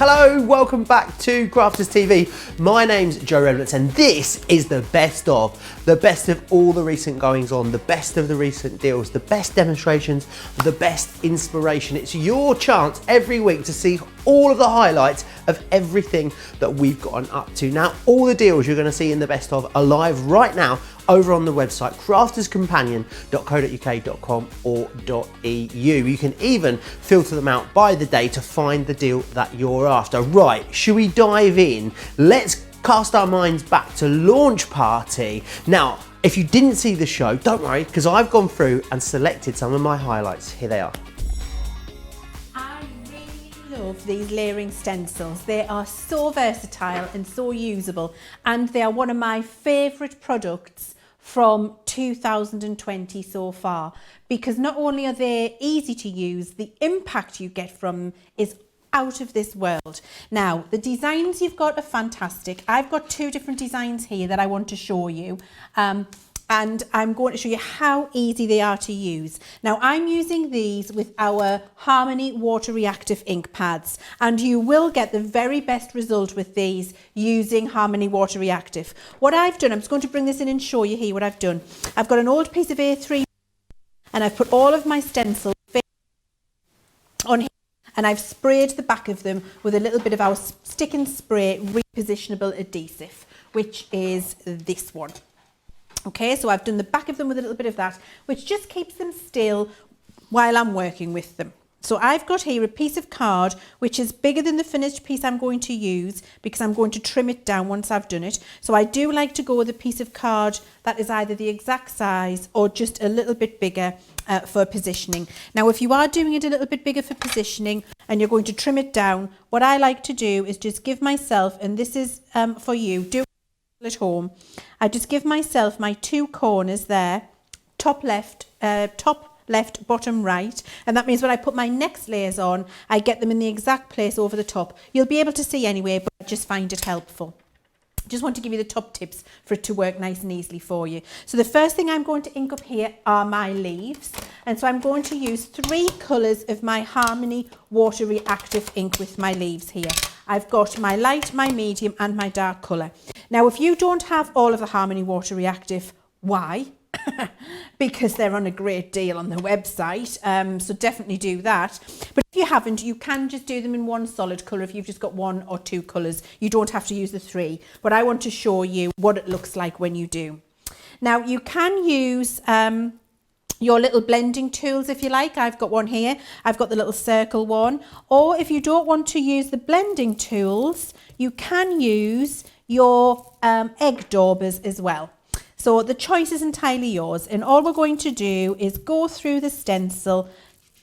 Hello, welcome back to Crafters TV. My name's Joe Reynolds and this is the best of all the recent goings on, the best of the recent deals, the best demonstrations, the best inspiration. It's your chance every week to see all of the highlights of everything that we've gotten up to. Now, all the deals you're going to see in the best of are live right now over on the website crafterscompanion.co.uk.com or .eu. You can even filter them out by the day to find the deal that you're after. Right, should we dive in? Let's cast our minds back to launch party. Now, if you didn't see the show, don't worry, because I've gone through and selected some of my highlights. Here they are. I really love these layering stencils. They are so versatile and so usable, and they are one of my favourite products from 2020 so far, because not only are they easy to use, the impact you get from them is out of this world. Now, the designs you've got are fantastic. I've got two different designs here that I want to show you. And I'm going to show you how easy they are to use. Now, I'm using these with our Harmony Water Reactive ink pads, and you will get the very best result with these using Harmony Water Reactive. What I've done, I'm just going to bring this in and show you here what I've done. I've got an old piece of A3 and I've put all of my stencils on here, and I've sprayed the back of them with a little bit of our Stick and Spray repositionable adhesive, which is this one. Okay, so I've done the back of them with a little bit of that, which just keeps them still while I'm working with them. So I've got here a piece of card which is bigger than the finished piece I'm going to use, because I'm going to trim it down once I've done it. So I do like to go with a piece of card that is either the exact size or just a little bit bigger for positioning. Now, if you are doing it a little bit bigger for positioning and you're going to trim it down, what I like to do is just give myself, and this is for you, do at home, I just give myself my two corners there, top left, bottom right, and that means when I put my next layers on, I get them in the exact place over the top. You'll be able to see anyway, but I just find it helpful. Just want to give you the top tips for it to work nice and easily for you. So the first thing I'm going to ink up here are my leaves, and so I'm going to use 3 colours of my Harmony Water Reactive ink with my leaves here. I've got my light, my medium and my dark colour. Now, if you don't have all of the Harmony Water Reactive, why? Because they're on a great deal on the website, so definitely do that. But if you haven't, you can just do them in one solid colour if you've just got 1 or 2 colours. You don't have to use the 3, but I want to show you what it looks like when you do. Now, you can use your little blending tools if you like. I've got one here. I've got the little circle one. Or if you don't want to use the blending tools, you can use your egg daubers as well. So the choice is entirely yours, and all we're going to do is go through the stencil.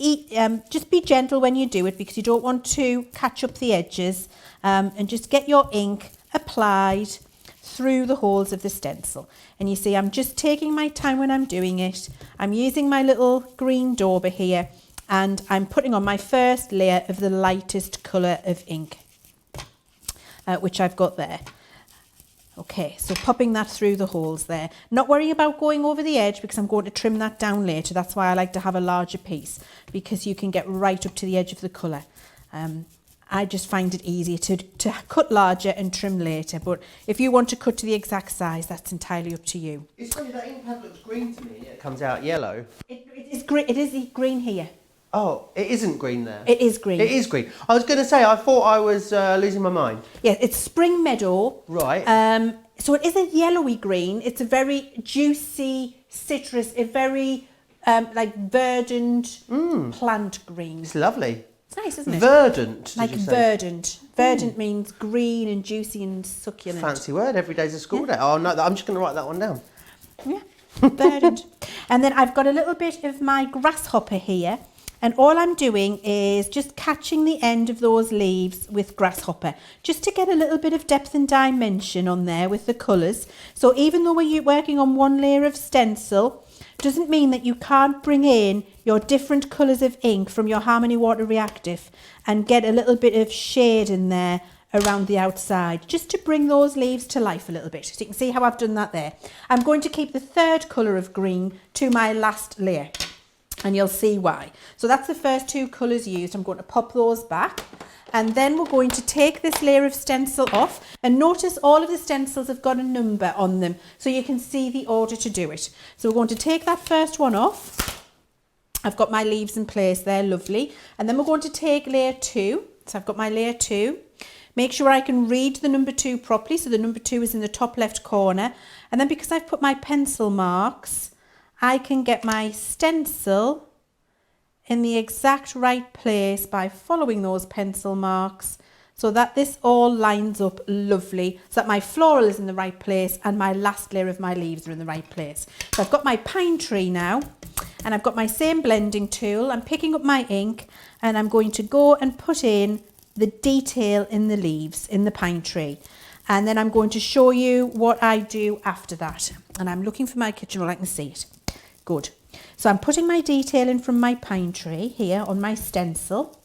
Just be gentle when you do it, because you don't want to catch up the edges, and just get your ink applied through the holes of the stencil. And you see, I'm just taking my time when I'm doing it. I'm using my little green dauber here, and I'm putting on my first layer of the lightest colour of ink, which I've got there. Okay, so popping that through the holes there. Not worrying about going over the edge, because I'm going to trim that down later. That's why I like to have a larger piece, because you can get right up to the edge of the colour. I just find it easier to cut larger and trim later, but if you want to cut to the exact size, that's entirely up to you. It's funny, that ink pad looks green to me, it comes out yellow. It is green. It is green here. Oh, it isn't green there. It is green. It is green. I was going to say, I thought I was losing my mind. Yeah, it's Spring Meadow. Right. So it is a yellowy green. It's a very juicy citrus, a very like verdant plant green. It's lovely. It's nice, isn't it? Verdant, like did you say? verdant. Verdant means green and juicy and succulent. Fancy word. Every day's a school day. Oh no, I'm just going to write that one down. Yeah, verdant. And then I've got a little bit of my grasshopper here. And all I'm doing is just catching the end of those leaves with grasshopper, just to get a little bit of depth and dimension on there with the colours. So even though we're working on 1 layer of stencil, doesn't mean that you can't bring in your different colours of ink from your Harmony Water Reactive and get a little bit of shade in there around the outside, just to bring those leaves to life a little bit. So you can see how I've done that there. I'm going to keep the 3rd colour of green to my last layer, and you'll see why. So that's the first 2 colours used. I'm going to pop those back. And then we're going to take this layer of stencil off, and notice all of the stencils have got a number on them so you can see the order to do it. So we're going to take that first one off. I've got my leaves in place there, lovely. And then we're going to take layer 2. So I've got my layer 2. Make sure I can read the number 2 properly. So the number 2 is in the top left corner. And then because I've put my pencil marks, I can get my stencil in the exact right place by following those pencil marks so that this all lines up lovely, so that my floral is in the right place and my last layer of my leaves are in the right place. So I've got my pine tree now, and I've got my same blending tool. I'm picking up my ink and I'm going to go and put in the detail in the leaves in the pine tree. And then I'm going to show you what I do after that. And I'm looking for my kitchen roll, I can see it. Good. So I'm putting my detail in from my pine tree here on my stencil.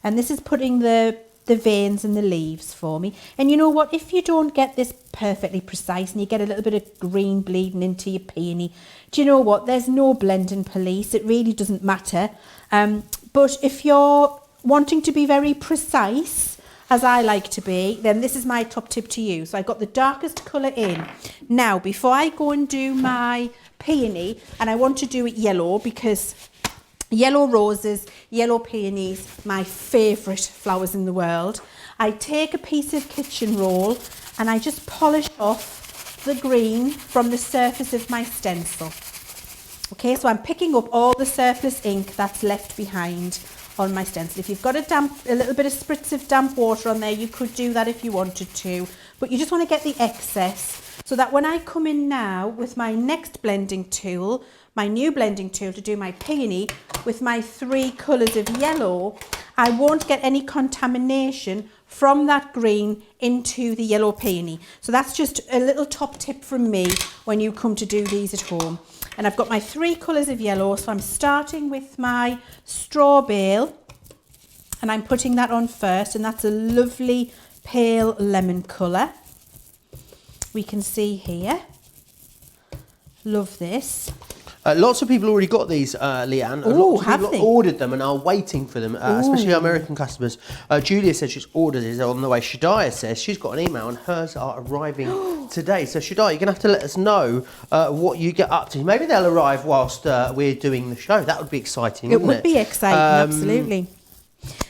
And this is putting the veins and the leaves for me. And you know what? If you don't get this perfectly precise and you get a little bit of green bleeding into your peony, do you know what? There's no blending police. It really doesn't matter. But if you're wanting to be very precise, as I like to be, then this is my top tip to you. So I got the darkest colour in. Now, before I go and do my peony, and I want to do it yellow because yellow roses, yellow peonies, my favourite flowers in the world. I take a piece of kitchen roll and I just polish off the green from the surface of my stencil. Okay, so I'm picking up all the surplus ink that's left behind on my stencil. If you've got a little bit of spritz of damp water on there, you could do that if you wanted to, but you just want to get the excess so that when I come in now with my next blending tool, my new blending tool to do my peony with my 3 colours of yellow, I won't get any contamination from that green into the yellow peony. So that's just a little top tip from me when you come to do these at home. And I've got my 3 colours of yellow, so I'm starting with my straw bale and I'm putting that on first, and that's a lovely pale lemon colour. We can see here. Love this. Lots of people already got these, Leanne. Oh, lots of have people they? ordered them and are waiting for them, especially American customers. Julia said she's ordered it on the way. Shadiah says she's got an email and hers are arriving today. So Shadiah, you're going to have to let us know what you get up to. Maybe they'll arrive whilst we're doing the show. That would be exciting, It wouldn't would be exciting, absolutely.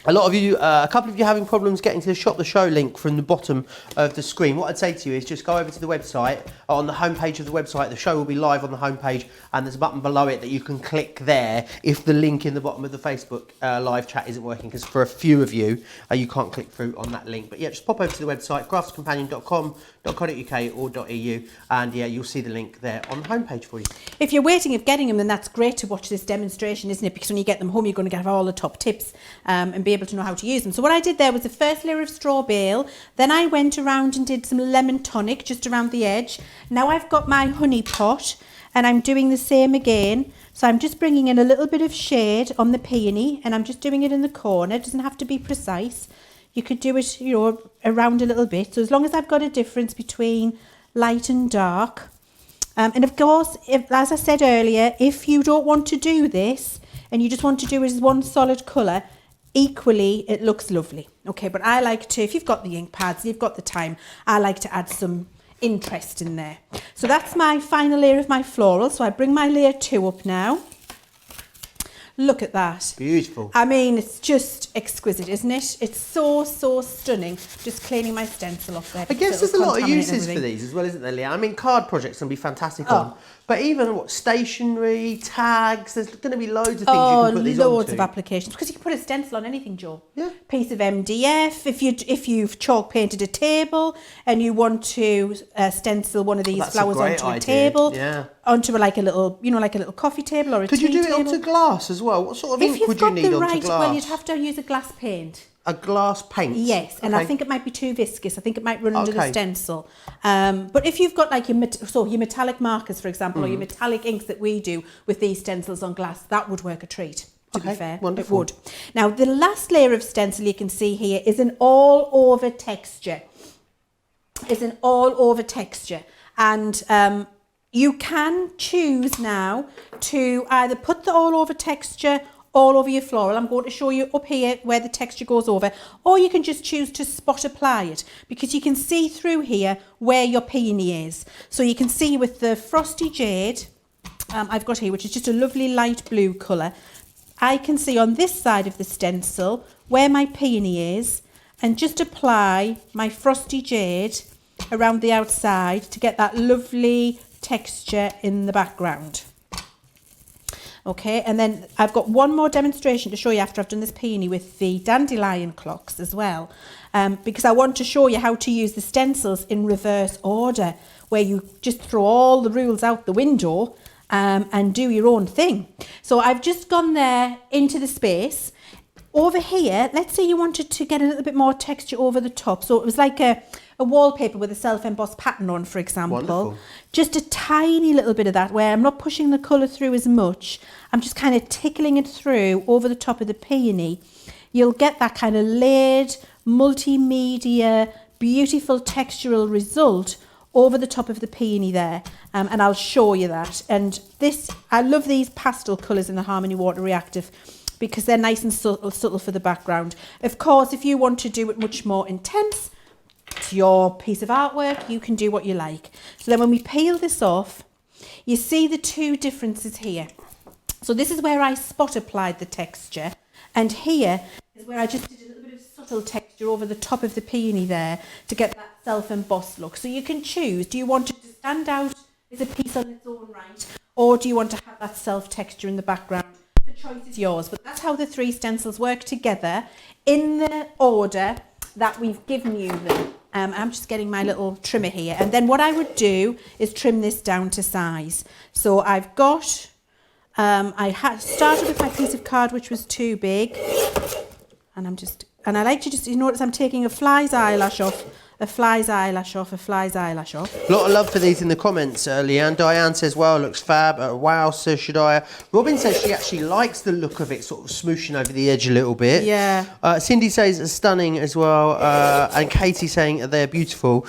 A lot of you, a couple of you having problems getting to the Shop the Show link from the bottom of the screen. What I'd say to you is just go over to the website. On the homepage of the website, the show will be live on the homepage, and there's a button below it that you can click there if the link in the bottom of the Facebook live chat isn't working, because for a few of you, you can't click through on that link. But yeah, just pop over to the website, craftscompanion.com.co.uk or .eu, and yeah, you'll see the link there on the homepage for you. If you're waiting of getting them, then that's great to watch this demonstration, isn't it? Because when you get them home, you're going to get all the top tips and be able to know how to use them. So what I did there was the first layer of straw bale, then I went around and did some lemon tonic just around the edge. Now I've got my honey pot and I'm doing the same again. So I'm just bringing in a little bit of shade on the peony and I'm just doing it in the corner. It doesn't have to be precise. You could do it, you know, around a little bit. So as long as I've got a difference between light and dark. And of course, as I said earlier, if you don't want to do this and you just want to do it as one solid colour, equally it looks lovely. Okay, but I like to, if you've got the ink pads, you've got the time, I like to add some interest in there. So that's my final layer of my floral. So I bring my layer 2 up now. Look at that. Beautiful. I mean, it's just exquisite, isn't it? It's so, so stunning. Just cleaning my stencil off there. I guess there's a lot of uses for these as well, isn't there, Leanne? I mean, card projects can be fantastic on. But even stationery, tags, there's going to be loads of things you can put these onto. Loads of applications. Because you can put a stencil on anything, Joe. Yeah. Piece of MDF. If you've chalk painted a table and you want to stencil one of these flowers onto a table, onto like a little coffee table or a tea table. Could you do it onto glass as well? What sort of ink would you need onto glass? Well, you'd have to use a glass paint. A glass paint? Yes, and I think it might be too viscous. I think it might run under the stencil. But if you've got like your metallic markers, for example, or your metallic inks that we do with these stencils on glass, that would work a treat, to be fair. Wonderful. It would. Now, the last layer of stencil you can see here is an all-over texture. And you can choose now to either put the all-over texture all over your floral. I'm going to show you up here where the texture goes over, or you can just choose to spot apply it, because you can see through here where your peony is. So you can see with the Frosty Jade I've got here, which is just a lovely light blue colour, I can see on this side of the stencil where my peony is, and just apply my Frosty Jade around the outside to get that lovely texture in the background. Okay, and then I've got one more demonstration to show you after I've done this peony with the dandelion clocks as well, because I want to show you how to use the stencils in reverse order, where you just throw all the rules out the window and do your own thing. So I've just gone there into the space. Over here, let's say you wanted to get a little bit more texture over the top. So it was like a wallpaper with a self-embossed pattern on, for example. Wonderful. Just a tiny little bit of that, where I'm not pushing the colour through as much. I'm just kind of tickling it through over the top of the peony. You'll get that kind of layered, multimedia, beautiful textural result over the top of the peony there. And I'll show you that. And this, I love these pastel colours in the Harmony Water Reactive, because they're nice and subtle for the background. Of course, if you want to do it much more intense, it's your piece of artwork, you can do what you like. So then when we peel this off, you see the two differences here. So this is where I spot applied the texture, and here is where I just did a little bit of subtle texture over the top of the peony there to get that self-embossed look. So you can choose, do you want it to stand out as a piece on its own right, or do you want to have that self-texture in the background? The choice is yours, but that's how the three stencils work together in the order that we've given you them. I'm just getting my little trimmer here, and then what I would do is trim this down to size. So I've got, I started with my piece of card which was too big, and I like to just, you notice I'm taking a fly's eyelash off, a fly's eyelash off, a fly's eyelash off. A lot of love for these in the comments, Leanne. Diane says, wow, looks fab. Wow, says Shadiah. Robin says she actually likes the look of it, sort of smooshing over the edge a little bit. Yeah. Cindy says it's stunning as well. And Katie saying they're beautiful.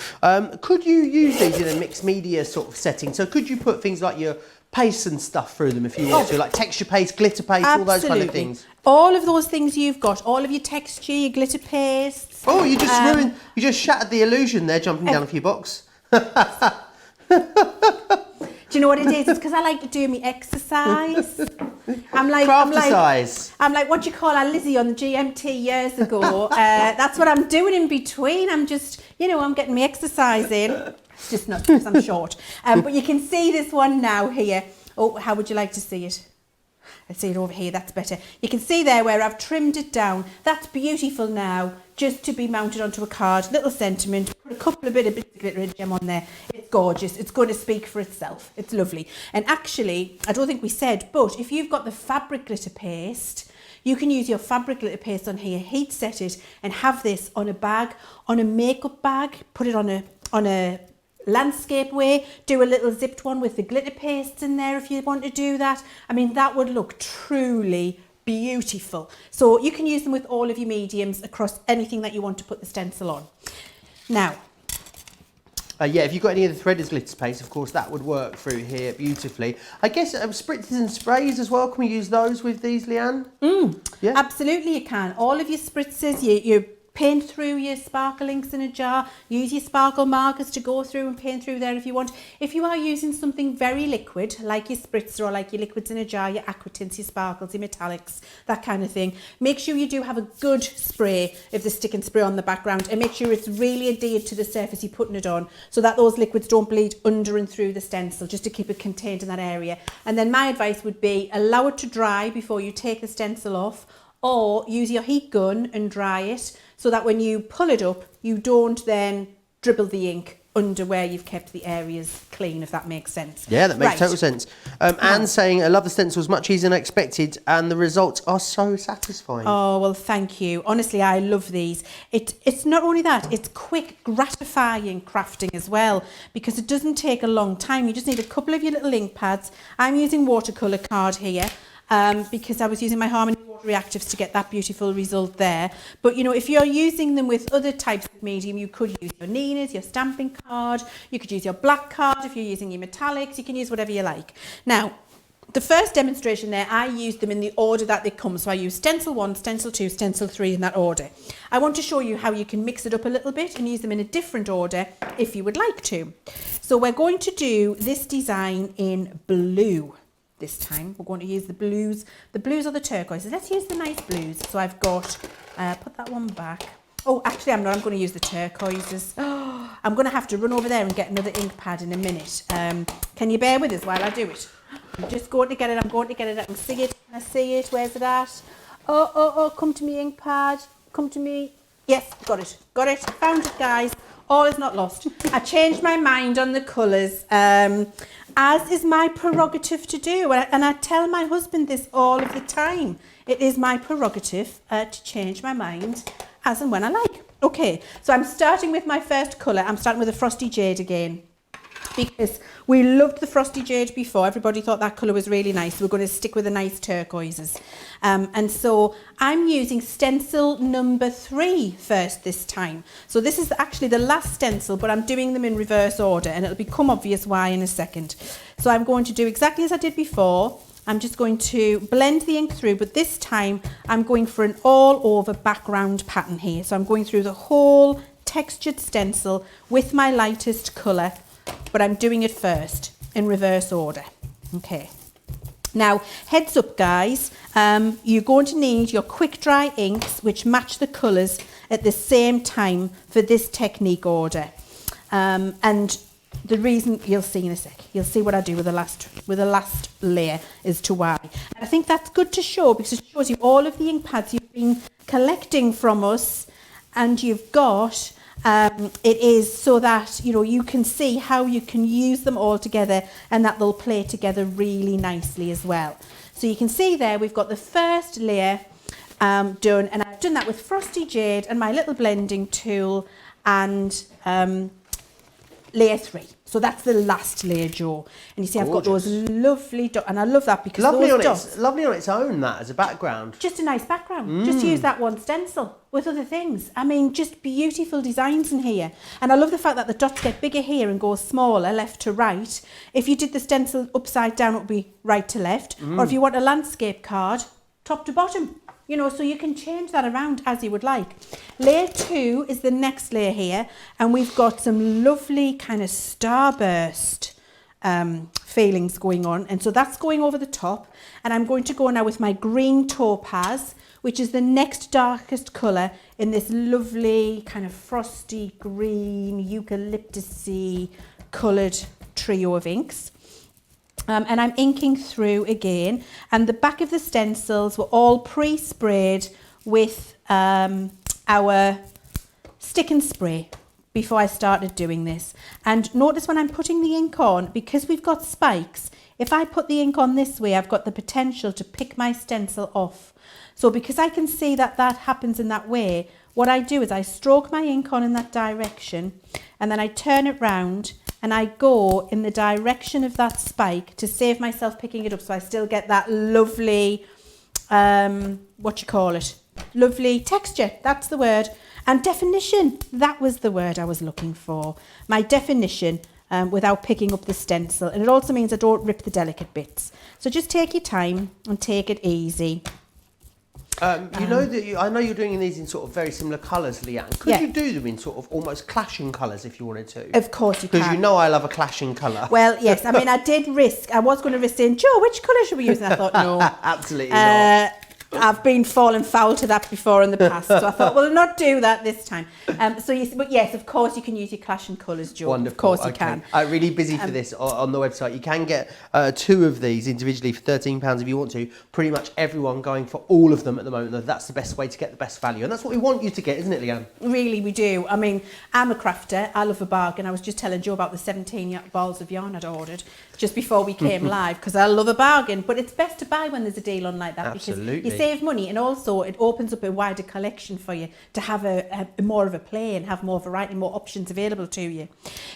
Could you use these in a mixed media sort of setting? So could you put things like your paste and stuff through them if you want to, like texture paste, glitter paste, all those kind of things? All of those things you've got, all of your texture, your glitter pastes. Oh, you just ruined, you just shattered the illusion there, jumping down a few blocks. Do you know what it is? It's because I like to do my exercise. I'm like, what you call a Lizzie on the GMT years ago. That's what I'm doing in between. I'm just, I'm getting my exercise in. It's just not because I'm short. But you can see this one now here. Oh, how would you like to see it? Let's see it over here, that's better. You can see there where I've trimmed it down. That's beautiful now, just to be mounted onto a card. Little sentiment, put a couple of bits of glitter and gem on there. It's gorgeous, it's going to speak for itself. It's lovely. And actually, I don't think we said, but if you've got the fabric glitter paste, you can use your fabric glitter paste on here, heat set it, and have this on a bag, on a makeup bag, put it on a landscape way, do a little zipped one with the glitter pastes in there if you want to do that. I mean, that would look truly beautiful. So you can use them with all of your mediums across anything that you want to put the stencil on. Now, yeah, if you've got any of the Threaders glitter paste, of course, that would work through here beautifully. I guess spritzes and sprays as well. Can we use those with these, Leanne? Yeah, absolutely you can. All of your spritzes, you paint through your sparkle inks in a jar, use your sparkle markers to go through and paint through there if you want. If you are using something very liquid, like your spritzer or like your liquids in a jar, your aquatints, your sparkles, your metallics, that kind of thing, make sure you do have a good spray of the stick and spray on the background, and make sure it's really adhered to the surface you're putting it on, so that those liquids don't bleed under and through the stencil, just to keep it contained in that area. And then my advice would be, allow it to dry before you take the stencil off, or use your heat gun and dry it, so that when you pull it up, you don't then dribble the ink under where you've kept the areas clean, if that makes sense. Yeah, that makes total sense. Anne saying, I love the stencils, much easier than expected, and the results are so satisfying. Oh, well, thank you. Honestly, I love these. It's not only that, it's quick, gratifying crafting as well, because it doesn't take a long time. You just need a couple of your little ink pads. I'm using watercolour card here, because I was using my Harmony Water Reactives to get that beautiful result there. But if you're using them with other types of medium, you could use your Nina's, your stamping card, you could use your black card. If you're using your metallics, you can use whatever you like. Now, the first demonstration there, I used them in the order that they come. So I used stencil 1, stencil 2, stencil 3 in that order. I want to show you how you can mix it up a little bit and use them in a different order if you would like to. So we're going to do this design in blue this time. We're going to use the blues. The blues are the turquoises. Let's use the nice blues. So I've got, put that one back. Oh, actually I'm not. I'm going to use the turquoises. Oh, I'm going to have to run over there and get another ink pad in a minute. Can you bear with us while I do it? I'm just going to get it. I'm going to get it. I can see it. Can I see it? Where's it at? Oh, come to me, ink pad. Come to me. Yes, got it. Got it. Found it, guys. All is not lost. I changed my mind on the colours, as is my prerogative to do. And I tell my husband this all of the time. It is my prerogative to change my mind as and when I like. Okay, so I'm starting with my first colour. I'm starting with a Frosty Jade again, because we loved the Frosty Jade before. Everybody thought that colour was really nice. So we're going to stick with the nice turquoises. And so I'm using stencil number 3 first this time. So this is actually the last stencil, but I'm doing them in reverse order, and it'll become obvious why in a second. So I'm going to do exactly as I did before. I'm just going to blend the ink through, but this time I'm going for an all over background pattern here. So I'm going through the whole textured stencil with my lightest colour, but I'm doing it first in reverse order. Okay. Now, heads up guys, you're going to need your quick dry inks which match the colours at the same time for this technique order. And the reason, you'll see in a sec, you'll see what I do with the last layer as to why. And I think that's good to show, because it shows you all of the ink pads you've been collecting from us, and you've got, it is so that, you know, you can see how you can use them all together, and that they'll play together really nicely as well. So you can see there we've got the first layer done, and I've done that with Frosty Jade and my little blending tool and layer 3. So that's the last layer, Joe. And you see, I've got those lovely dots, and I love that because those dots, lovely on its own, that as a background. Just a nice background. Just use that one stencil with other things. I mean, just beautiful designs in here. And I love the fact that the dots get bigger here and go smaller, left to right. If you did the stencil upside down, it would be right to left. Or if you want a landscape card, top to bottom. You know, so you can change that around as you would like. Layer 2 is the next layer here, and we've got some lovely kind of starburst feelings going on, and so that's going over the top. And I'm going to go now with my green topaz, which is the next darkest colour in this lovely kind of frosty green eucalyptusy coloured trio of inks. And I'm inking through again, and the back of the stencils were all pre-sprayed with our stick and spray before I started doing this. And notice when I'm putting the ink on, because we've got spikes, if I put the ink on this way, I've got the potential to pick my stencil off. So because I can see that that happens in that way, what I do is I stroke my ink on in that direction, and then I turn it round and I go in the direction of that spike to save myself picking it up, so I still get that lovely, lovely texture, that's the word, and definition, that was the word I was looking for, my definition, without picking up the stencil. And it also means I don't rip the delicate bits. So just take your time and take it easy. You know that I know you're doing these in sort of very similar colours, Leanne. Could you do them in sort of almost clashing colours if you wanted to? Of course you can. Because you know I love a clashing colour. Well, yes. I mean, I was going to risk saying, Joe, which colour should we use? And I thought, no. Absolutely not. I've been falling foul to that before in the past, so I thought we'll not do that this time. But yes, of course you can use your clashing colours, Joe. Wonderful. Of course you can. Really busy for this on the website. You can get 2 of these individually for £13 if you want to. Pretty much everyone going for all of them at the moment. That's the best way to get the best value, and that's what we want you to get, isn't it, Leanne? Really, we do. I mean, I'm a crafter. I love a bargain. I was just telling Joe about the 17 balls of yarn I'd ordered just before we came live, because I love a bargain. But it's best to buy when there's a deal on like that. Absolutely. Because you save money, and also it opens up a wider collection for you to have a more of a play and have more variety, more options available to you.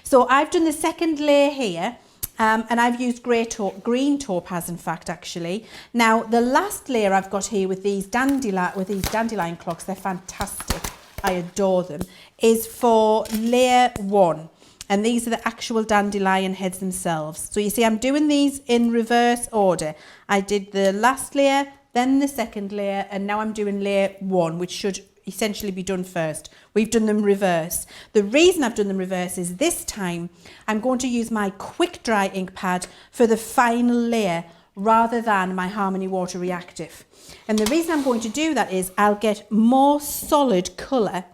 So I've done the second layer here, and I've used green topaz, in fact, actually. Now the last layer I've got here with these dandelion clocks, they're fantastic. I adore them. Is for layer 1. And these are the actual dandelion heads themselves. So you see, I'm doing these in reverse order. I did the last layer, then the second layer, and now I'm doing layer 1, which should essentially be done first. We've done them reverse. The reason I've done them reverse is this time I'm going to use my quick dry ink pad for the final layer rather than my Harmony Water Reactive. And the reason I'm going to do that is I'll get more solid colour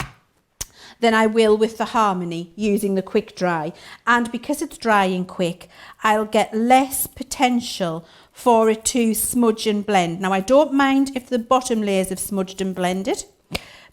than I will with the Harmony using the quick dry. And because it's drying quick, I'll get less potential for it to smudge and blend. Now, I don't mind if the bottom layers have smudged and blended,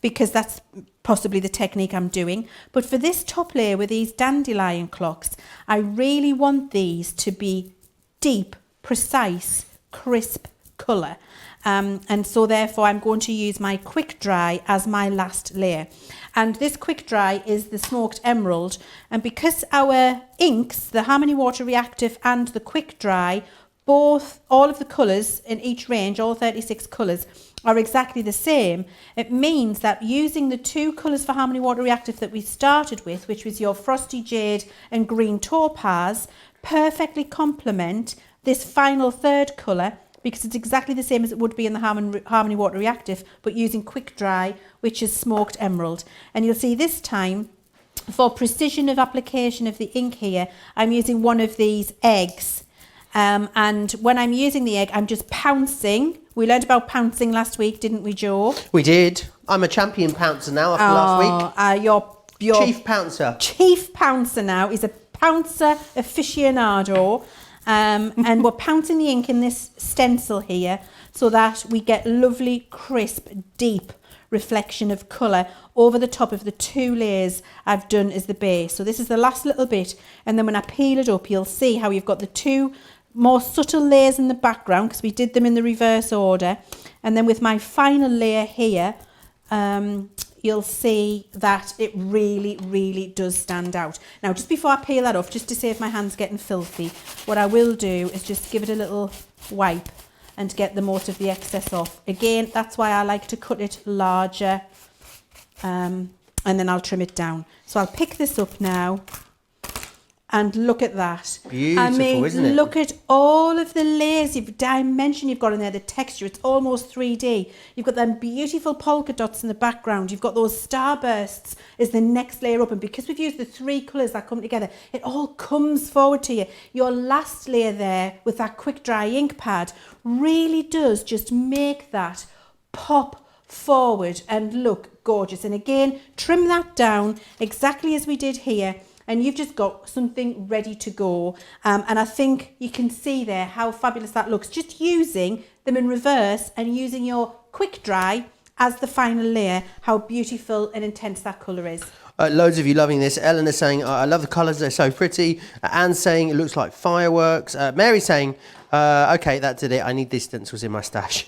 because that's possibly the technique I'm doing. But for this top layer with these dandelion clocks, I really want these to be deep, precise, crisp colour. And so therefore I'm going to use my quick dry as my last layer. And this quick dry is the smoked emerald. And because our inks, the Harmony Water Reactive and the quick dry, both, all of the colours in each range, all 36 colours, are exactly the same, it means that using the 2 colours for Harmony Water Reactive that we started with, which was your Frosty Jade and Green Topaz, perfectly complement this final third colour, because it's exactly the same as it would be in the Harmony Water Reactive, but using quick dry, which is smoked emerald. And you'll see this time, for precision of application of the ink here, I'm using one of these eggs. And when I'm using the egg, I'm just pouncing. We learned about pouncing last week, didn't we, Joe? We did. I'm a champion pouncer now after last week. Your Chief pouncer. Chief pouncer now is a pouncer aficionado. And we're pouncing the ink in this stencil here so that we get lovely, crisp, deep reflection of colour over the top of the 2 layers I've done as the base. So this is the last little bit, and then when I peel it up, you'll see how you've got the 2 more subtle layers in the background, because we did them in the reverse order. And then with my final layer here, you'll see that it really, really does stand out. Now, just before I peel that off, just to save my hands getting filthy, what I will do is just give it a little wipe and get the most of the excess off. Again, that's why I like to cut it larger, and then I'll trim it down. So I'll pick this up now. And look at that. Beautiful, isn't it? Look at all of the layers, dimension you've got in there, the texture. It's almost 3D. You've got them beautiful polka dots in the background. You've got those starbursts as the next layer up. And because we've used the 3 colours that come together, it all comes forward to you. Your last layer there with that quick dry ink pad really does just make that pop forward and look gorgeous. And again, trim that down exactly as we did here. And you've just got something ready to go. And I think you can see there how fabulous that looks. Just using them in reverse and using your quick dry as the final layer, how beautiful and intense that colour is. Loads of you loving this. Ellen is saying, I love the colours, they're so pretty. Anne's saying, it looks like fireworks. Mary's saying, okay, that did it. I need these stencils in my stash.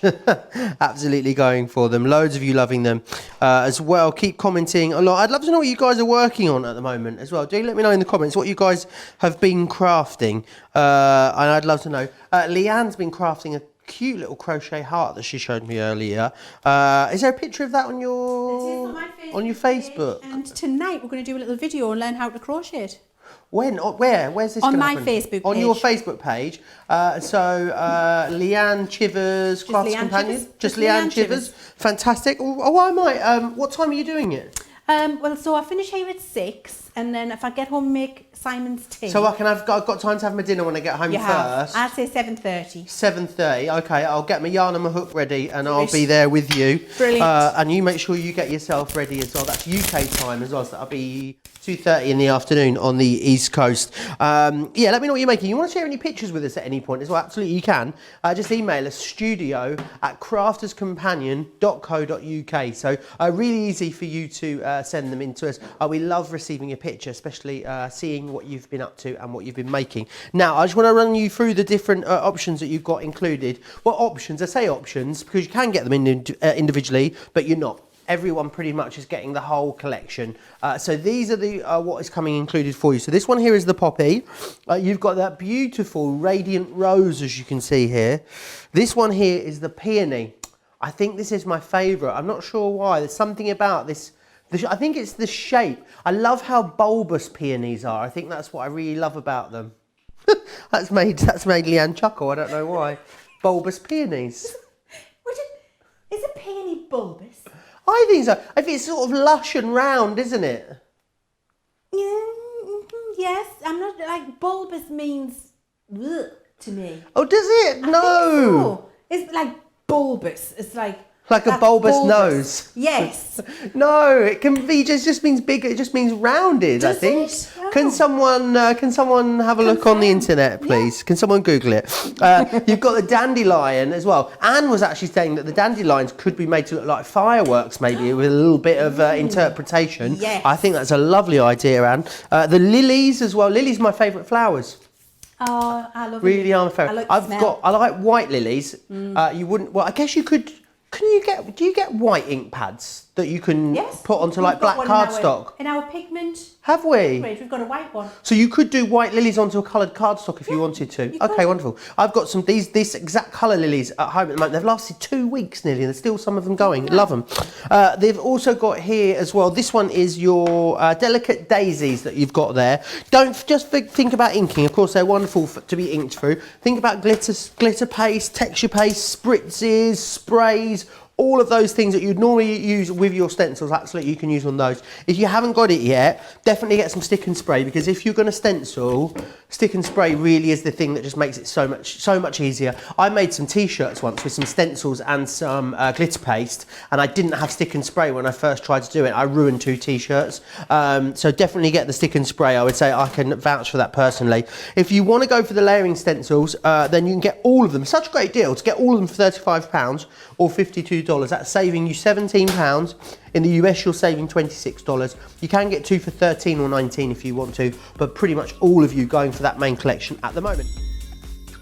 Absolutely going for them. Loads of you loving them as well. Keep commenting a lot. I'd love to know what you guys are working on at the moment as well. Do let me know in the comments what you guys have been crafting. And I'd love to know. Leanne's been crafting a cute little crochet heart that she showed me earlier. Is there a picture of that on your Facebook? And tonight we're going to do a little video and learn how to crochet it. When? Where? Where's this? On gonna my happen? Facebook page. On your Facebook page. Leanne Chivers, Crafts Companion. Just Leanne Chivers. Fantastic. Oh, I might. What time are you doing it? Well, so I finish here at 6, and then if I get home, make Simon's tea. So I've got time to have my dinner when I get home first. I'd say 7:30. 7:30. Okay, I'll get my yarn and my hook ready, and I'll be there with you. Brilliant. And you make sure you get yourself ready as well. That's UK time as well, so that'll be 2:30 in the afternoon on the East Coast. Yeah, let me know what you're making. You want to share any pictures with us at any point as well? Absolutely, you can. Just email us studio@crafterscompanion.co.uk. So really easy for you to send them in to us. We love receiving a picture, especially seeing what you've been up to and what you've been making. Now, I just want to run you through the different options that you've got included. What options? I say options because you can get them individually, but you're not. Everyone pretty much is getting the whole collection. So these are the what is coming included for you. So this one here is the poppy. You've got that beautiful radiant rose, as you can see here. This one here is the peony. I think this is my favourite. I'm not sure why. There's something about this I think it's the shape. I love how bulbous peonies are. I think that's what I really love about them. That's made Leanne chuckle. I don't know why. Bulbous peonies. Is a peony bulbous? I think so. I think it's sort of lush and round, isn't it? Yes, I'm not like bulbous means ugh, to me. Oh, does it? No. So. It's like bulbous. It's like a bulbous nose. Yes. No, it can be just means bigger. It just means rounded. Does I think. it? Oh. Can someone have a look on the internet, please? Yeah. Can someone Google it? You've got the dandelion as well. Anne was actually saying that the dandelions could be made to look like fireworks, maybe with a little bit of interpretation. Yes. I think that's a lovely idea, Anne. The lilies as well. Lilies are my favourite flowers. Oh, I love really are my favourite. I like white lilies. You wouldn't. Well, I guess you could. Do you get white ink pads that you can put onto like black cardstock? In our pigment. Have we? We've got a white one. So you could do white lilies onto a coloured cardstock if you wanted to. Okay, wonderful. I've got some these exact colour lilies at home at the moment. They've lasted 2 weeks nearly, and there's still some of them going. Love them. They've also got here as well. This one is your delicate daisies that you've got there. Don't just think about inking. Of course, they're wonderful to be inked through. Think about glitter paste, texture paste, spritzes, sprays. All of those things that you'd normally use with your stencils, absolutely you can use on those. If you haven't got it yet, definitely get some stick and spray, because if you're going to stencil, stick and spray really is the thing that just makes it so much easier. I made some t-shirts once with some stencils and some glitter paste, and I didn't have stick and spray when I first tried to do it. I ruined 2 t-shirts. So definitely get the stick and spray. I would say I can vouch for that personally. If you want to go for the layering stencils, then you can get all of them. Such a great deal to get all of them for £35 or $52. That's saving you £17. In the US, you're saving $26. You can get 2 for $13 or $19 if you want to, but pretty much all of you going for that main collection at the moment.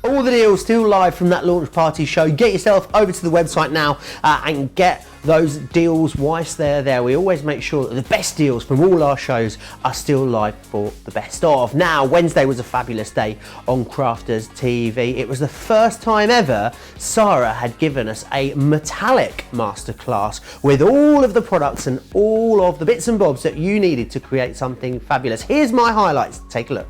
All the deals still live from that launch party show. Get yourself over to the website now and get those deals whilst they're there. We always make sure that the best deals from all our shows are still live for the best of. Now, Wednesday was a fabulous day on Crafters TV. It was the first time ever Sarah had given us a metallic masterclass with all of the products and all of the bits and bobs that you needed to create something fabulous. Here's my highlights. Take a look.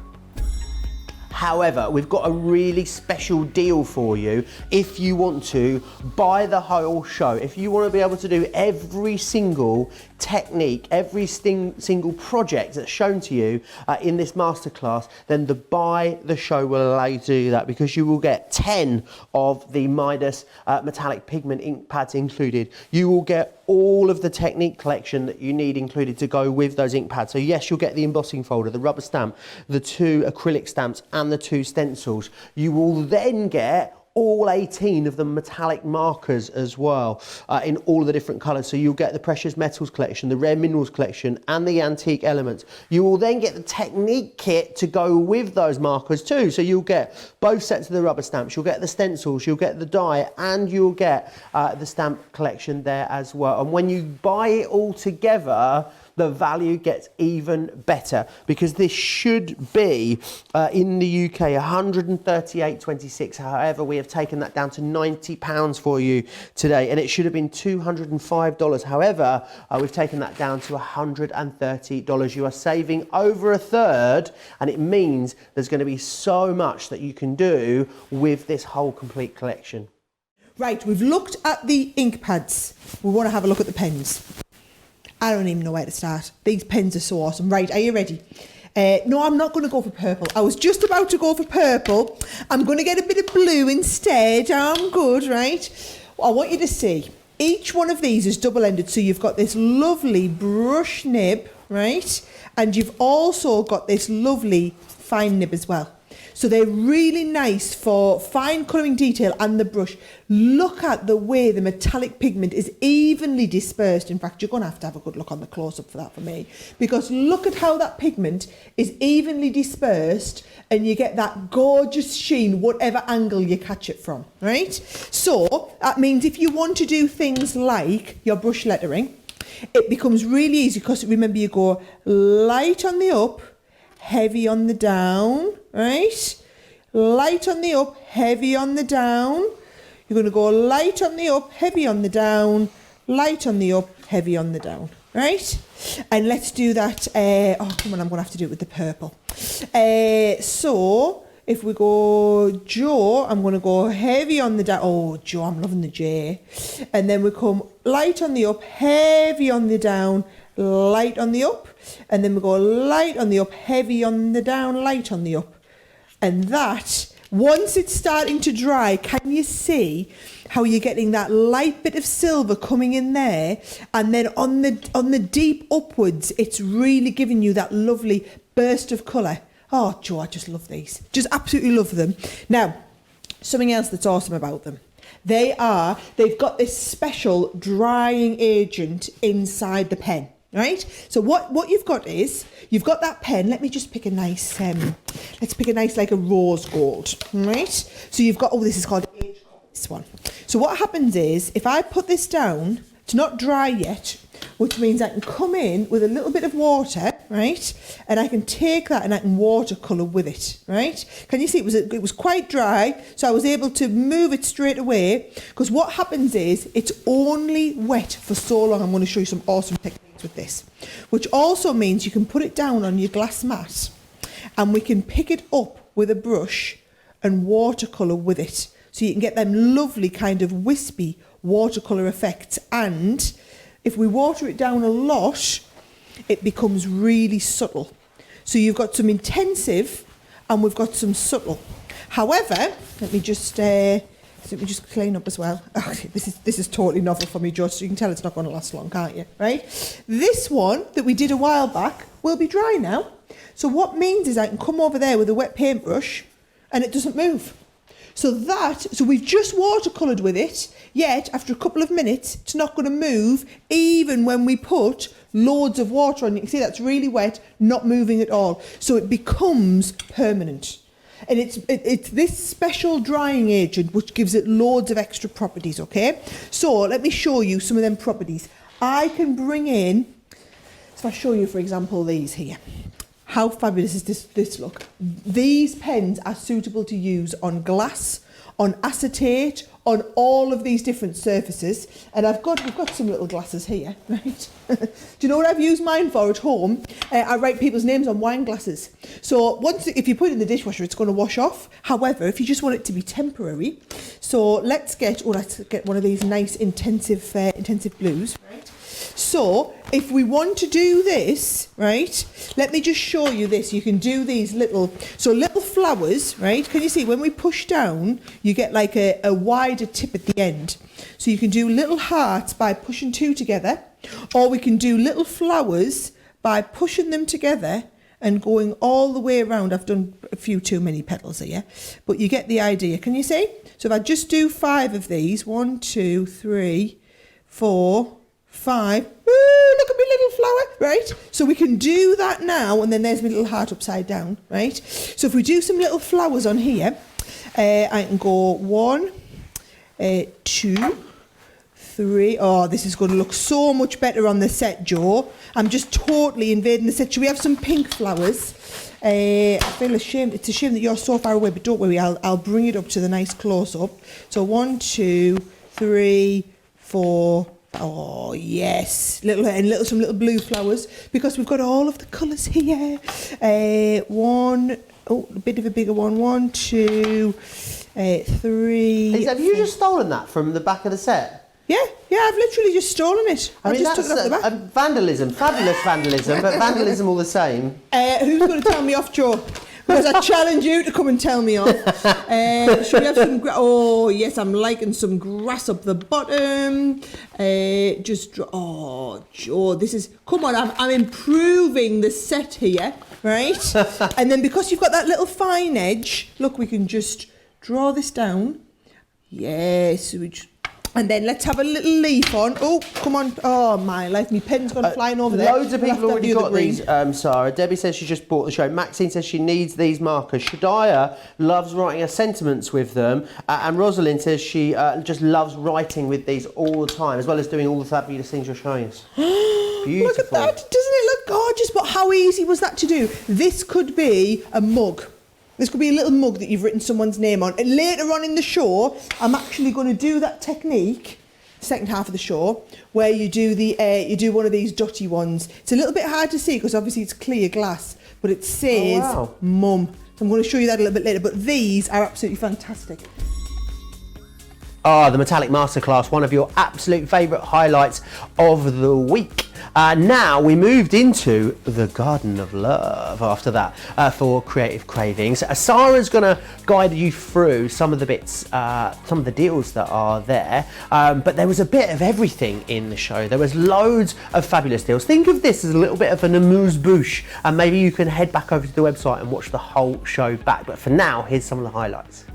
However, we've got a really special deal for you if you want to buy the whole show. If you want to be able to do every single technique, every single project that's shown to you in this masterclass, then the buy the show will allow you to do that, because you will get 10 of the Midas metallic pigment ink pads included. You will get all of the technique collection that you need included to go with those ink pads. So yes, you'll get the embossing folder, the rubber stamp, the 2 acrylic stamps and the 2 stencils. You will then get all 18 of the metallic markers as well in all of the different colours. So you'll get the precious metals collection, the rare minerals collection and the antique elements. You will then get the technique kit to go with those markers too. So you'll get both sets of the rubber stamps, you'll get the stencils, you'll get the die, and you'll get the stamp collection there as well. And when you buy it all together, the value gets even better, because this should be in the UK $138.26. However, we have taken that down to £90 for you today, and it should have been $205. However, we've taken that down to $130. You are saving over a third, and it means there's going to be so much that you can do with this whole complete collection. Right, we've looked at the ink pads. We want to have a look at the pens. I don't even know where to start. These pens are so awesome. Right, are you ready? No, I'm not going to go for purple. I was just about to go for purple. I'm going to get a bit of blue instead. I'm good, right? I want you to see. Each one of these is double-ended, so you've got this lovely brush nib, right? And you've also got this lovely fine nib as well. So they're really nice for fine colouring detail and the brush. Look at the way the metallic pigment is evenly dispersed. In fact, you're going to have a good look on the close-up for that for me. Because look at how that pigment is evenly dispersed, and you get that gorgeous sheen, whatever angle you catch it from, right? So that means if you want to do things like your brush lettering, it becomes really easy, because remember, you go light on the up, heavy on the down, right? Light on the up, heavy on the down. You're going to go light on the up, heavy on the down, light on the up, heavy on the down. right? And let's do that. Oh, come on, I'm going to have to do it with the purple. So if we go Joe, I'm going to go heavy on the down. Oh, Joe, I'm loving the J. And then we come light on the up, heavy on the down, light on the up. And then we go light on the up, heavy on the down, light on the up. And that, once it's starting to dry, can you see how you're getting that light bit of silver coming in there? And then on the deep upwards, it's really giving you that lovely burst of colour. Oh, Joe, I just love these. Just absolutely love them. Now, something else that's awesome about them. They've got this special drying agent inside the pen, right? So what you've got is, you've got that pen. Let me just pick a nice, let's pick a nice, like a rose gold, right? So you've got, oh, this is called this one. So what happens is, if I put this down, it's not dry yet, which means I can come in with a little bit of water, right? And I can take that and I can watercolour with it, right? Can you see it was quite dry, so I was able to move it straight away, because what happens is it's only wet for so long. I'm going to show you some awesome techniques with this, which also means you can put it down on your glass mat and we can pick it up with a brush and watercolour with it. So you can get them lovely kind of wispy watercolour effects. And if we water it down a lot, it becomes really subtle. So you've got some intensive and we've got some subtle. However, let me just clean up as well. Oh, this is totally novel for me, George, so you can tell it's not going to last long, can't you? Right? This one that we did a while back will be dry now. So what means is I can come over there with a wet paintbrush and it doesn't move. So we've just watercoloured with it, yet after a couple of minutes, it's not going to move even when we put loads of water on. You can see that's really wet, not moving at all. So it becomes permanent. And it's this special drying agent which gives it loads of extra properties, okay? So let me show you some of them properties. I can bring in, so if I show you, for example, these here. How fabulous is this look? These pens are suitable to use on glass, on acetate, on all of these different surfaces. And we've got some little glasses here, right? Do you know what I've used mine for at home? I write people's names on wine glasses. So if you put it in the dishwasher, it's going to wash off. However, if you just want it to be temporary, so let's get one of these nice intensive blues, right? So if we want to do this, right, let me just show you this. You can do these little flowers, right? Can you see when we push down, you get like a wider tip at the end. So you can do little hearts by pushing two together, or we can do little flowers by pushing them together and going all the way around. I've done a few too many petals here, but you get the idea. Can you see? So if I just do 5 of these, 1, 2, 3, 4, 5. Ooh, look at my little flower, right? So we can do that now, and then there's my little heart upside down, right? So if we do some little flowers on here, I can go 1, 2, 3. Oh, this is going to look so much better on the set, Joe. I'm just totally invading the set. Should we have some pink flowers? I feel ashamed. It's a shame that you're so far away, but don't worry, I'll bring it up to the nice close-up. So 1, 2, 3, 4. Oh yes, some little blue flowers, because we've got all of the colours here. 1, oh, a bit of a bigger one. 1, 2, 3. Have you just stolen that from the back of the set? Yeah, I've literally just stolen it. I mean, just took it off the back. Vandalism, fabulous vandalism, but vandalism all the same. Who's going to tell me off, Joe? Because I challenge you to come and tell me off. Should we have some... Oh, yes, I'm liking some grass up the bottom. Oh, Joe, this is... Come on, I'm improving the set here, right? And then because you've got that little fine edge, look, we can just draw this down. Yes, and then let's have a little leaf on. Oh, come on. Oh, my life. My pen's gone flying over there. Loads of people already got these, Sarah. Debbie says she just bought the show. Maxine says she needs these markers. Shadiah loves writing her sentiments with them. And Rosalind says she just loves writing with these all the time, as well as doing all the fabulous things you're showing us. Beautiful. Look at that. Doesn't it look gorgeous? But how easy was that to do? This could be a mug. This could be a little mug that you've written someone's name on. And later on in the show, I'm actually going to do that technique second half of the show, where you do one of these dotty ones. It's a little bit hard to see because obviously it's clear glass, but it says Mum. So I'm going to show you that a little bit later, but these are absolutely fantastic. The Metallic Masterclass, one of your absolute favourite highlights of the week. Now we moved into the Garden of Love after that for Creative Cravings. Sarah's going to guide you through some of the bits, some of the deals that are there, but there was a bit of everything in the show. There was loads of fabulous deals. Think of this as a little bit of an amuse-bouche, and maybe you can head back over to the website and watch the whole show back. But for now, here's some of the highlights.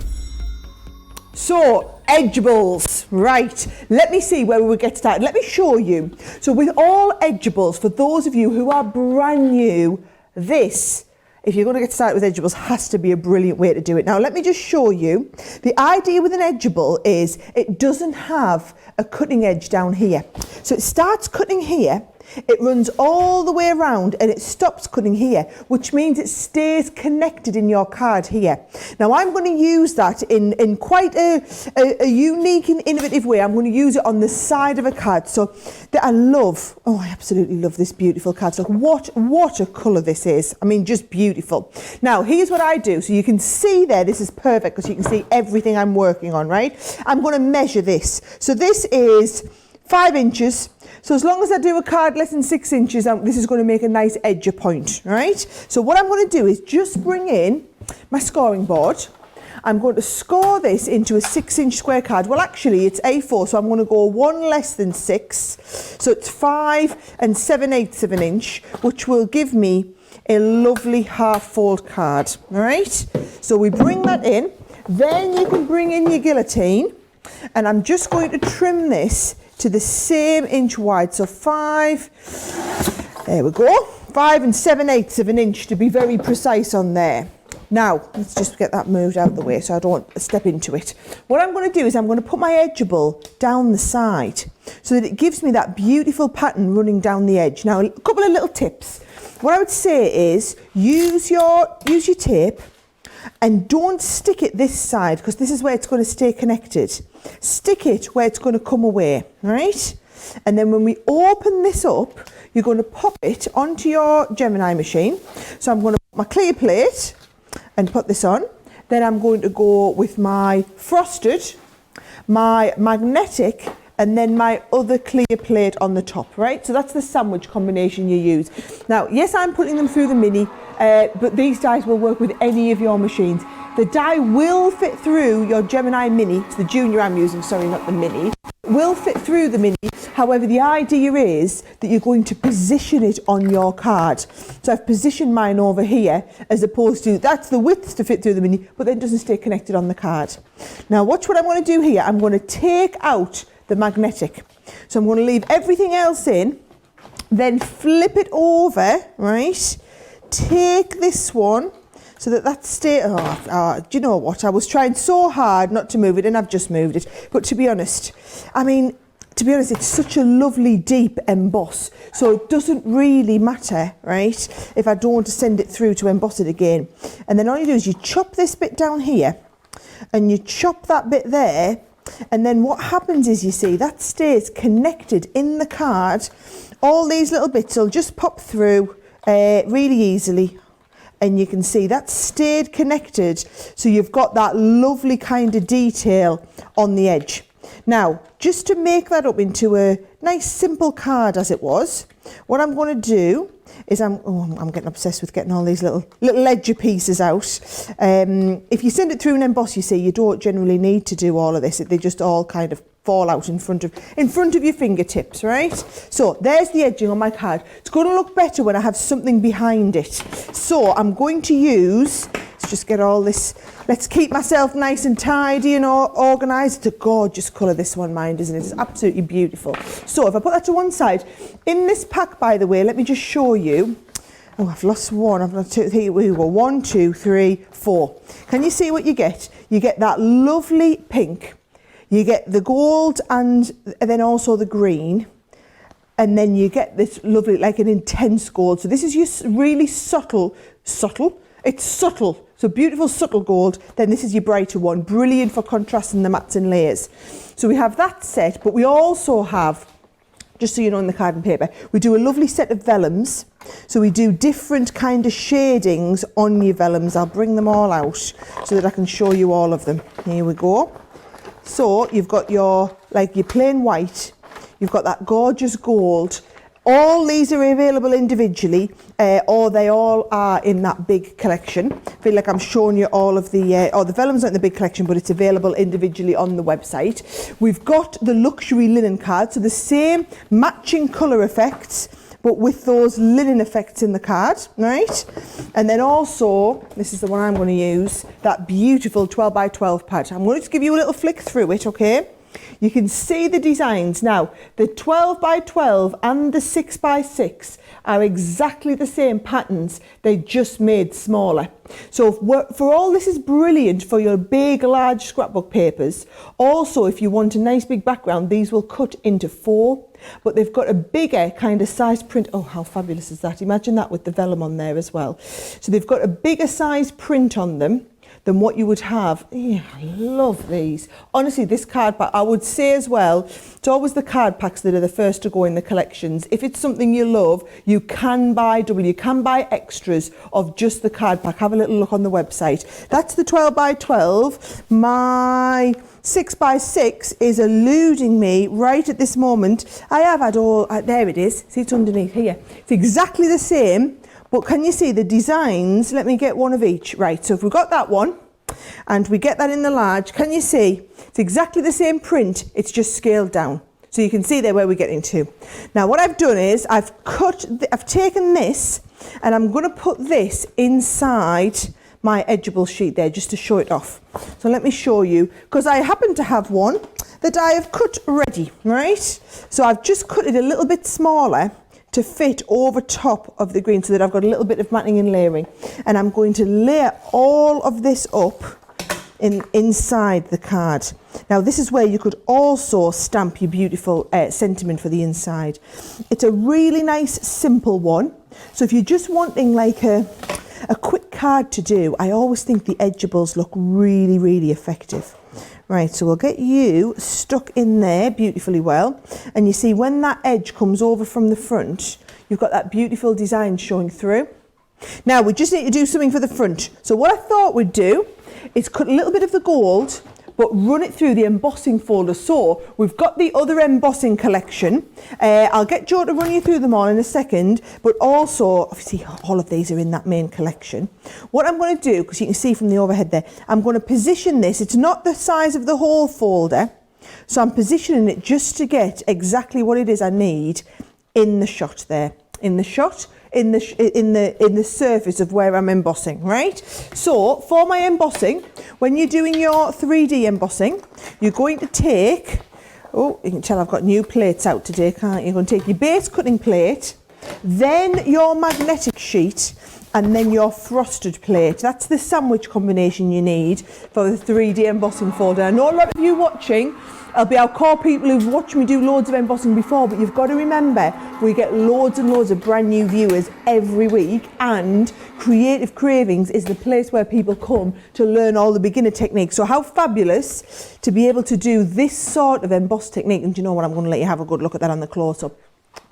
So, Edgeables, right, let me see where we would get started. Let me show you. So with all Edgeables, for those of you who are brand new, this, if you're going to get started with Edgeables, has to be a brilliant way to do it. Now, let me just show you. The idea with an Edgeable is it doesn't have a cutting edge down here. So it starts cutting here, it runs all the way around and it stops cutting here, which means it stays connected in your card here. Now I'm going to use that in quite a unique and innovative way. I'm going to use it on the side of a card. So that I absolutely love this beautiful card. So what a colour this is. I mean, just beautiful. Now here's what I do. So you can see there, this is perfect because you can see everything I'm working on, right? I'm going to measure this. So this is 5 inches. So as long as I do a card less than 6 inches, this is going to make a nice edge point, right? So what I'm going to do is just bring in my scoring board. I'm going to score this into a 6-inch square card. Well, actually, it's A4, so I'm going to go 1 less than 6. So it's 5 7/8 of an inch, which will give me a lovely half-fold card, all right? So we bring that in. Then you can bring in your guillotine, and I'm just going to trim this to the same inch wide, so 5, there we go, 5 7/8 of an inch to be very precise on there. Now, let's just get that moved out of the way so I don't step into it. What I'm going to do is I'm going to put my Edgeable down the side so that it gives me that beautiful pattern running down the edge. Now, a couple of little tips. What I would say is use your tape, and don't stick it this side because this is where it's going to stay connected. Stick it where it's going to come away, right? And then when we open this up, you're going to pop it onto your Gemini machine. So I'm going to put my clear plate and put this on. Then I'm going to go with my frosted, my magnetic, and then my other clear plate on the top, right? So that's the sandwich combination you use. Now, yes, I'm putting them through the Mini, but these dies will work with any of your machines. The die will fit through your Gemini Mini, it's the Junior I'm using, sorry, not the Mini, will fit through the Mini. However, the idea is that you're going to position it on your card. So I've positioned mine over here as opposed to, that's the width to fit through the Mini, but then it doesn't stay connected on the card. Now watch what I'm going to do here. I'm going to take out the magnetic. So I'm going to leave everything else in, then flip it over, right? Take this one so that stays, do you know what? I was trying so hard not to move it and I've just moved it. But to be honest, it's such a lovely deep emboss. So it doesn't really matter, right? If I don't want to send it through to emboss it again. And then all you do is you chop this bit down here and you chop that bit there. And then what happens is, you see, that stays connected in the card. All these little bits will just pop through really easily. And you can see that stayed connected. So you've got that lovely kind of detail on the edge. Now, just to make that up into a nice simple card as it was, what I'm going to do is I'm getting obsessed with getting all these little ledger pieces out. If you send it through an emboss, you see, you don't generally need to do all of this. They just all kind of fall out in front of your fingertips, right? So there's the edging on my card. It's going to look better when I have something behind it. So I'm going to use, let's just get all this, let's keep myself nice and tidy and organised. It's a gorgeous colour, this one, mind, isn't it? It's absolutely beautiful. So if I put that to one side, in this pack, by the way, let me just show you. Oh, I've lost one. I've got two. Here we go. 1, 2, 3, 4. Can you see what you get? You get that lovely pink. You get the gold and then also the green. And then you get this lovely, like an intense gold. So this is your really subtle It's subtle, so beautiful subtle gold. Then this is your brighter one, brilliant for contrasting the mats and layers. So we have that set, but we also have, just so you know, in the card and paper, we do a lovely set of vellums. So we do different kind of shadings on your vellums. I'll bring them all out so that I can show you all of them. Here we go. So you've got your, like your plain white, you've got that gorgeous gold. All these are available individually, or they all are in that big collection. I feel like I'm showing you all of the, the vellums aren't in the big collection, but it's available individually on the website. We've got the luxury linen card, so the same matching colour effects, but with those linen effects in the card, right? And then also, this is the one I'm going to use, that beautiful 12 by 12 pad. I'm going to just give you a little flick through it, okay? You can see the designs. Now, the 12 by 12 and the 6 by 6 are exactly the same patterns. They just made smaller. So for all this is brilliant for your big, large scrapbook papers. Also, if you want a nice big background, these will cut into 4. But they've got a bigger kind of size print. Oh, how fabulous is that? Imagine that with the vellum on there as well. So they've got a bigger size print on them than what you would have. Yeah, I love these. Honestly, this card pack, I would say as well, it's always the card packs that are the first to go in the collections. If it's something you love, you can buy double, you can buy extras of just the card pack. Have a little look on the website. That's the 12 by 12. My 6 by 6 is eluding me right at this moment. I have had all, there it is. See, it's underneath here. It's exactly the same. But can you see the designs? Let me get one of each. Right, so if we've got that one and we get that in the large, can you see? It's exactly the same print, it's just scaled down. So you can see there where we're getting to. Now what I've done is I've taken this and I'm going to put this inside my edgeable sheet there just to show it off. So let me show you, because I happen to have one that I have cut ready, right? So I've just cut it a little bit smaller to fit over top of the green so that I've got a little bit of matting and layering. And I'm going to layer all of this up inside the card. Now this is where you could also stamp your beautiful sentiment for the inside. It's a really nice simple one. So if you're just wanting like a quick card to do, I always think the edgeables look really, really effective. Right, so we'll get you stuck in there beautifully well. And you see when that edge comes over from the front, you've got that beautiful design showing through. Now we just need to do something for the front. So what I thought we'd do is cut a little bit of the gold, but run it through the embossing folder. So we've got the other embossing collection. I'll get Jo to run you through them all in a second, but also, obviously, all of these are in that main collection. What I'm going to do, because you can see from the overhead there, I'm going to position this. It's not the size of the whole folder, so I'm positioning it just to get exactly what it is I need in the shot there. In the shot, in the surface of where I'm embossing, right? So for my embossing, when you're doing your 3D embossing, you're going to take, oh, you can tell I've got new plates out today, can't you? You're going to take your base cutting plate, then your magnetic sheet, and then your frosted plate. That's the sandwich combination you need for the 3D embossing folder. I know a lot of you watching, I'll be our core people who've watched me do loads of embossing before, but you've got to remember we get loads and loads of brand new viewers every week, and Creative Cravings is the place where people come to learn all the beginner techniques. So how fabulous to be able to do this sort of emboss technique. And do you know what, I'm going to let you have a good look at that on the close-up,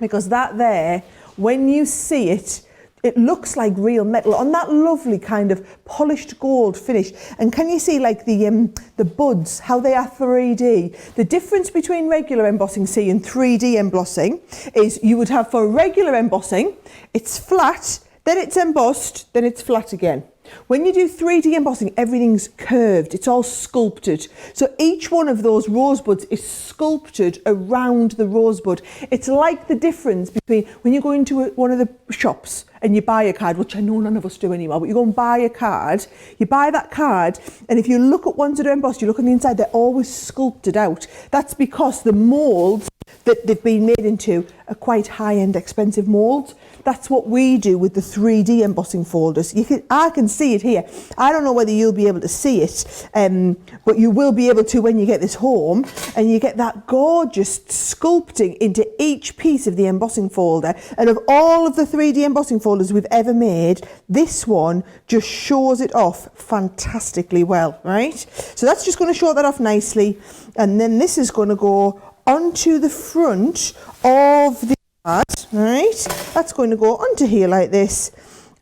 because that there, when you see it, it looks like real metal on that lovely kind of polished gold finish. And can you see like the buds, how they are 3D? The difference between regular embossing, see, and 3D embossing is you would have for regular embossing, it's flat, then it's embossed, then it's flat again. When you do 3D embossing, everything's curved, it's all sculpted. So each one of those rosebuds is sculpted around the rosebud. It's like the difference between when you go into one of the shops and you buy a card, which I know none of us do anymore, but you go and buy a card, you buy that card, and if you look at ones that are embossed, you look on the inside, they're always sculpted out. That's because the moulds that they've been made into a quite high-end expensive mould. That's what we do with the 3D embossing folders. I can see it here. I don't know whether you'll be able to see it, but you will be able to when you get this home, and you get that gorgeous sculpting into each piece of the embossing folder. And of all of the 3D embossing folders we've ever made, this one just shows it off fantastically well, right? So that's just going to show that off nicely. And then this is going to go onto the front of the card, right? That's going to go onto here like this.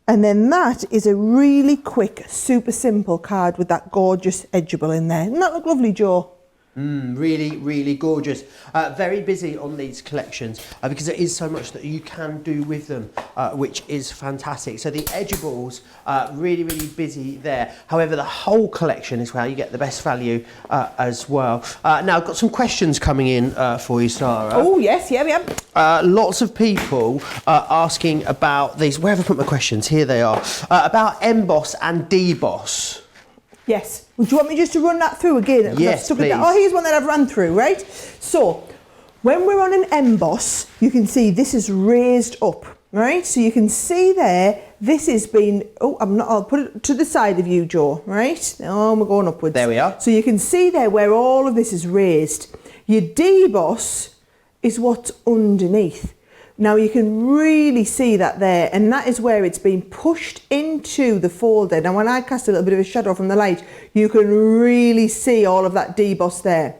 And then that is a really quick, super simple card with that gorgeous edgeable in there. Doesn't that look lovely, Jo? Really, really gorgeous. Very busy on these collections because there is so much that you can do with them, which is fantastic. So the edgeables, really, really busy there. However, the whole collection is where you get the best value as well. Now, I've got some questions coming in for you, Sarah. Oh, yes, yeah, we have. Lots of people asking about these. Where have I put my questions? Here they are. About emboss and deboss. Yes. Would you want me just to run that through again? Yes, please. Oh, here's one that I've run through, right? So, when we're on an emboss, you can see this is raised up, right? So you can see there, this has been, I'll put it to the side of you, Jo, right? Oh, we're going upwards. There we are. So you can see there where all of this is raised. Your deboss is what's underneath. Now you can really see that there, and that is where it's been pushed into the folder. Now when I cast a little bit of a shadow from the light, you can really see all of that deboss there.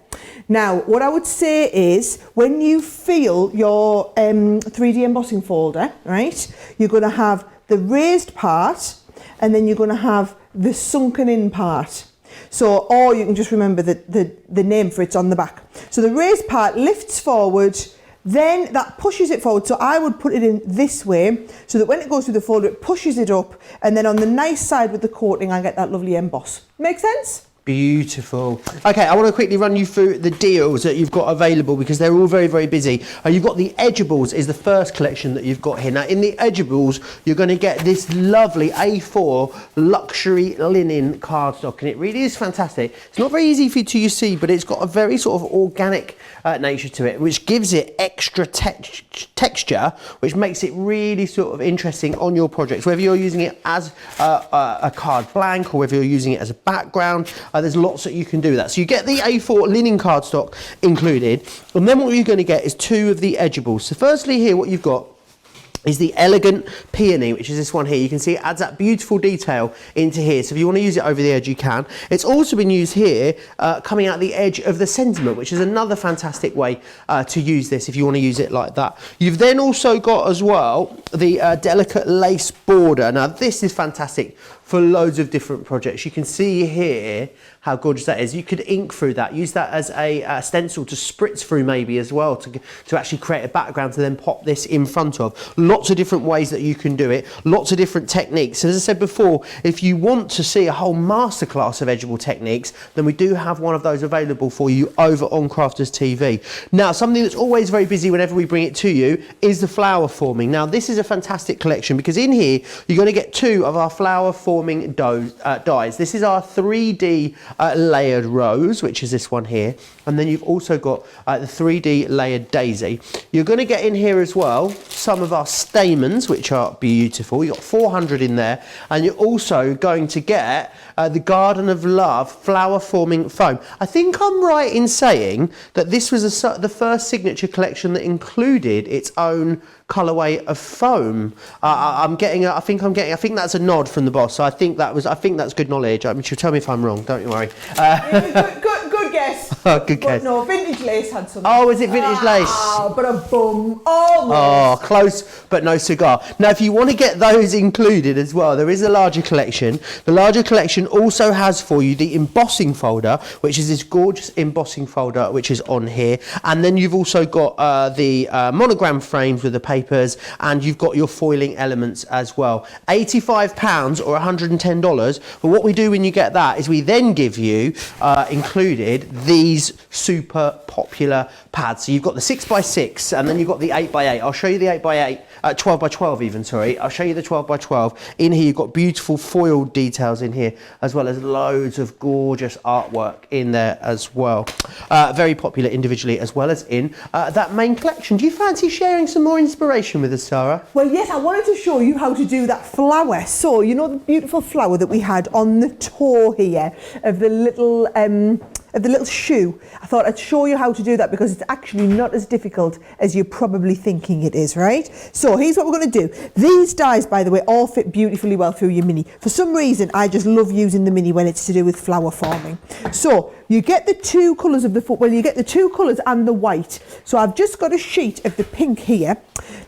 Now what I would say is, when you feel your 3D embossing folder, right, you're going to have the raised part, and then you're going to have the sunken in part. So, or you can just remember the name for it's on the back. So the raised part lifts forward, then that pushes it forward. So I would put it in this way, so that when it goes through the folder, it pushes it up, and then on the nice side with the coating, I get that lovely emboss. Make sense? Beautiful. Okay, I want to quickly run you through the deals that you've got available because they're all very, very busy. You've got the Edgeables is the first collection that you've got here. Now, in the Edgeables, you're going to get this lovely A4 luxury linen cardstock, and it really is fantastic. It's not very easy for you to see, but it's got a very sort of organic nature to it, which gives it extra texture, which makes it really sort of interesting on your projects, whether you're using it as a card blank or whether you're using it as a background. There's lots that you can do with that. So you get the A4 linen cardstock included, and then what you're going to get is two of the edgeables. So firstly here, what you've got is the Elegant Peony, which is this one here. You can see it adds that beautiful detail into here. So if you want to use it over the edge, you can. It's also been used here, coming out the edge of the sentiment, which is another fantastic way to use this if you want to use it like that. You've then also got as well the delicate lace border. Now this is fantastic for loads of different projects. You can see here how gorgeous that is. You could ink through that, use that as a stencil to spritz through maybe as well, to actually create a background to then pop this in front of. Lots of different ways that you can do it, lots of different techniques. As I said before, if you want to see a whole masterclass of edgeable techniques, then we do have one of those available for you over on Crafters TV. Now, something that's always very busy whenever we bring it to you is the flower forming. Now, this is a fantastic collection because in here, you're going to get two of our flower forming dies. This is our 3D layered rose, which is this one here, and then you've also got the 3D layered daisy. You're going to get in here as well some of our stamens, which are beautiful. You've got 400 in there, and you're also going to get the Garden of Love flower forming foam. I think I'm right in saying that this was the first signature collection that included its own colourway of foam. I think that's a nod from the boss. So I think that's good knowledge. I mean, she'll tell me if I'm wrong. Don't you worry. Good guess. Oh, good guess. But no, Vintage Lace had something. Oh, is it Vintage Lace? Oh, but a bum. Almost. Oh, close, but no cigar. Now, if you want to get those included as well, there is a larger collection. The larger collection also has for you the embossing folder, which is this gorgeous embossing folder, which is on here. And then you've also got the monogram frames with the papers, and you've got your foiling elements as well. £85 or $110. But what we do when you get that is we then give you included these super popular pads. So you've got the 6x6 and then you've got the 8x8. I'll show you the 8x8 12 by 12 even, sorry. I'll show you the 12 by 12. In here, you've got beautiful foiled details in here, as well as loads of gorgeous artwork in there as well. Very popular individually, as well as in that main collection. Do you fancy sharing some more inspiration with us, Sarah? Well, yes, I wanted to show you how to do that flower. So, you know the beautiful flower that we had on the toe here of the little shoe? I thought I'd show you how to do that because it's actually not as difficult as you're probably thinking it is, right? So here's what we're going to do. These dies, by the way, all fit beautifully well through your mini. For some reason, I just love using the mini when it's to do with flower forming. So you get the two colours of the foot, well, you get the two colours and the white. So I've just got a sheet of the pink here.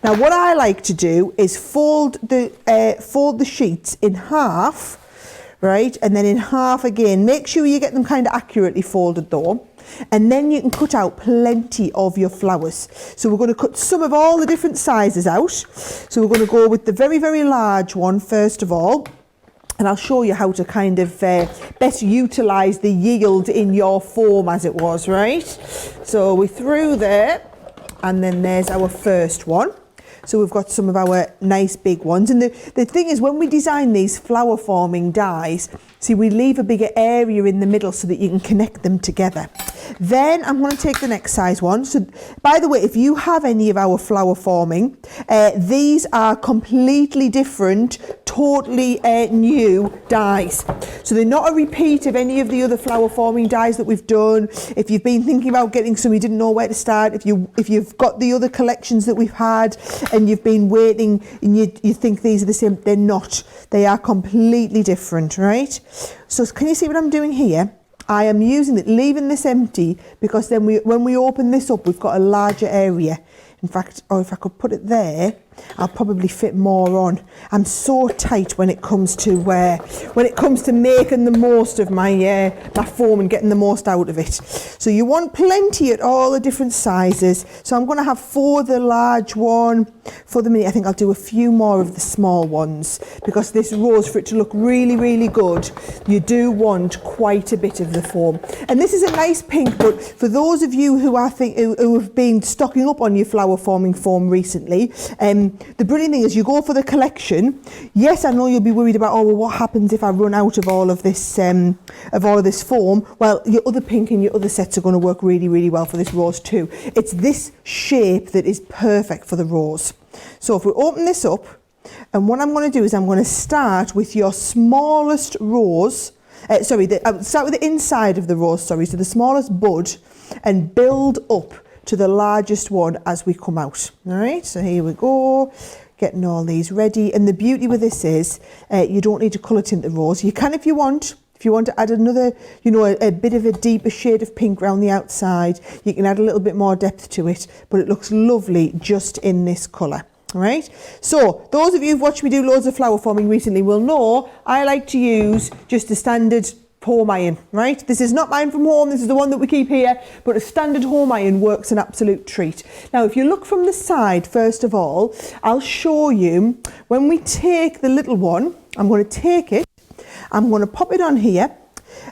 Now what I like to do is fold the sheets in half, right, and then in half again. Make sure you get them kind of accurately folded though, and then you can cut out plenty of your flowers. So we're going to cut some of all the different sizes out. So we're going to go with the very, very large one first of all, and I'll show you how to kind of best utilise the yield in your foam as it was, right? So we threw there, and then there's our first one. So we've got some of our nice big ones. And the thing is, when we design these flower forming dies, see, we leave a bigger area in the middle so that you can connect them together. Then I'm going to take the next size one. So, by the way, if you have any of our flower forming, these are completely different, totally new dies. So they're not a repeat of any of the other flower forming dies that we've done. If you've been thinking about getting some, you didn't know where to start, if you've got the other collections that we've had and you've been waiting and you think these are the same, they're not. They are completely different, right? So can you see what I'm doing here? I am using it, leaving this empty, because then when we open this up, we've got a larger area. In fact, or if I could put it there, I'll probably fit more on. I'm so tight when it comes to making the most of my foam and getting the most out of it. So you want plenty at all the different sizes. So I'm going to have 4 the large one. For the mini, I think I'll do a few more of the small ones, because this rose, for it to look really, really good, you do want quite a bit of the foam. And this is a nice pink, but for those of you who who have been stocking up on your flower forming foam recently, the brilliant thing is you go for the collection. Yes, I know you'll be worried about, oh, well, what happens if I run out of all of this foam? Well, your other pink and your other sets are going to work really, really well for this rose too. It's this shape that is perfect for the rose. So if we open this up, and what I'm going to do is I'm going to start with your smallest rose. I'll start with the inside of the rose, so the smallest bud, and build up to the largest one as we come out. All right, so here we go, getting all these ready. And the beauty with this is you don't need to colour tint the rose. You can if you want. If you want to add another, a bit of a deeper shade of pink around the outside, you can add a little bit more depth to it, but it looks lovely just in this colour. All right, so those of you who've watched me do loads of flower forming recently will know I like to use just a standard home iron, right? This is not mine from home, this is the one that we keep here, but a standard home iron works an absolute treat. Now, if you look from the side, first of all, I'll show you when we take the little one, I'm going to take it, I'm going to pop it on here,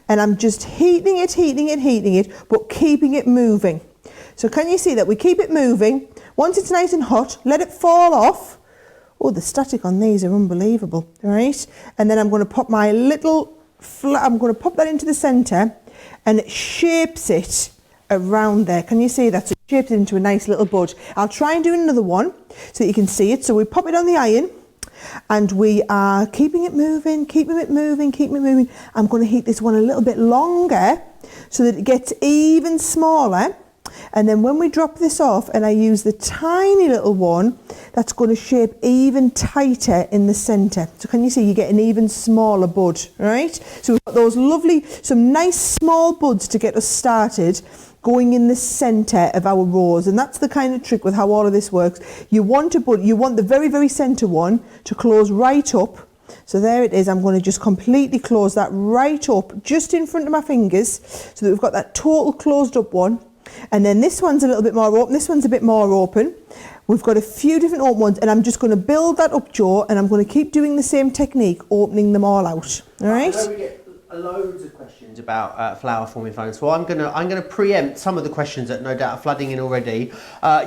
and I'm just heating it, but keeping it moving. So can you see that? We keep it moving. Once it's nice and hot, let it fall off. Oh, the static on these are unbelievable, right? And then I'm going to pop my little I'm going to pop that into the centre, and it shapes it around there. Can you see that? So it shapes it into a nice little bud. I'll try and do another one so that you can see it. So we pop it on the iron, and we are keeping it moving. I'm going to heat this one a little bit longer so that it gets even smaller. And then when we drop this off and I use the tiny little one, that's going to shape even tighter in the centre. So can you see you get an even smaller bud, right? So we've got those lovely, some nice small buds to get us started going in the centre of our rose. And that's the kind of trick with how all of this works. You want a bud, you want the very, very centre one to close right up. So there it is. I'm going to just completely close that right up just in front of my fingers so that we've got that total closed up one. And then this one's a little bit more open, this one's a bit more open. We've got a few different open ones, and I'm just going to build that up, Joe, and I'm going to keep doing the same technique, opening them all out. All right? loads of questions about flower forming foam, so I'm gonna preempt some of the questions that no doubt are flooding in already.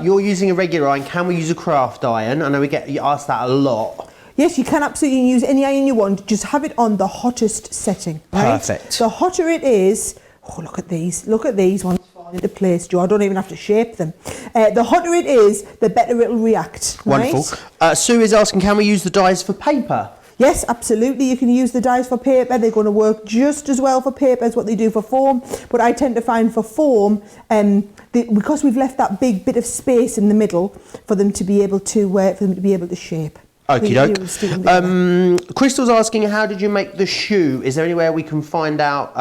You're using a regular iron. Can we use a craft iron? I know we get asked that a lot. Yes, you can absolutely use any iron you want. Just have it on the hottest setting. Right? Perfect. The hotter it is, oh, look at these. Look at these ones falling into place, Joe. I don't even have to shape them. The hotter it is, the better it'll react. Wonderful. Right? Sue is asking, can we use the dyes for paper? Yes, absolutely. You can use the dyes for paper. They're going to work just as well for paper as what they do for foam. But I tend to find for foam, because we've left that big bit of space in the middle for them to be able to shape. Okie doke. Crystal's asking, how did you make the shoe? Is there anywhere we can find out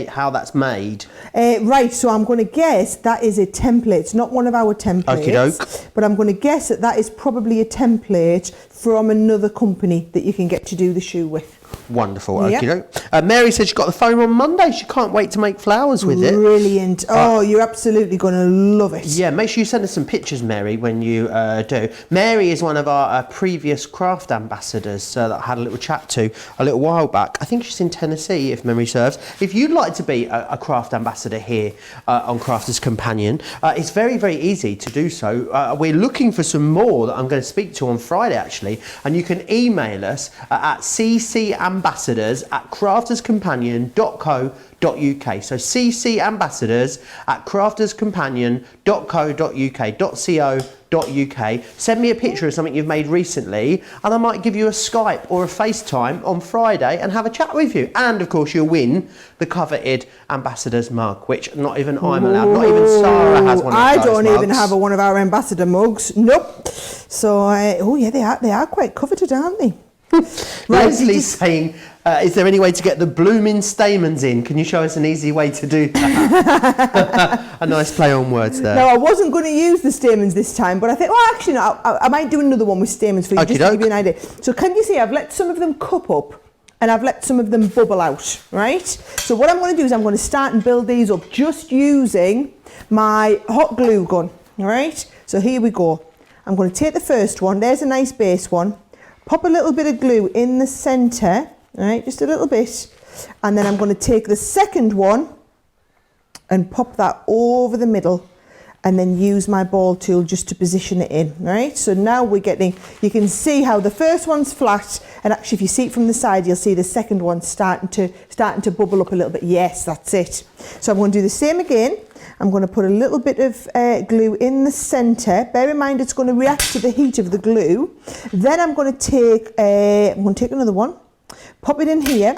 how that's made? Right, so I'm going to guess that is a template. It's not one of our templates. Okie doke. But I'm going to guess that is probably a template from another company that you can get to do the shoe with. Wonderful. Yep. Okie doke. Mary said she got the foam on Monday. She can't wait to make flowers with it. Brilliant. Oh, you're absolutely going to love it. Yeah, make sure you send us some pictures, Mary, when you do. Mary is one of our previous craft ambassadors that I had a little chat to a little while back. I think she's in Tennessee, if memory serves. If you'd like to be a craft ambassador here on Crafters Companion, it's very, very easy to do so. We're looking for some more that I'm going to speak to on Friday, actually, and you can email us at ccambassadors@crafterscompanion.co.uk. So ccambassadors@crafterscompanion.co.uk. Send me a picture of something you've made recently, and I might give you a Skype or a FaceTime on Friday and have a chat with you. And of course, you'll win the coveted Ambassadors mug, which not even I'm allowed. Not even Sarah has one of those I don't mugs. even have one of our ambassador mugs. Nope. So, oh yeah, they are quite coveted, aren't they? Leslie's saying, is there any way to get the blooming stamens in? Can you show us an easy way to do that? A nice play on words there. No, I wasn't going to use the stamens this time, but I think, well, actually, no, I might do another one with stamens for you, just to give you an idea. So can you see I've let some of them cup up and I've let some of them bubble out, right? So what I'm going to do is I'm going to start and build these up just using my hot glue gun, all right? So here we go. I'm going to take the first one. There's a nice base one. Pop a little bit of glue in the centre, right, just a little bit, and then I'm going to take the second one and pop that over the middle, and then use my ball tool just to position it in, right? So now we're getting, you can see how the first one's flat, and actually if you see it from the side, you'll see the second one starting to bubble up a little bit. Yes, that's it. So I'm going to do the same again. I'm going to put a little bit of glue in the centre. Bear in mind it's going to react to the heat of the glue. Then I'm going to take another one, pop it in here,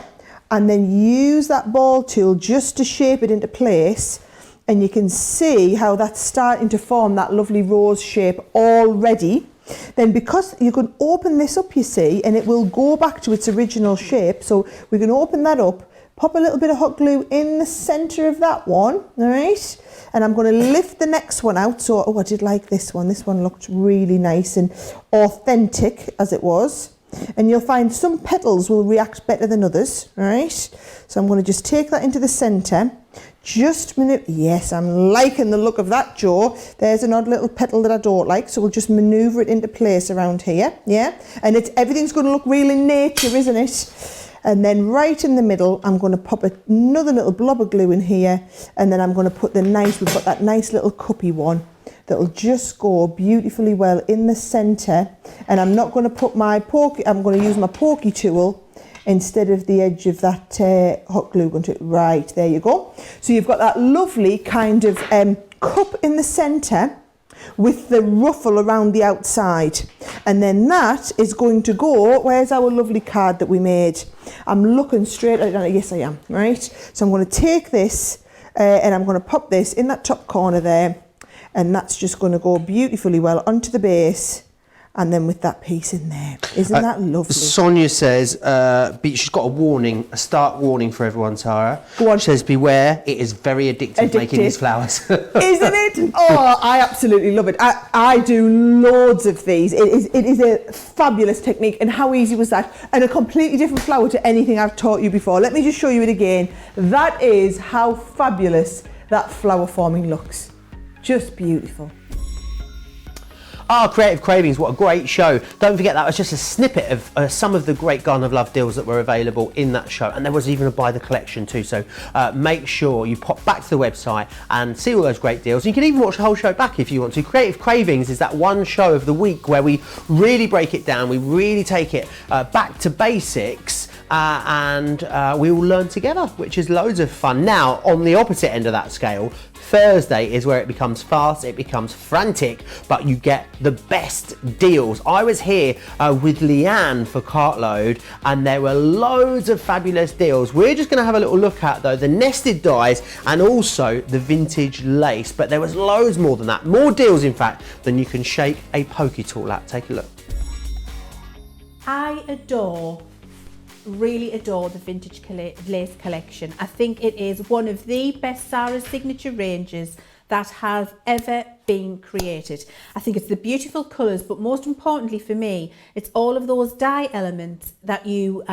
and then use that ball tool just to shape it into place. And you can see how that's starting to form that lovely rose shape already. Then because you can open this up, you see, and it will go back to its original shape. So we can open that up, pop a little bit of hot glue in the centre of that one, all right? And I'm going to lift the next one out. So, oh, I did like this one. This one looked really nice and authentic as it was. And you'll find some petals will react better than others, all right? So I'm going to just take that into the centre. Just yes, I'm liking the look of that, Joe. There's an odd little petal that I don't like, so we'll just manoeuvre it into place around here, yeah? And everything's going to look real in nature, isn't it? And then right in the middle, I'm going to pop another little blob of glue in here, and then I'm going to put we've got that nice little cuppy one that'll just go beautifully well in the centre. And I'm not going to put I'm going to use my pokey tool instead of the edge of that hot glue gun. Right, there you go. So you've got that lovely kind of cup in the centre with the ruffle around the outside. And then that is going to go, where's our lovely card that we made? I'm looking straight at it, yes I am, right? So I'm going to take this and I'm going to pop this in that top corner there, and that's just going to go beautifully well onto the base. And then with that piece in there. Isn't that lovely? Sonia says, she's got a start warning for everyone, Tara. Go on. She says, beware, it is very addictive making these flowers. Isn't it? Oh, I absolutely love it. I do loads of these. It is a fabulous technique. And how easy was that? And a completely different flower to anything I've taught you before. Let me just show you it again. That is how fabulous that flower forming looks. Just beautiful. Creative Cravings, what a great show. Don't forget that was just a snippet of some of the great Garden of Love deals that were available in that show, and there was even a buy the collection too, so make sure you pop back to the website and see all those great deals. You can even watch the whole show back if you want to. Creative Cravings is that one show of the week where we really break it down, we really take it back to basics, and we all learn together, which is loads of fun. Now, on the opposite end of that scale, Thursday is where it becomes fast, it becomes frantic, but you get the best deals. I was here with Leanne for Cartload, and there were loads of fabulous deals. We're just going to have a little look at, though, the nested dies and also the vintage lace, but there was loads more than that. More deals, in fact, than you can shake a pokey tool at. Take a look. I really adore the vintage lace collection. I think it is one of the best Zara signature ranges that has ever been created. I think it's the beautiful colours, but most importantly for me, it's all of those dye elements that you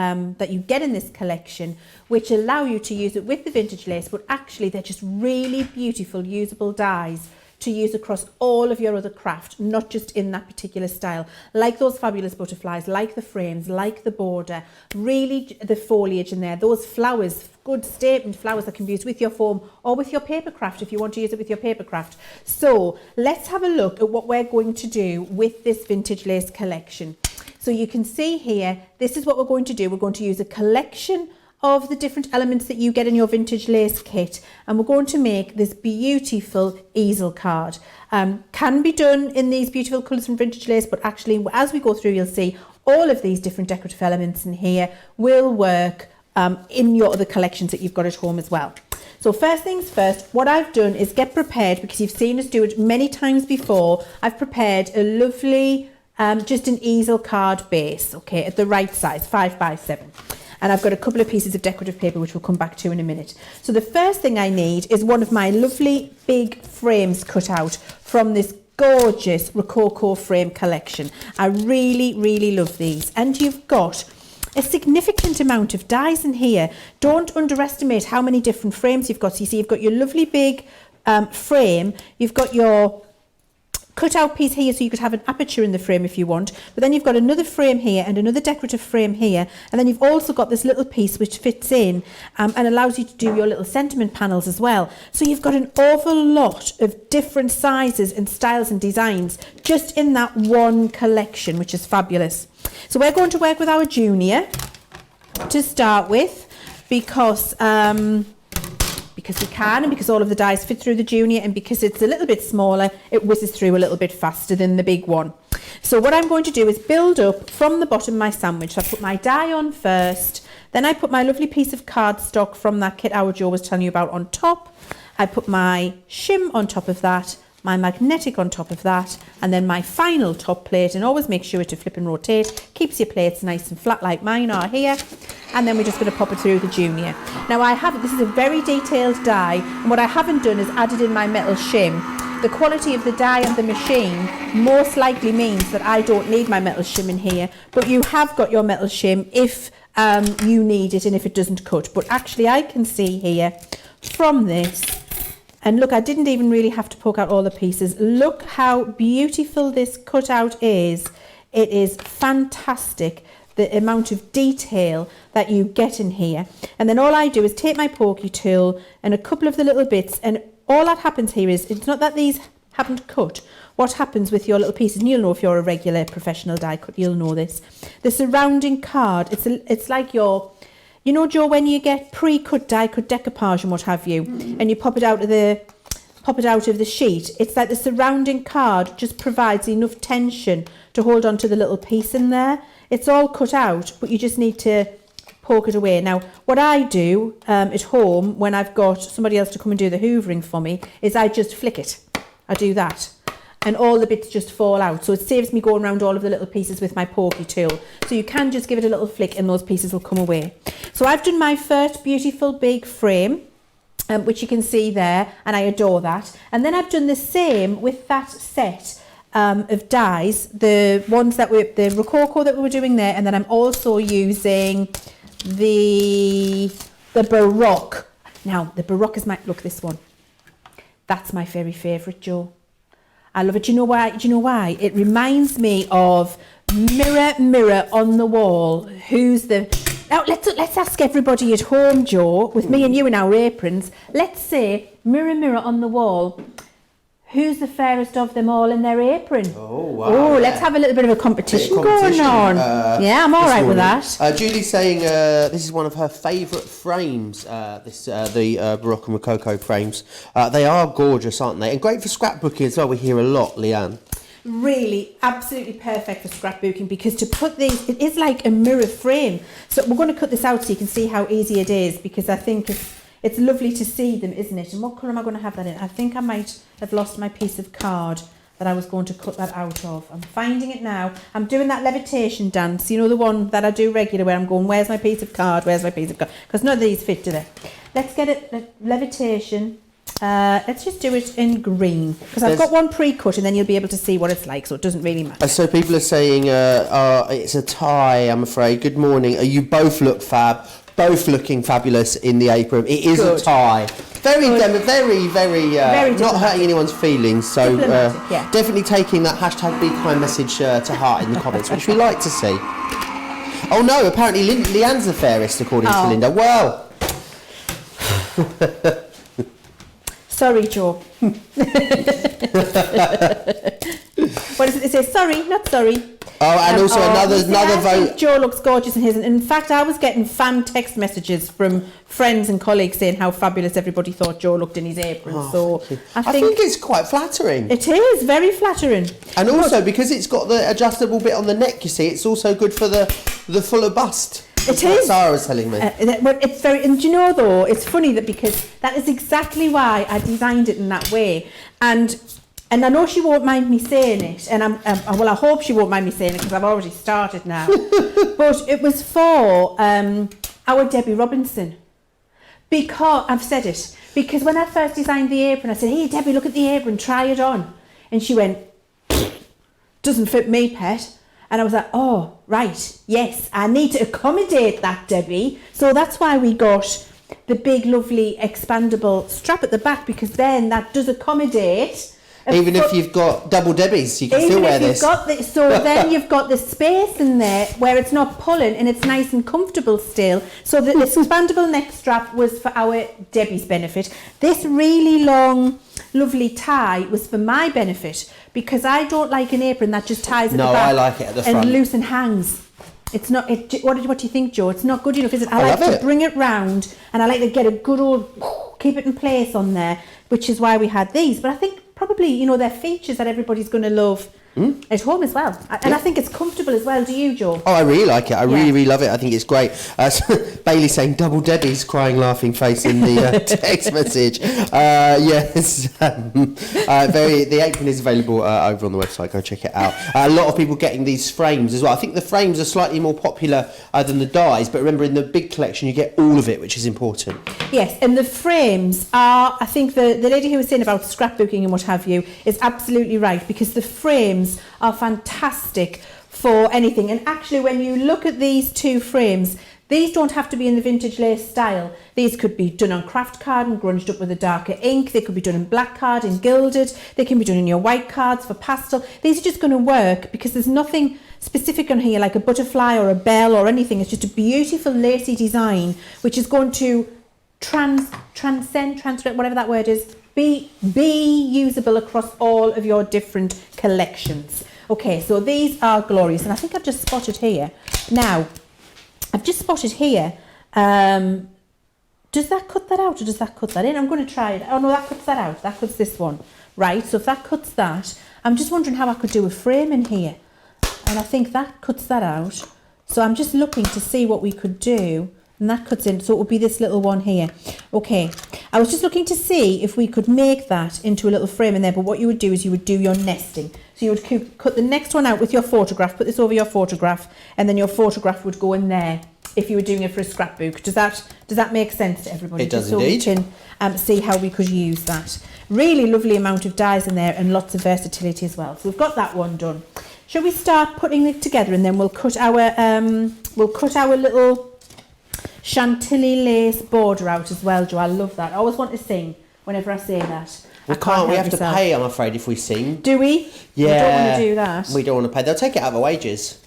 get in this collection, which allow you to use it with the vintage lace, but actually they're just really beautiful usable dyes to use across all of your other craft, not just in that particular style, like those fabulous butterflies, like the frames, like the border, really the foliage in there, those flowers, good statement flowers that can be used with your foam or with your paper craft if you want to use it with your paper craft. So let's have a look at what we're going to do with this vintage lace collection. So you can see here, this is what we're going to do. We're going to use a collection of the different elements that you get in your vintage lace kit, and we're going to make this beautiful easel card. Can be done in these beautiful colours from vintage lace, but actually as we go through you'll see all of these different decorative elements in here will work in your other collections that you've got at home as well. So first things first, what I've done is get prepared, because you've seen us do it many times before. I've prepared a lovely just an easel card base, okay, at the right size, 5 by 7. And I've got a couple of pieces of decorative paper which we'll come back to in a minute. So the first thing I need is one of my lovely big frames cut out from this gorgeous Rococo frame collection. I really love these, and you've got a significant amount of dies in here. Don't underestimate how many different frames you've got. So you see you've got your lovely big frame, you've got your cut out piece here so you could have an aperture in the frame if you want, but then you've got another frame here and another decorative frame here, and then you've also got this little piece which fits in and allows you to do your little sentiment panels as well. So you've got an awful lot of different sizes and styles and designs just in that one collection, which is fabulous. So we're going to work with our junior to start with, because we can, and because all of the dies fit through the junior, and because it's a little bit smaller, it whizzes through a little bit faster than the big one. So what I'm going to do is build up from the bottom of my sandwich. So I put my die on first, then I put my lovely piece of cardstock from that kit our Jo was telling you about on top. I put my shim on top of that, my magnetic on top of that, and then my final top plate, and always make sure to flip and rotate, keeps your plates nice and flat like mine are here. And then we're just going to pop it through the junior. Now this is a very detailed die, and what I haven't done is added in my metal shim. The quality of the die on the machine most likely means that I don't need my metal shim in here, but you have got your metal shim if you need it and if it doesn't cut. But actually I can see here from this, and look, I didn't even really have to poke out all the pieces. Look how beautiful this cutout is. It is fantastic, the amount of detail that you get in here. And then all I do is take my pokey tool and a couple of the little bits, and all that happens here is, it's not that these haven't cut. What happens with your little pieces, and you'll know if you're a regular professional die cut, you'll know this. The surrounding card, it's like your, you know, Jo, when you get pre-cut die cut decoupage and what have you, and you pop it out of the sheet, it's like the surrounding card just provides enough tension to hold on to the little piece in there. It's all cut out, but you just need to poke it away. Now, what I do at home when I've got somebody else to come and do the hoovering for me is I just flick it. I do that, and all the bits just fall out. So it saves me going around all of the little pieces with my pokey tool. So you can just give it a little flick and those pieces will come away. So I've done my first beautiful big frame, which you can see there, and I adore that. And then I've done the same with that set of dies, the ones that were the Rococo that we were doing there, and then I'm also using the Baroque. Now the Baroque is my, look, this one, that's my very favourite, Jo. I love it. Do you know why? Do you know why? It reminds me of mirror, mirror on the wall. Who's the... Now, let's ask everybody at home, Joe, with me and you in our aprons. Let's say, mirror, mirror on the wall, who's the fairest of them all in their apron? Oh, wow. Oh, yeah. let's have a little bit of a competition, Competition, going on. Yeah, I'm all right with that. Julie's saying this is one of her favourite frames, the Baroque and Rococo frames. They are gorgeous, aren't they? And great for scrapbooking as well. We hear a lot, Leanne. Really, absolutely perfect for scrapbooking, because to put these, it is like a mirror frame. So we're going to cut this out so you can see how easy it is, because I think it's lovely to see them, isn't it? And what colour am I going to have that in? I think I might have lost my piece of card that I was going to cut that out of. I'm finding it now. I'm doing that levitation dance, you know, the one that I do regular, where I'm going, where's my piece of card, where's my piece of card? Because none of these fit, do they? Let's get it, levitation. Let's just do it in green, because I've got one pre-cut, and then you'll be able to see what it's like, so it doesn't really matter. So people are saying it's a tie, I'm afraid. Good morning. You both look fab. Both looking fabulous in the apron. It is a tie. Very, very not hurting anyone's feelings. So yeah. Definitely taking that hashtag Be Kind message to heart in the comments, which we like to see. Oh no, apparently Leanne's the fairest, according to Linda. Well. Sorry, Joe. What does it say? Sorry, not sorry. Oh, and also another I vote. think Joe looks gorgeous in his. In fact, I was getting fan text messages from friends and colleagues saying how fabulous everybody thought Joe looked in his apron. So I think it's quite flattering. It is very flattering. And also because it's got the adjustable bit on the neck, you see, it's also good for the fuller bust. It is. Sarah was telling me. But it's very, and do you know though, it's funny that because that is exactly why I designed it in that way, and I know she won't mind me saying it, and well, I hope she won't mind me saying it because I've already started now. But it was for our Debbie Robinson, because I've said it, because when I first designed the apron, I said, "Hey Debbie, look at the apron, try it on," and she went, "Doesn't fit me, pet." And I was like, oh, right, yes, I need to accommodate that, Debbie. So that's why we got the big, lovely, expandable strap at the back, because then that does accommodate. Even if you've got double Debbies, you can still wear this. So then you've got the space in there where it's not pulling and it's nice and comfortable still. So the expandable neck strap was for our Debbie's benefit. This really long, lovely tie was for my benefit, because I don't like an apron that just ties at the back. No, I like it at the front. And loose and hangs. It's not. What do you think, Joe? It's not good enough, is it? I like to bring it round, and I like to get a good old keep it in place on there, which is why we had these. But I think probably, you know, they're features that everybody's going to love at home as well. And I think it's comfortable as well. Do you, Joe? Oh, I really like it. I really love it. I think it's great. Bailey saying double Debbie's crying laughing face in the text message. Yes. The apron is available over on the website. Go check it out. A lot of people getting these frames as well. I think the frames are slightly more popular than the dies, but remember in the big collection you get all of it, which is important. Yes, and the frames are, I think the lady who was saying about scrapbooking and what have you is absolutely right, because the frames are fantastic for anything. And actually, when you look at these two frames, these don't have to be in the vintage lace style. These could be done on craft card and grunged up with a darker ink. They could be done in black card and gilded. They can be done in your white cards for pastel. These are just going to work because there's nothing specific on here like a butterfly or a bell or anything. It's just a beautiful lacy design which is going to transcend, whatever that word is, be usable across all of your different collections. Okay, so these are glorious, and I think I've just spotted here. Now, I've just spotted here. Does that cut that out or does that cut that in? I'm going to try it. Oh no, that cuts that out. That cuts this one. Right, so if that cuts that, I'm just wondering how I could do a frame in here. And I think that cuts that out. So I'm just looking to see what we could do. And that cuts in, so it would be this little one here. Okay, I was just looking to see if we could make that into a little frame in there, but what you would do is you would do your nesting. So you would cut the next one out with your photograph, put this over your photograph, and then your photograph would go in there if you were doing it for a scrapbook. Does that make sense to everybody? It does indeed. indeed. So we can see how we could use that. Really lovely amount of dies in there and lots of versatility as well. So we've got that one done. Shall we start putting it together, and then we'll cut our little Chantilly lace border out as well, Joe. I love that. I always want to sing. whenever I say that. We I can't. We help have to myself. pay. I'm afraid if we sing. Do we? Yeah. We don't want to do that. We don't want to pay. They'll take it out of our wages.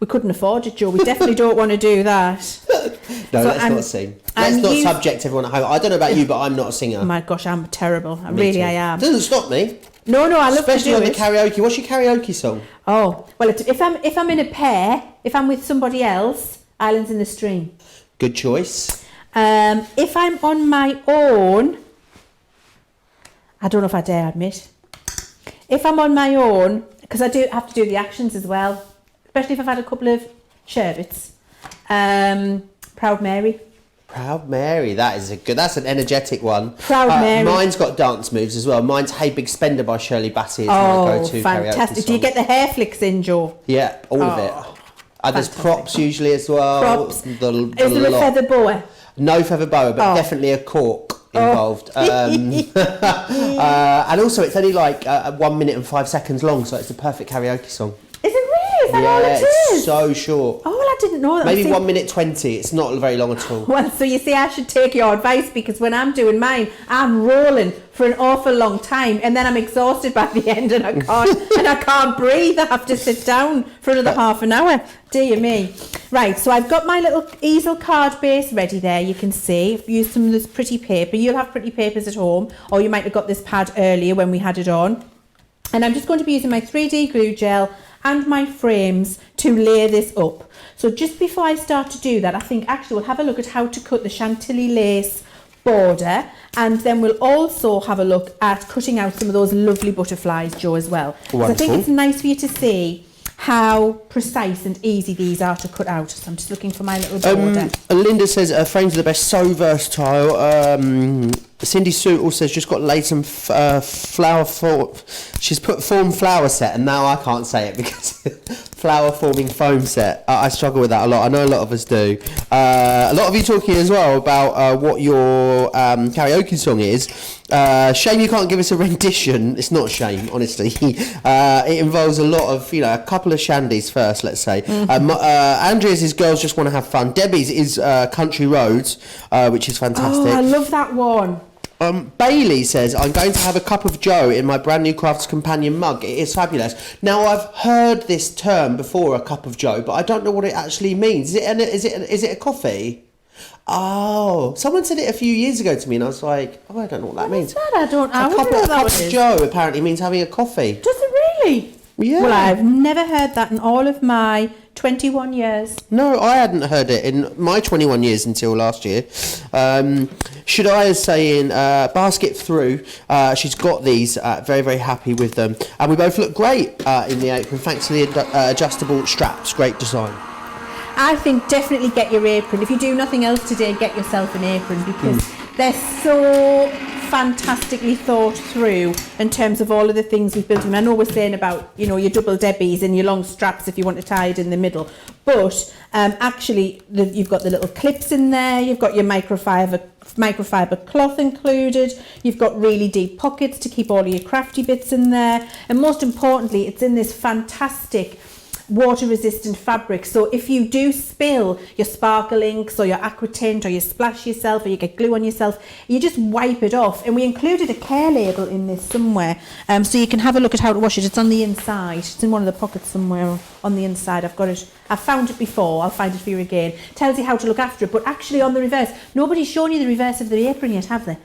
We couldn't afford it, Joe. We definitely don't want to do that. No, So let's I'm- not sing. Let's and not you- subject everyone at home. I don't know about you, but I'm not a singer. Oh my gosh, I'm terrible. Me too. I am. Doesn't stop me. No, I love Especially to on do the it. karaoke. What's your karaoke song? Oh, well, if I'm in a pair, if I'm with somebody else, Islands in the Stream. Good choice. If I'm on my own, I don't know if I dare admit. If I'm on my own, because I do have to do the actions as well, especially if I've had a couple of sherbets. Proud Mary. Proud Mary, that's an energetic one. Proud Mary. Mine's got dance moves as well. Mine's Hey Big Spender by Shirley Bassey. It's my go-to fantastic. karaoke Do you song. get the hair flicks in, Joe? Yeah, all of it. There's fantastic. props usually as well. Props. The Is there a lot. feather boa? No feather boa, but Oh. definitely a cork involved. And also it's only like 1 minute and 5 seconds long, so it's the perfect karaoke song. Is it really? Is that all it it's is? so short. Oh, well, I didn't know that. Maybe See- 1 minute 20. It's not very long at all. Well, so you see, I should take your advice, because when I'm doing mine, I'm rolling for an awful long time, and then I'm exhausted by the end, and I can't breathe. I have to sit down for another half an hour. Dear me. Right, so I've got my little easel card base ready there. You can see I've used some of this pretty paper. You'll have pretty papers at home, or you might have got this pad earlier when we had it on. And I'm just going to be using my 3D glue gel and my frames to layer this up. So just before I start to do that, I think actually we'll have a look at how to cut the chantilly lace border, and then we'll also have a look at cutting out some of those lovely butterflies, Joe, as well. 'Cause I think Wonderful. it's nice for you to see how precise and easy these are to cut out. So I'm just looking for my little border. Linda says frames are the best, so versatile. Cindy Sue also says just got laid some flower for. She's put form flower set, and now I can't say it because flower forming foam set. I struggle with that a lot. I know a lot of us do. A lot of you talking as well about what your karaoke song is. Shame you can't give us a rendition. It's not a shame, honestly. It involves a lot of, a couple of shandies first, let's say. Andrea's is Girls Just Want to Have Fun. Debbie's is Country Roads, which is fantastic. Oh, I love that one. Bailey says, I'm going to have a cup of Joe in my brand new Crafts Companion mug. It is fabulous. Now, I've heard this term before, a cup of Joe, but I don't know what it actually means. Is it a coffee? Oh, someone said it a few years ago to me, and I was like, I don't know what that means. What's that? I A wouldn't know cup that of was. Joe apparently means having a coffee. Does it really? Yeah. Well, I've never heard that in all of my 21 years. No, I hadn't heard it in my 21 years until last year. Should I is saying basket through. She's got these, very, very happy with them. And we both look great in the apron, thanks to the adjustable straps. Great design. I think definitely get your apron. If you do nothing else today, get yourself an apron, because they're so fantastically thought through in terms of all of the things we've built in. I know we're saying about, your double debbies and your long straps if you want to tie it in the middle, but actually you've got the little clips in there, you've got your microfiber cloth included, you've got really deep pockets to keep all of your crafty bits in there, and most importantly, it's in this fantastic water resistant fabric, so if you do spill your sparkle inks or your aqua tint, or you splash yourself, or you get glue on yourself, you just wipe it off. And we included a care label in this somewhere, so you can have a look at how to wash it. It's on the inside, it's in one of the pockets somewhere on the inside. I've got it, I've found it before, I'll find it for you again. Tells you how to look after it, but actually on the reverse, nobody's shown you the reverse of the apron yet, have they?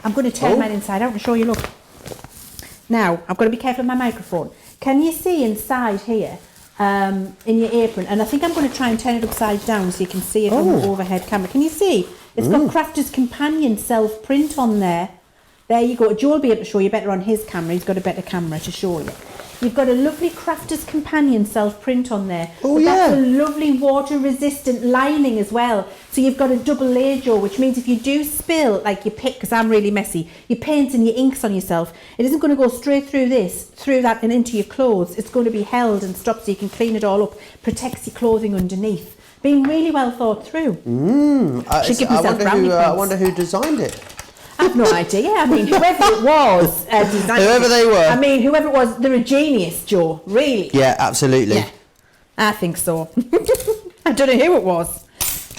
I'm going to turn mine inside out and show you. Look, now I've got to be careful with my microphone. Can you see inside here in your apron? And I think I'm going to try and turn it upside down so you can see it on the overhead camera. Can you see? It's got Crafter's Companion self-print on there. There you go. Joe will be able to show you better on his camera. He's got a better camera to show you. You've got a lovely Crafter's Companion self-print on there. Oh, But yeah. That's a lovely water-resistant lining as well. So you've got a double layer, Joe, which means if you do spill, like your pick, because I'm really messy, your paints and your inks on yourself, it isn't going to go straight through that and into your clothes. It's going to be held and stopped so you can clean it all up, protects your clothing underneath. Being really well thought through. Should give myself brownie I points. wonder who designed it. I have no idea. I mean, whoever it was, Whoever they were. I mean, whoever it was, they're a genius, Joe. Really. Yeah, absolutely. Yeah, I think so. I don't know who it was.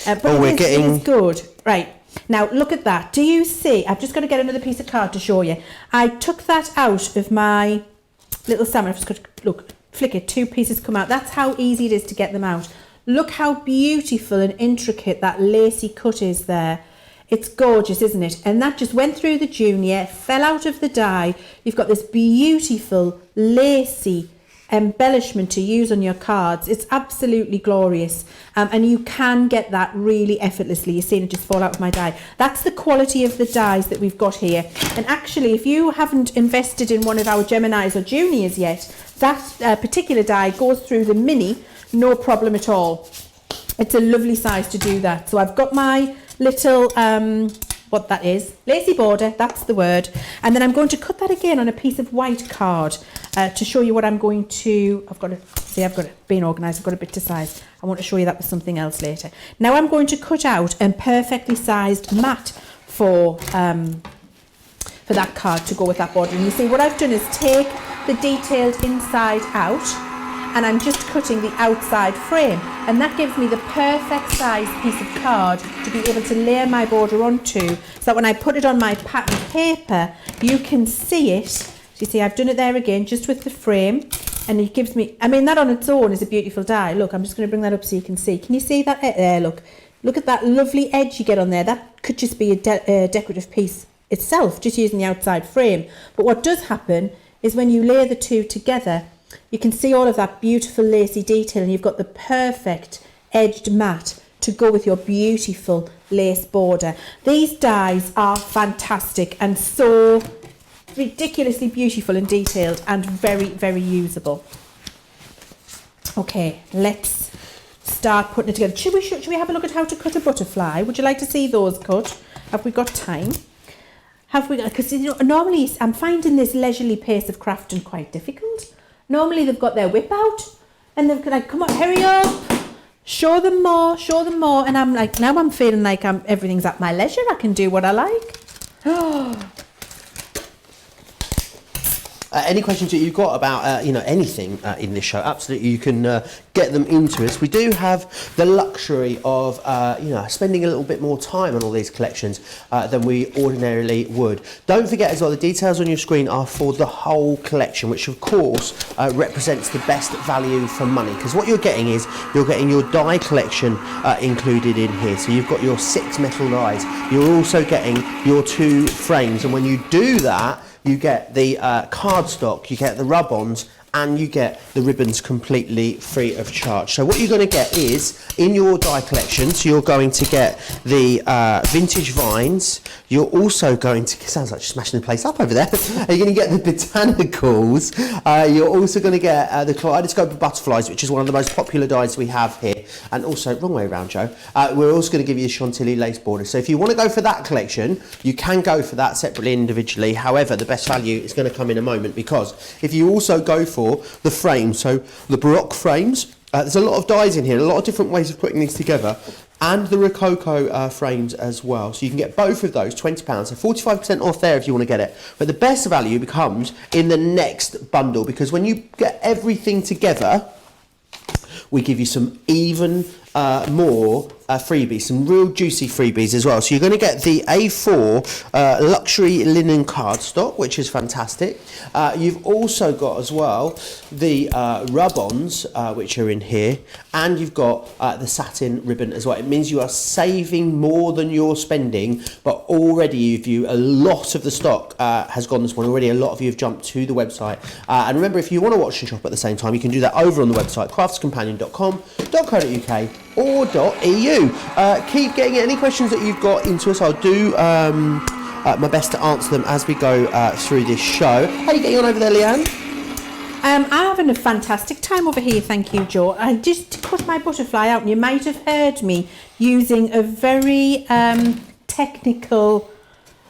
But Oh, we're it's getting- good. Right. Now look at that. Do you see? I've just got to get another piece of card to show you. I took that out of my little salmon. I've just got to, look, flick it, 2 pieces come out. That's how easy it is to get them out. Look how beautiful and intricate that lacy cut is there. It's gorgeous, isn't it? And that just went through the junior, fell out of the die. You've got this beautiful lacy embellishment to use on your cards. It's absolutely glorious, and you can get that really effortlessly. You're seeing it just fall out of my die. That's the quality of the dies that we've got here. And actually, if you haven't invested in one of our Geminis or Juniors yet, that particular die goes through the mini, no problem at all. It's a lovely size to do that. So I've got my little what that is, lacy border, that's the word, and then I'm going to cut that again on a piece of white card to show you what I'm going to. I've got it being organised, I've got a bit to size. I want to show you that with something else later. Now I'm going to cut out a perfectly sized mat for that card to go with that border. And you see what I've done is take the detailed inside out, and I'm just cutting the outside frame, and that gives me the perfect size piece of card to be able to layer my border onto, so that when I put it on my pattern paper, you can see it. So you see I've done it there again, just with the frame, and it gives me, I mean, that on its own is a beautiful die. Look, I'm just going to bring that up so you can see. Can you see that there? Look at that lovely edge you get on there. That could just be a decorative piece itself, just using the outside frame. But what does happen is when you layer the two together, you can see all of that beautiful lacy detail, and you've got the perfect edged mat to go with your beautiful lace border. These dies are fantastic and so ridiculously beautiful and detailed and very, very usable. Okay, let's start putting it together. Should we have a look at how to cut a butterfly? Would you like to see those cut? Have we got time? Have we got, because normally I'm finding this leisurely pace of crafting quite difficult. Normally they've got their whip out and they're like, come on, hurry up, show them more, and I'm like, now I'm feeling like everything's at my leisure. I can do what I like. Any questions that you've got about anything in this show, absolutely you can get them into us. We do have the luxury of spending a little bit more time on all these collections than we ordinarily would. Don't forget as well, the details on your screen are for the whole collection, which of course represents the best value for money, because what you're getting is you're getting your die collection included in here. So you've got your 6 metal dies, you're also getting your 2 frames, and when you do that, you get the cardstock, you get the rub-ons, and you get the ribbons completely free of charge. So what you're going to get is, in your die collection, so you're going to get the vintage vines, you're also going to, sounds like you're smashing the place up over there, you're going to get the botanicals, you're also going to get the kaleidoscope of butterflies, which is one of the most popular dies we have here, and also, wrong way around Joe, we're also going to give you the Chantilly lace border. So if you want to go for that collection, you can go for that separately, individually. However, the best value is going to come in a moment, because if you also go for the frames, so the Baroque frames, there's a lot of dies in here, a lot of different ways of putting these together, and the Rococo frames as well. So you can get both of those, £20, so 45% off there if you want to get it. But the best value becomes in the next bundle, because when you get everything together, we give you some even more freebies, some real juicy freebies as well. So you're going to get the A4 luxury linen cardstock, which is fantastic. You've also got as well the rub-ons, which are in here, and you've got the satin ribbon as well. It means you are saving more than you're spending, but already a lot of the stock has gone this one already. A lot of you have jumped to the website, and remember, if you want to watch and shop at the same time, you can do that over on the website, craftscompanion.com.co.uk or .eu. Keep getting any questions that you've got into us. I'll do my best to answer them as we go through this show. How are you getting on over there, Leanne? I'm having a fantastic time over here, thank you, Joe. I just cut my butterfly out, and you might have heard me using a very technical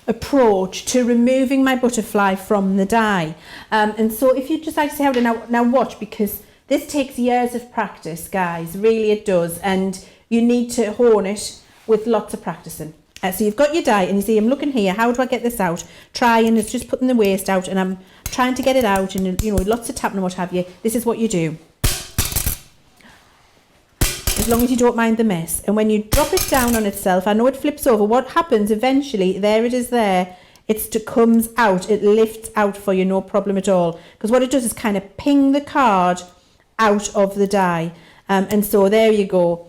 approach to removing my butterfly from the die. And so if you just like to see how to now watch, because this takes years of practice, guys, really it does, and you need to hone it with lots of practicing. So you've got your die, and you see I'm looking here, how do I get this out? Trying, it's just putting the waste out, and I'm trying to get it out, and lots of tapping and what have you. This is what you do. as long as you don't mind the mess. And when you drop it down on itself, I know it flips over. What happens eventually, there it is there, it comes out, it lifts out for you, no problem at all. Because what it does is kind of ping the card out of the die. And so there you go.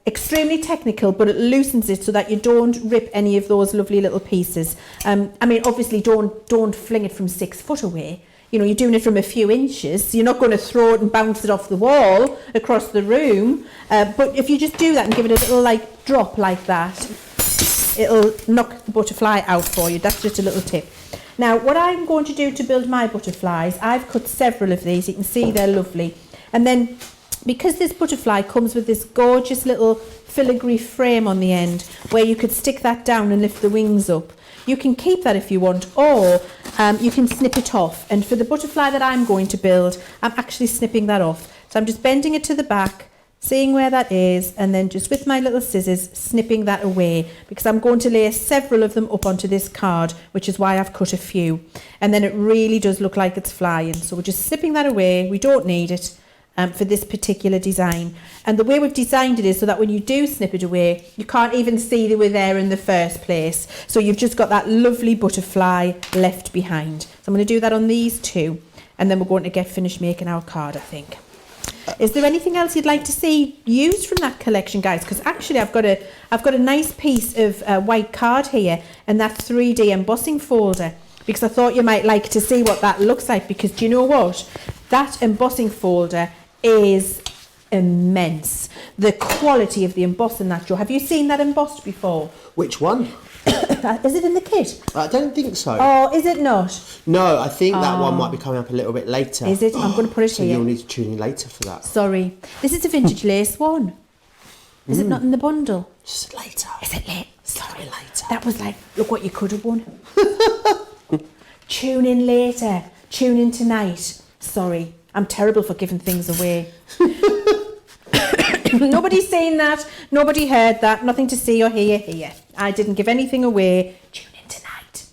Extremely technical, but it loosens it so that you don't rip any of those lovely little pieces. I mean, obviously don't fling it from 6 foot away. You know, you're doing it from a few inches. You're not going to throw it and bounce it off the wall across the room. But if you just do that and give it a little like drop like that, it'll knock the butterfly out for you. That's just a little tip. Now, what I'm going to do to build my butterflies, I've cut several of these. You can see they're lovely. And then, because this butterfly comes with this gorgeous little filigree frame on the end where you could stick that down and lift the wings up, you can keep that if you want, or you can snip it off. And for the butterfly that I'm going to build, I'm actually snipping that off. So I'm just bending it to the back, seeing where that is, and then just with my little scissors snipping that away, because I'm going to lay several of them up onto this card, which is why I've cut a few. And then it really does look like it's flying. So we're just snipping that away. We don't need it for this particular design. And the way we've designed it is so that when you do snip it away, you can't even see they were there in the first place. So you've just got that lovely butterfly left behind. So I'm going to do that on these two, and then we're going to get finished making our card, I think. Is there anything else you'd like to see used from that collection, guys? Because actually I've got a nice piece of white card here, and that 3D embossing folder, because I thought you might like to see what that looks like, because do you know what? That embossing folder is immense. The quality of the embossing that, Joe. Have you seen that embossed before? Which one? Is it in the kit? I don't think so. Oh, is it not? No, I think that one might be coming up a little bit later. Is it? I'm going to put it so here. You'll need to tune in later for that. Sorry. This is a vintage lace one. Is it not in the bundle? Just later. Is it late? Sorry, later. That was like, look what you could have won. Tune in later. Tune in tonight. Sorry. I'm terrible for giving things away. Nobody's seen that. Nobody heard that. Nothing to see or hear here. I didn't give anything away. Tune in tonight.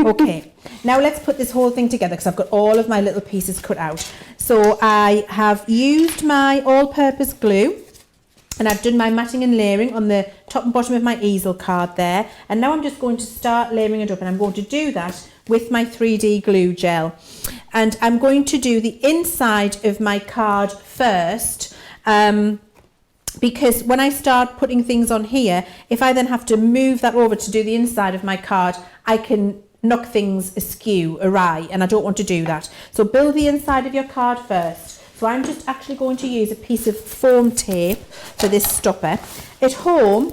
Okay. Now let's put this whole thing together, because I've got all of my little pieces cut out. So I have used my all-purpose glue, and I've done my matting and layering on the top and bottom of my easel card there. And now I'm just going to start layering it up, and I'm going to do that with my 3D glue gel. And I'm going to do the inside of my card first, because when I start putting things on here, if I then have to move that over to do the inside of my card, I can knock things askew, awry, and I don't want to do that. So build the inside of your card first. So I'm just actually going to use a piece of foam tape for this stopper. At home,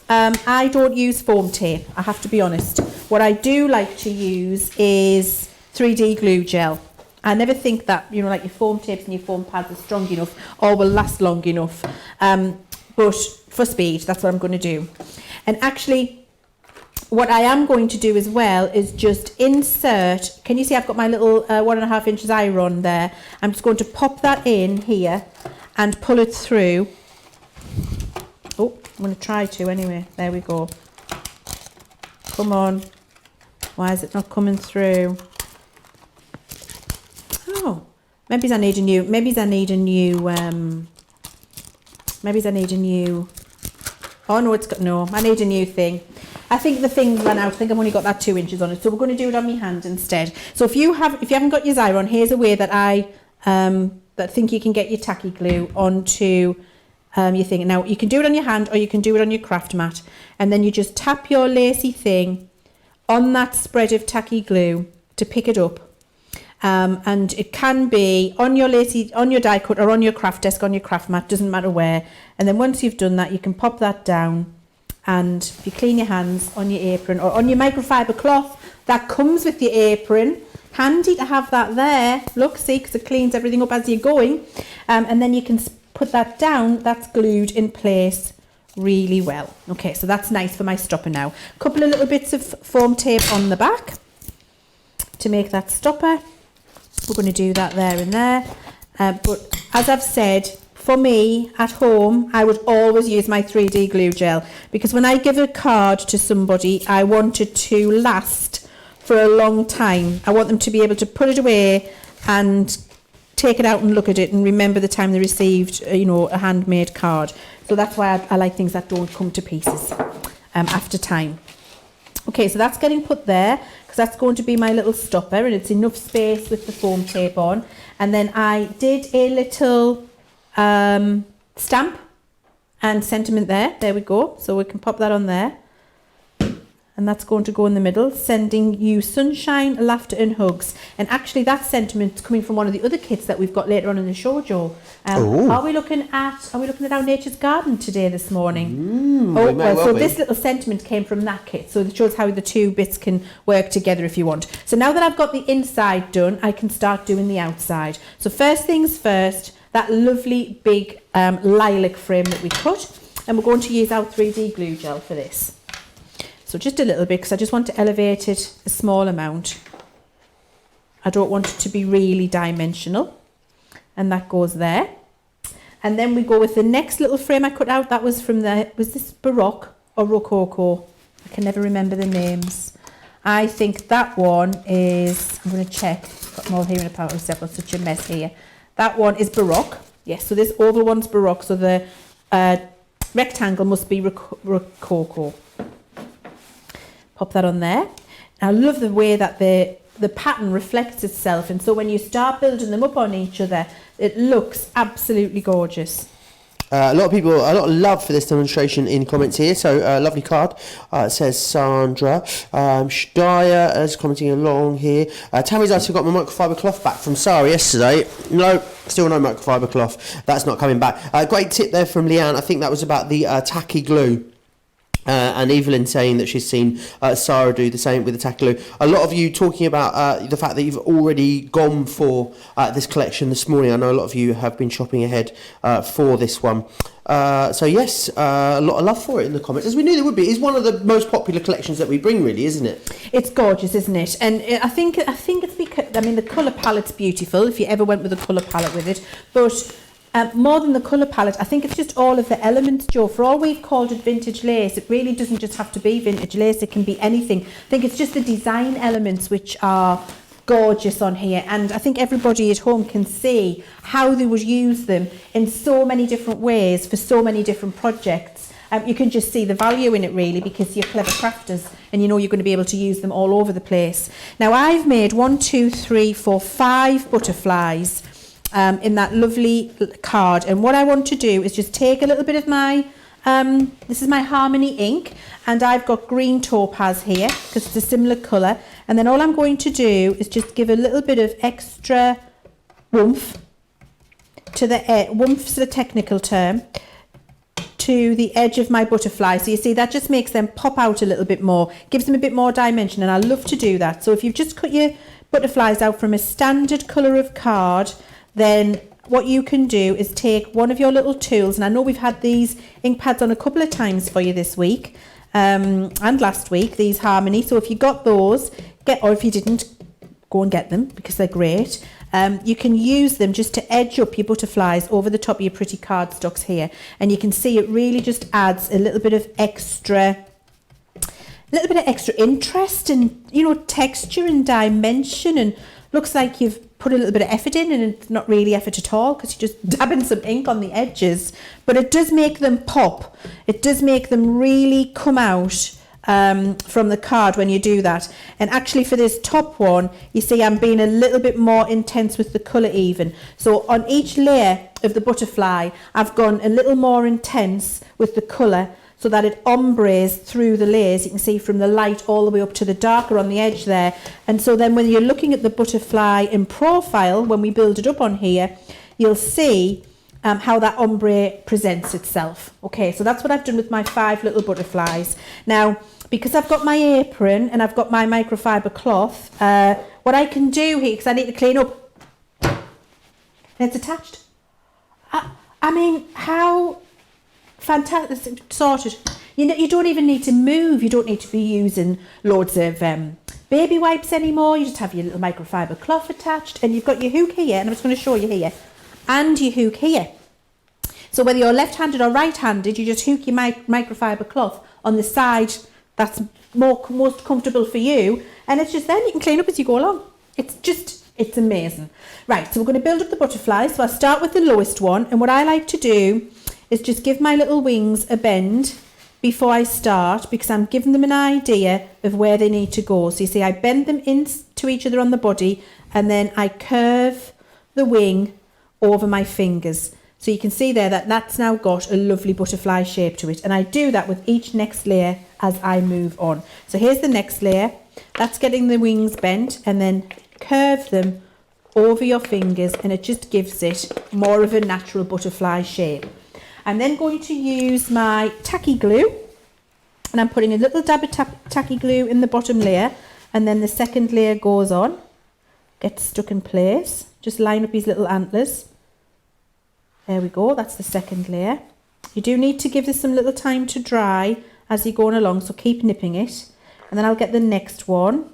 I don't use foam tape, I have to be honest. What I do like to use is 3D glue gel. I never think that, you know, like your foam tapes and your foam pads are strong enough or will last long enough. But for speed, that's what I'm going to do. And actually, what I am going to do as well is just insert, can you see I've got my little 1.5 inches iron there. I'm just going to pop that in here and pull it through. Oh, I'm going to try to anyway. There we go. Come on. Why is it not coming through? Oh, maybe I need a new, oh no, it's got, no, I need a new thing. I think the thing's run out. I think I've only got that 2 inches on it. So we're going to do it on my hand instead. So if you haven't got your Xyron, here's a way that I think you can get your tacky glue onto your thing. Now you can do it on your hand or you can do it on your craft mat. And then you just tap your lacy thing on that spread of tacky glue to pick it up. And it can be on your die cut or on your craft desk, on your craft mat, doesn't matter where. And then once you've done that, you can pop that down, and if you clean your hands on your apron or on your microfiber cloth that comes with your apron, handy to have that there. Look, see, because it cleans everything up as you're going. And then you can put that down, that's glued in place really well. Okay, so that's nice for my stopper now. A couple of little bits of foam tape on the back to make that stopper. We're going to do that there and there. But as I've said, for me at home, I would always use my 3D glue gel, because when I give a card to somebody, I want it to last for a long time. I want them to be able to put it away and take it out and look at it and remember the time they received, a handmade card. So that's why I like things that don't come to pieces after time. Okay, so that's getting put there because that's going to be my little stopper, and it's enough space with the foam tape on. And then I did a little stamp and sentiment there. There we go. So we can pop that on there. And that's going to go in the middle, sending you sunshine, laughter and hugs. And actually that sentiment's coming from one of the other kits that we've got later on in the show, Joe. Are we looking at our Nature's Garden today this morning? This little sentiment came from that kit. So it shows how the two bits can work together if you want. So now that I've got the inside done, I can start doing the outside. So first things first, that lovely big lilac frame that we cut. And we're going to use our 3D glue gel for this. So just a little bit, because I just want to elevate it a small amount. I don't want it to be really dimensional. And that goes there. And then we go with the next little frame I cut out. That was from was this Baroque or Rococo? I can never remember the names. I think that one is, I'm going to check. I've got them all here in a power step. I've got such a mess here. That one is Baroque. Yes, so this oval one's Baroque. So the rectangle must be Rococo. Pop that on there. I love the way that the pattern reflects itself, and so when you start building them up on each other, it looks absolutely gorgeous. A lot of love for this demonstration in comments here. So lovely card, says Sandra. Shdia is commenting along here. Tammy's actually got my microfiber cloth back from Sarah yesterday. No, still no microfiber cloth. That's not coming back. Great tip there from Leanne. I think that was about the tacky glue. And Evelyn saying that she's seen Sarah do the same with the tacky glue. A lot of you talking about the fact that you've already gone for this collection this morning. I know a lot of you have been shopping ahead for this one. So yes, a lot of love for it in the comments, as we knew there would be. It's one of the most popular collections that we bring, really, isn't it? It's gorgeous, isn't it? And I think it's because, the colour palette's beautiful, if you ever went with a colour palette with it. But more than the colour palette, I think it's just all of the elements, Joe. For all we've called it vintage lace, it really doesn't just have to be vintage lace, it can be anything. I think it's just the design elements which are gorgeous on here, and I think everybody at home can see how they would use them in so many different ways for so many different projects. You can just see the value in it, really, because you're clever crafters and you know you're going to be able to use them all over the place. Now I've made 5 butterflies in that lovely card, and what I want to do is just take a little bit of my this is my Harmony ink, and I've got green topaz here because it's a similar colour, and then all I'm going to do is just give a little bit of extra woomph to the woomp's the technical term, to the edge of my butterfly. So you see that just makes them pop out a little bit more, gives them a bit more dimension, and I love to do that. So if you've just cut your butterflies out from a standard colour of card, then what you can do is take one of your little tools, and I know we've had these ink pads on a couple of times for you this week and last week, these Harmony. So if you got those, or if you didn't, go and get them because they're great. You can use them just to edge up your butterflies over the top of your pretty cardstocks here, and you can see it really just adds a little bit of extra interest and texture and dimension, and looks like you've put a little bit of effort in, and it's not really effort at all because you're just dabbing some ink on the edges, but it does make them pop. It does make them really come out from the card when you do that. And actually for this top one, you see I'm being a little bit more intense with the colour even. So on each layer of the butterfly, I've gone a little more intense with the colour, so that it ombres through the layers. You can see from the light all the way up to the darker on the edge there. And so then when you're looking at the butterfly in profile, when we build it up on here, you'll see how that ombre presents itself. Okay, so that's what I've done with my 5 little butterflies. Now, because I've got my apron and I've got my microfiber cloth, what I can do here, because I need to clean up, and it's attached. I mean, how fantastic, sorted. You don't even need to move. You don't need to be using loads of baby wipes anymore. You just have your little microfiber cloth attached, and you've got your hook here, and I'm just going to show you here, and your hook here. So whether you're left-handed or right-handed, you just hook your microfiber cloth on the side that's most comfortable for you, and it's just then you can clean up as you go along. It's just It's amazing. Right, so we're going to build up the butterfly. So I'll start with the lowest one. And what I like to do is just give my little wings a bend before I start, because I'm giving them an idea of where they need to go. So you see, I bend them into each other on the body, and then I curve the wing over my fingers. So you can see there that that's now got a lovely butterfly shape to it. And I do that with each next layer as I move on. So here's the next layer. That's getting the wings bent, and then curve them over your fingers, and it just gives it more of a natural butterfly shape. I'm then going to use my tacky glue, and I'm putting a little dab of tacky glue in the bottom layer, and then the second layer goes on, gets stuck in place. Just line up these little antlers. There we go, that's the second layer. You do need to give this some little time to dry as you're going along, so keep nipping it. And then I'll get the next one.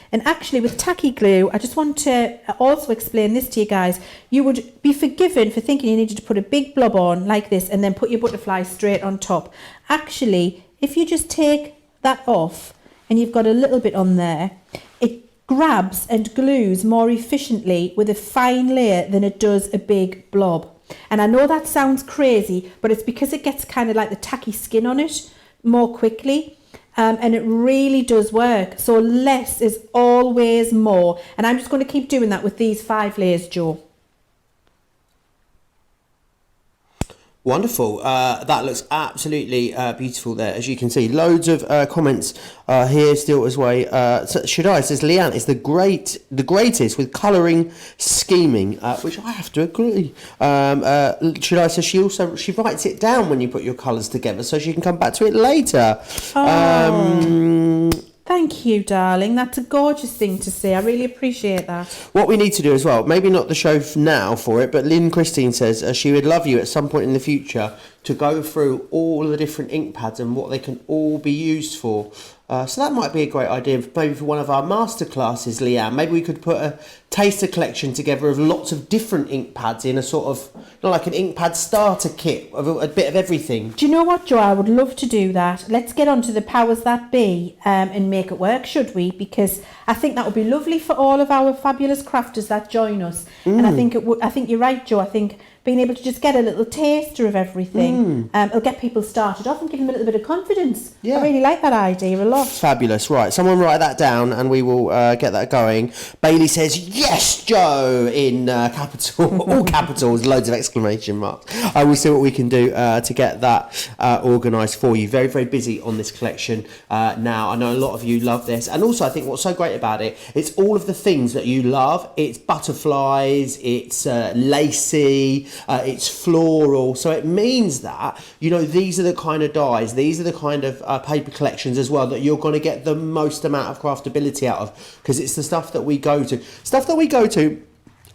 And actually with tacky glue, I just want to also explain this to you guys. You would be forgiven for thinking you needed to put a big blob on like this and then put your butterfly straight on top. Actually, if you just take that off and you've got a little bit on there, it grabs and glues more efficiently with a fine layer than it does a big blob. And I know that sounds crazy, but it's because it gets kind of like the tacky skin on it more quickly. And it really does work. So less is always more. And I'm just going to keep doing that with these 5 layers, Jo. Wonderful. That looks absolutely beautiful there. As you can see, loads of comments here still as well. So Shaddai says, Leanne is the greatest with colouring scheming, which I have to agree. Shaddai says she writes it down when you put your colours together so she can come back to it later. Thank you, darling. That's a gorgeous thing to say. I really appreciate that. What we need to do as well, maybe not the show now for it, but Lynn Christine says she would love you at some point in the future to go through all the different ink pads and what they can all be used for. So that might be a great idea, maybe for one of our masterclasses, Leanne. Maybe we could put a taster collection together of lots of different ink pads in a sort of, like an ink pad starter kit of a bit of everything. Do you know what, Jo? I would love to do that. Let's get on to the powers that be and make it work, should we? Because I think that would be lovely for all of our fabulous crafters that join us. And I think it would. I think you're right, Jo. I think being able to just get a little taster of everything, it'll get people started off and give them a little bit of confidence. Yeah. I really like that idea a lot. Fabulous. Right, someone write that down and we will get that going. Bailey says, yes, Jo, in capital, all capitals, loads of exclamation marks. I will see what we can do to get that organised for you. Very, very busy on this collection now. I know a lot of you love this. And also, I think what's so great about it, it's all of the things that you love. It's butterflies, it's lacy, it's floral. So it means that, you know, these are the kind of dies, these are the kind of paper collections as well that you're going to get the most amount of craftability out of, because it's the stuff that we go to.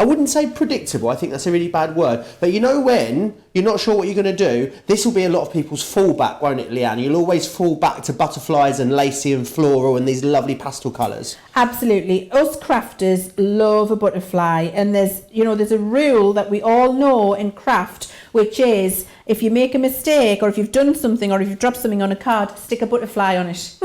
I wouldn't say predictable, I think that's a really bad word, but you know when you're not sure what you're going to do, this will be a lot of people's fallback, won't it, Leanne? You'll always fall back to butterflies and lacy and floral and these lovely pastel colours. Absolutely. Us crafters love a butterfly, and there's a rule that we all know in craft, which is if you make a mistake or if you've done something or if you've dropped something on a card, stick a butterfly on it.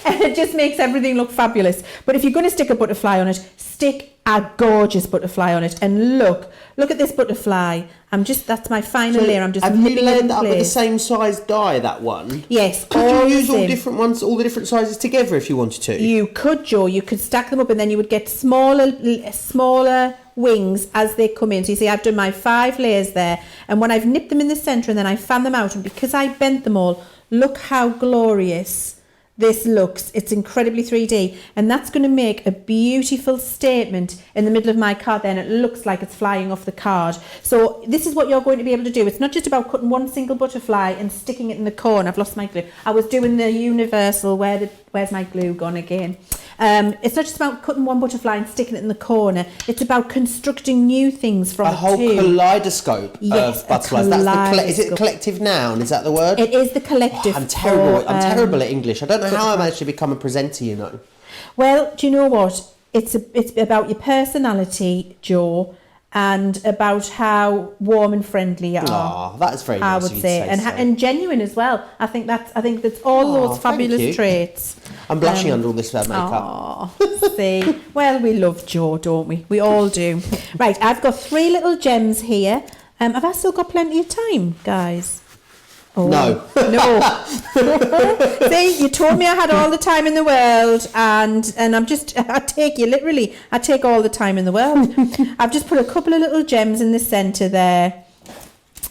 And it just makes everything look fabulous. But if you're going to stick a butterfly on it, stick a gorgeous butterfly on it. And look at this butterfly. That's my final layer. I'm just nipping it in place. Have you laid that up with the same size die, that one? Yes. Could you use all different ones, all the different sizes together if you wanted to? You could, Jo. You could stack them up and then you would get smaller wings as they come in. So you see, I've done my 5 layers there. And when I've nipped them in the centre and then I fan them out, and because I bent them all, look how glorious this looks. It's incredibly 3D, and that's going to make a beautiful statement in the middle of my card then. It looks like it's flying off the card. So this is what you're going to be able to do. It's not just about cutting one single butterfly and sticking it in the corner. I've lost my glue. I was doing the universal, where's my glue gone again? It's not just about cutting one butterfly and sticking it in the corner. It's about constructing new things from a whole kaleidoscope of butterflies. Is it a collective noun? Is that the word? It is the collective. I'm terrible at English. I don't know how I managed to become a presenter, you know. Well, do you know what? It's about your personality, Jo, and about how warm and friendly you are. Oh, that's very nice. I would say, and genuine as well. I think that's all those fabulous traits. I'm blushing under all this makeup. Oh, see. Well, we love Jo, don't we? We all do. Right, I've got 3 little gems here. Have I still got plenty of time, guys? Oh, No. No. See, you told me I had all the time in the world, and I take all the time in the world. I've just put a couple of little gems in the centre there.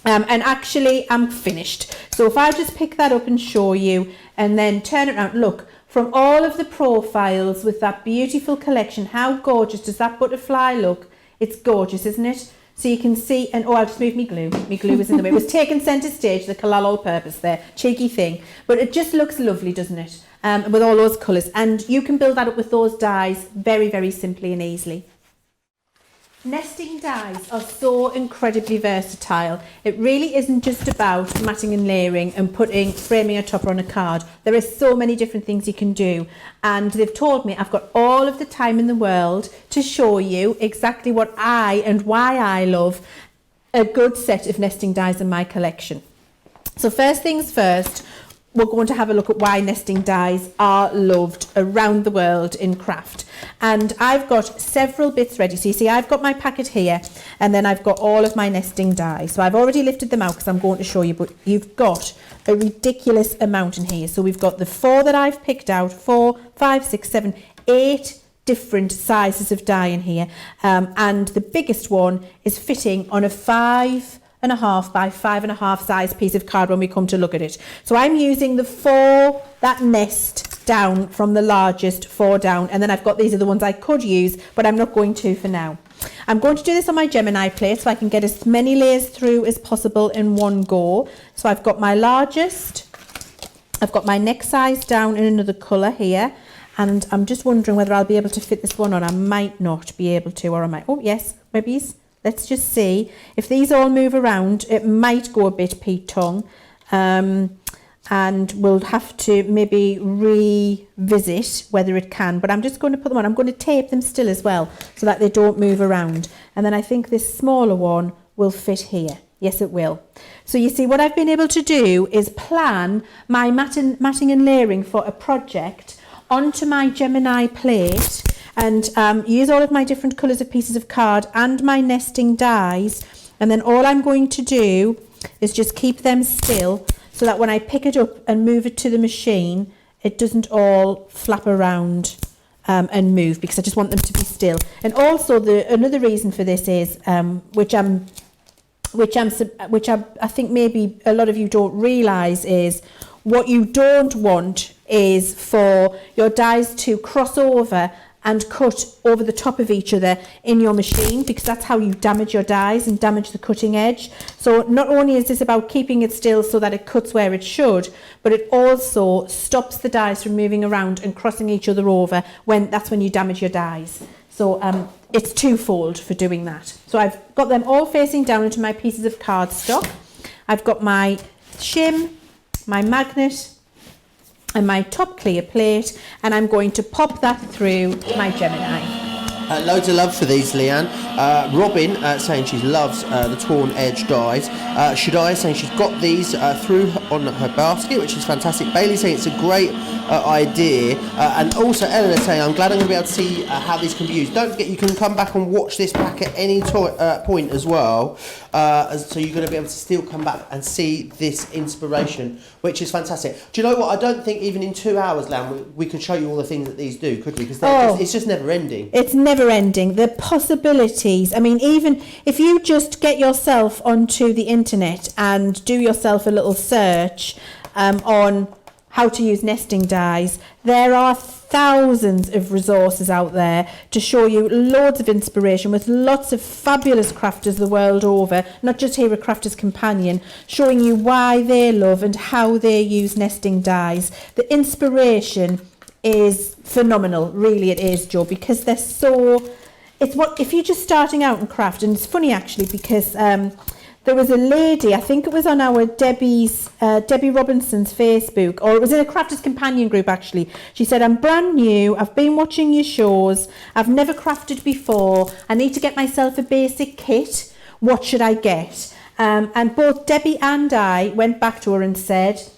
And actually, I'm finished. So if I just pick that up and show you, and then turn it around, look, from all of the profiles with that beautiful collection, how gorgeous does that butterfly look? It's gorgeous, isn't it? So you can see, and I'll just move my glue. My glue was in the way. It was taken centre stage, the collal all purpose there, cheeky thing. But it just looks lovely, doesn't it? With all those colours. And you can build that up with those dies very, very simply and easily. Nesting dies are so incredibly versatile. It really isn't just about matting and layering and framing a topper on a card. There are so many different things you can do, and they've told me I've got all of the time in the world to show you exactly what I and why I love a good set of nesting dies in my collection. So first things first, we're going to have a look at why nesting dies are loved around the world in craft. And I've got several bits ready. So you see, I've got my packet here, and then I've got all of my nesting dies. So I've already lifted them out because I'm going to show you, but you've got a ridiculous amount in here. So we've got the 4 that I've picked out, 4, 5, 6, 7, 8 different sizes of die in here. And the biggest one is fitting on a 5.5 by 5.5 size piece of card when we come to look at it. So I'm using the 4 that nest down from the largest 4 down, and then I've got these are the ones I could use, but I'm not going to for now. I'm going to do this on my Gemini plate so I can get as many layers through as possible in one go. So I've got my largest, I've got my next size down in another colour here, and I'm just wondering whether I'll be able to fit this one on. I might not be able to, or I might. Oh yes, maybe. Let's just see. If these all move around, it might go a bit Pete tongue. And we'll have to maybe revisit whether it can. But I'm just going to put them on. I'm going to tape them still as well so that they don't move around. And then I think this smaller one will fit here. Yes, it will. So you see, what I've been able to do is plan my matting and layering for a project onto my Gemini plate, and use all of my different colours of pieces of card and my nesting dies, and then all I'm going to do is just keep them still so that when I pick it up and move it to the machine, it doesn't all flap around and move, because I just want them to be still. And also another reason for this is, which I think maybe a lot of you don't realise, is what you don't want is for your dies to cross over and cut over the top of each other in your machine, because that's how you damage your dies and damage the cutting edge. So not only is this about keeping it still so that it cuts where it should, but it also stops the dies from moving around and crossing each other over that's when you damage your dies. So it's twofold for doing that. So I've got them all facing down into my pieces of cardstock. I've got my shim, my magnet, and my top clear plate, and I'm going to pop that through my Gemini. Loads of love for these, Leanne. Robin saying she loves the torn edge dies. Shadai saying she's got these through on her basket, which is fantastic. Bailey saying it's a great idea. And also Eleanor saying, I'm glad I'm going to be able to see how these can be used. Don't forget, you can come back and watch this back at any point as well. So you're going to be able to still come back and see this inspiration, which is fantastic. Do you know what? I don't think even in 2 hours, Leanne, we could show you all the things that these do, could we? Because it's just never ending. It's never ending. The possibilities. I mean, even if you just get yourself onto the internet and do yourself a little search on how to use nesting dies, there are thousands of resources out there to show you loads of inspiration with lots of fabulous crafters the world over, not just here at Crafters Companion, showing you why they love and how they use nesting dies. The inspiration is phenomenal, really it is, Jo, because they're so, if you're just starting out in craft, and it's funny actually because there was a lady, I think it was on our Debbie Robinson's Facebook, or it was in a Crafters Companion group actually. She said, I'm brand new, I've been watching your shows, I've never crafted before, I need to get myself a basic kit, what should I get? And both Debbie and I went back to her and said,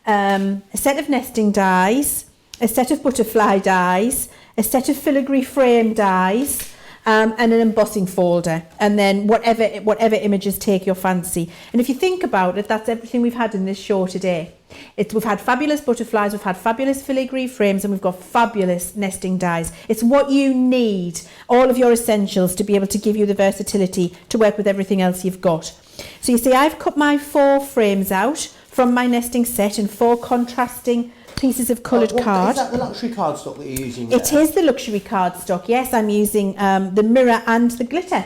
a set of nesting dies, a set of butterfly dies, a set of filigree frame dies, and an embossing folder, and then whatever images take your fancy. And if you think about it, that's everything we've had in this show today. We've had fabulous butterflies, we've had fabulous filigree frames, and we've got fabulous nesting dies. It's what you need, all of your essentials, to be able to give you the versatility to work with everything else you've got. So you see, I've cut my 4 frames out from my nesting set in 4 contrasting pieces of coloured card. Is that the luxury cardstock that you're using there? It is the luxury cardstock, yes. I'm using the mirror and the glitter.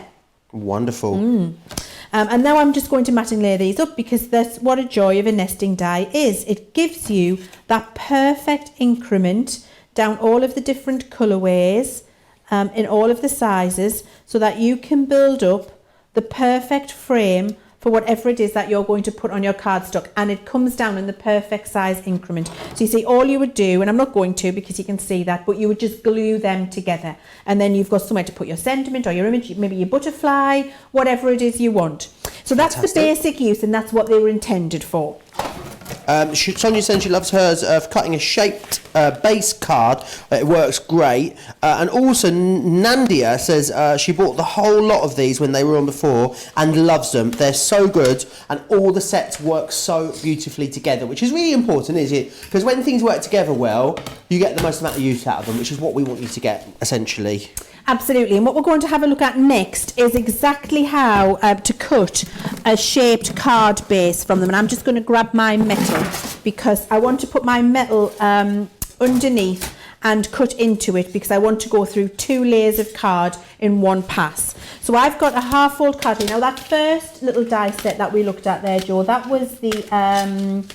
Wonderful. And now I'm just going to mat and layer these up, because that's what a joy of a nesting die is. It gives you that perfect increment down all of the different colourways, in all of the sizes, so that you can build up the perfect frame for whatever it is that you're going to put on your cardstock, and it comes down in the perfect size increment. So you see, all you would do, and I'm not going to because you can see that, but you would just glue them together, and then you've got somewhere to put your sentiment or your image, maybe your butterfly, whatever it is you want. So that's Fantastic. the basic use, and that's what they were intended for. Sonia says she loves hers for cutting a shaped base card. It works great. And also Nandia says she bought the whole lot of these when they were on before and loves them. They're so good, and all the sets work so beautifully together, which is really important, isn't it? Because when things work together well, you get the most amount of use out of them, which is what we want you to get, essentially. Absolutely, and what we're going to have a look at next is exactly how to cut a shaped card base from them. And I'm just going to grab my metal, because I want to put my metal underneath and cut into it, because I want to go through 2 layers of card in one pass. So I've got a half-fold card here. Now that first little die set that we looked at there, Jo, that was the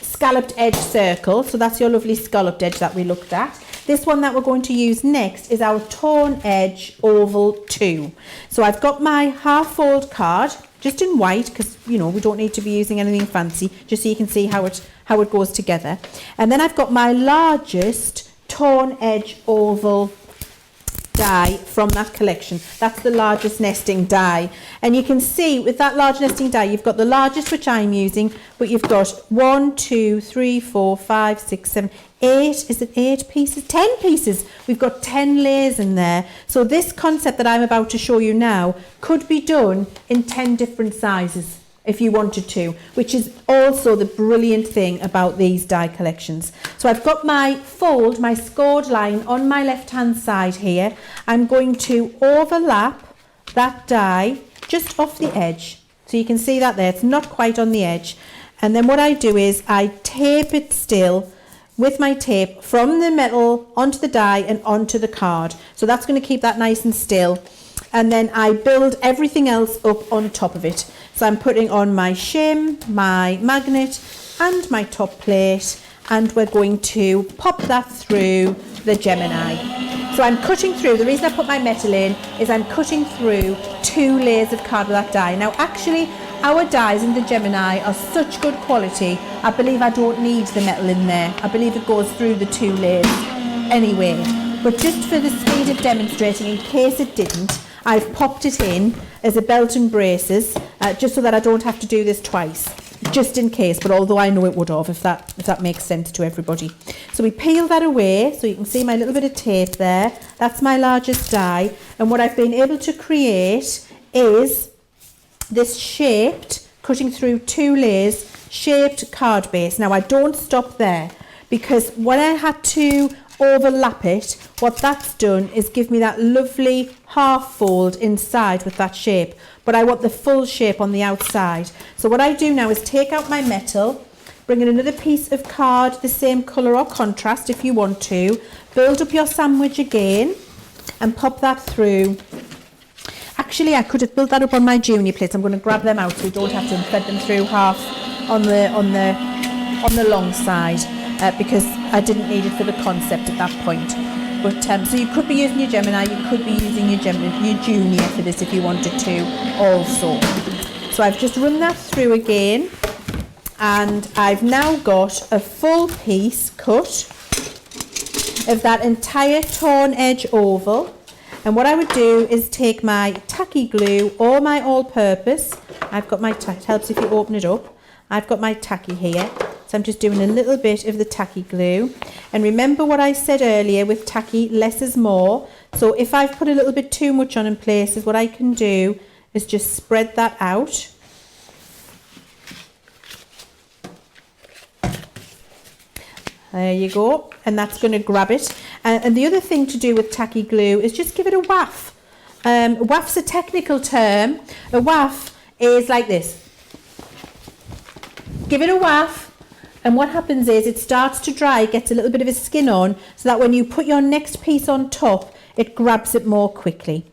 scalloped edge circle. So that's your lovely scalloped edge that we looked at. This one that we're going to use next is our torn edge oval 2. So I've got my half-fold card, just in white, because, you know, we don't need to be using anything fancy, just so you can see how it goes together. And then I've got my largest torn edge oval die from that collection. That's the largest nesting die, and you can see with that large nesting die, you've got the largest, which I'm using, but you've got 1, 2, 3, 4, 5, 6, 7, 8. Is it 8 pieces? 10 pieces. We've got 10 layers in there. So this concept that I'm about to show you now could be done in 10 different sizes if you wanted to, which is also the brilliant thing about these die collections. So I've got my fold, my scored line on my left hand side here. I'm going to overlap that die just off the edge. So you can see that there, it's not quite on the edge. And then what I do is I tape it still with my tape from the metal onto the die and onto the card. So that's going to keep that nice and still. And then I build everything else up on top of it. So I'm putting on my shim, my magnet and my top plate, and we're going to pop that through the Gemini. So I'm cutting through, the reason I put my metal in is I'm cutting through 2 layers of card with that die. Now actually our dies in the Gemini are such good quality, I believe I don't need the metal in there. I believe it goes through the 2 layers anyway. But just for the speed of demonstrating, in case it didn't, I've popped it in as a belt and braces, just so that I don't have to do this twice, just in case, but although I know it would have, if that makes sense to everybody. So we peel that away, so you can see my little bit of tape there. That's my largest die, and what I've been able to create is this shaped, cutting through 2 layers, shaped card base. Now I don't stop there, because when I had to overlap it, what that's done is give me that lovely half fold inside with that shape, but I want the full shape on the outside. So what I do now is take out my metal, bring in another piece of card the same colour or contrast if you want to, build up your sandwich again and pop that through. Actually I could have built that up on my junior plates. I'm going to grab them out so you don't have to thread them through half on the long side. Because I didn't need it for the concept at that point. But so you could be using your Gemini, you could be using your Junior for this if you wanted to also. So I've just run that through again, and I've now got a full piece cut of that entire torn edge oval. And what I would do is take my tacky glue or my all-purpose. I've got my it helps if you open it up. I've got my tacky here. So So I'm just doing a little bit of the tacky glue. And remember what I said earlier with tacky, less is more. So if I've put a little bit too much on in places, what I can do is just spread that out. There you go, and that's going to grab it. And the other thing to do with tacky glue is just give it a waff. Waff's a technical term. A waff is like this. Give it a waff, and what happens is it starts to dry, gets a little bit of a skin on, so that when you put your next piece on top, it grabs it more quickly.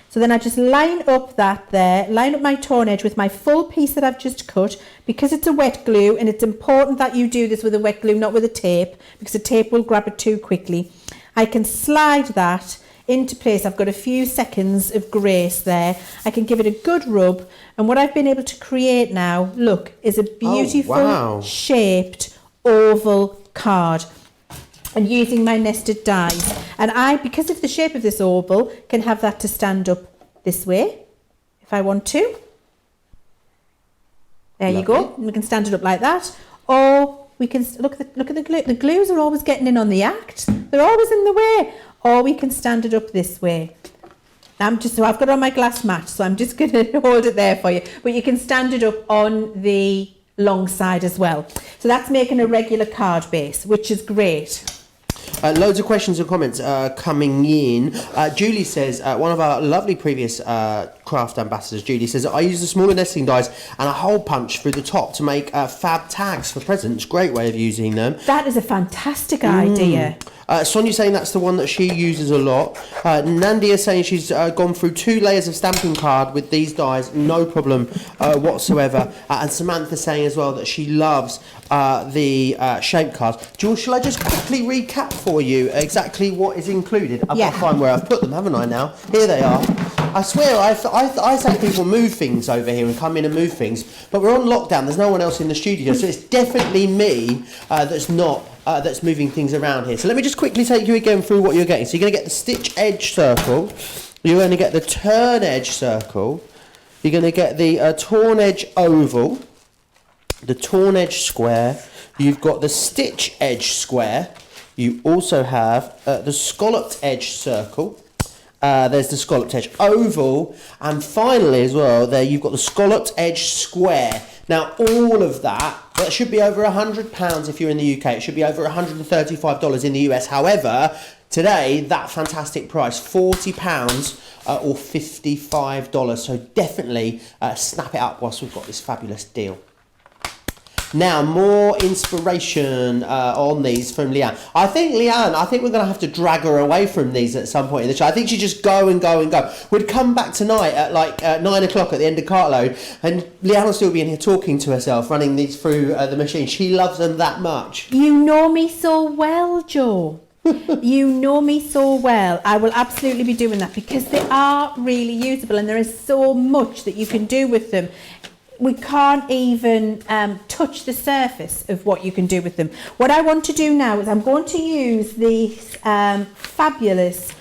So then I just line up that there, line up my torn edge with my full piece that I've just cut, because it's a wet glue, and it's important that you do this with a wet glue, not with a tape, because the tape will grab it too quickly. I can slide that into place. I've got a few seconds of grace there. I can give it a good rub, and what I've been able to create now, look, is a beautiful shaped oval card. And using my nested dies, and I, because of the shape of this oval, can have that to stand up this way if I want to. There you go. We can stand it up like that, or we can look at the glue. The glues are always getting in on the act. They're always in the way. Or we can stand it up this way. So I've got it on my glass mat, so I'm just going to hold it there for you. But you can stand it up on the long side as well. So that's making a regular card base, which is great. Loads of questions and comments coming in. Julie says, one of our lovely previous craft ambassadors, Julie says, I use the smaller nesting dies and a hole punch through the top to make fab tags for presents. Great way of using them. That is a fantastic idea. Sonia saying that's the one that she uses a lot. Nandia saying she's gone through 2 layers of stamping card with these dies, no problem whatsoever. And Samantha saying as well that she loves the shape cards. Jules, shall I just quickly recap for you exactly what is included? I've got to find where I've put them, haven't I now? Here they are. I swear, I say people move things over here and come in and move things, but we're on lockdown, there's no one else in the studio, so it's definitely me that's moving things around here. So let me just quickly take you again through what you're getting. So you're going to get the stitch edge circle, you're going to get the turn edge circle, you're going to get the torn edge oval, the torn edge square, you've got the stitch edge square, you also have the scalloped edge circle, there's the scalloped edge oval, and finally as well there you've got the scalloped edge square. Now all of that should be over £100 if you're in the UK. It should be over $135 in the US. However, today that fantastic price, £40 or $55. So definitely snap it up whilst we've got this fabulous deal. Now, more inspiration on these from Leanne. I think we're going to have to drag her away from these at some point in the show. I think she'd just go and go and go. We'd come back tonight at like 9 o'clock at the end of Cartload, and Leanne will still be in here talking to herself, running these through the machine. She loves them that much. You know me so well, Joe. You know me so well. I will absolutely be doing that because they are really usable, and there is so much that you can do with them. We can't even touch the surface of what you can do with them. What I want to do now is I'm going to use this fabulous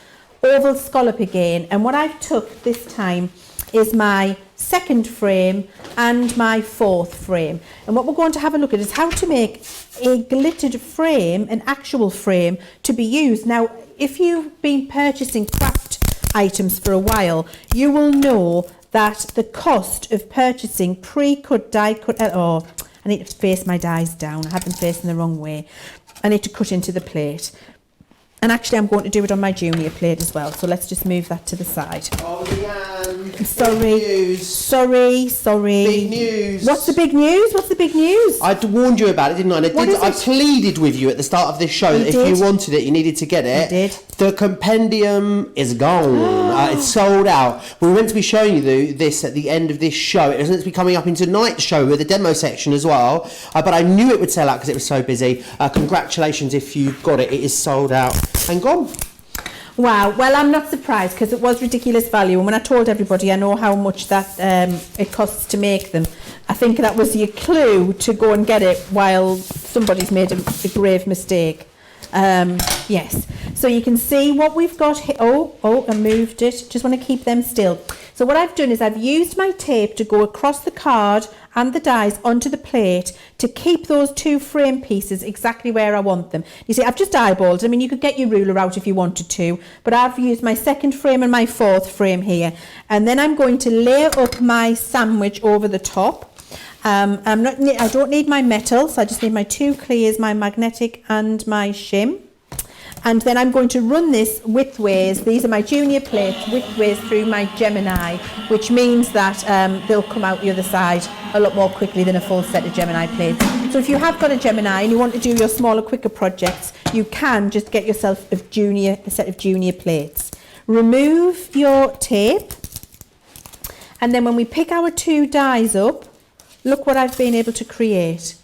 oval scallop again, and what I've took this time is my second frame and my fourth frame, and what we're going to have a look at is how to make a glittered frame, an actual frame to be used. Now, if you've been purchasing craft items for a while, you will know that the cost of purchasing pre-cut, die-cut... Oh, I need to face my dies down. I have them facing the wrong way. I need to cut into the plate. And actually, I'm going to do it on my junior plate as well. So let's just move that to the side. Oh, Leanne. Sorry. Big news. Sorry. Big news. What's the big news? What's the big news? I warned you about it, didn't I? And I pleaded with you at the start of this show that if you wanted it, you needed to get it. I did. The compendium is gone. It's sold out. We were meant to be showing you this at the end of this show. It was meant to be coming up in tonight's show with a demo section as well. But I knew it would sell out because it was so busy. Congratulations if you got it. It is sold out and gone. Wow. Well, I'm not surprised because it was ridiculous value. And when I told everybody, I know how much that it costs to make them. I think that was your clue to go and get it while somebody's made a grave mistake. Yes. So you can see what we've got here. Oh, I moved it. Just want to keep them still. So what I've done is I've used my tape to go across the card and the dies onto the plate to keep those two frame pieces exactly where I want them. You see, I've just eyeballed. I mean, you could get your ruler out if you wanted to, but I've used my second frame and my fourth frame here. And then I'm going to layer up my sandwich over the top. I don't need my metal, so I just need my two clears, my magnetic and my shim. And then I'm going to run this widthways. These are my junior plates, widthways through my Gemini, which means that they'll come out the other side a lot more quickly than a full set of Gemini plates. So if you have got a Gemini and you want to do your smaller, quicker projects, you can just get yourself a set of junior plates. Remove your tape. And then when we pick our two dies up, look what I've been able to create.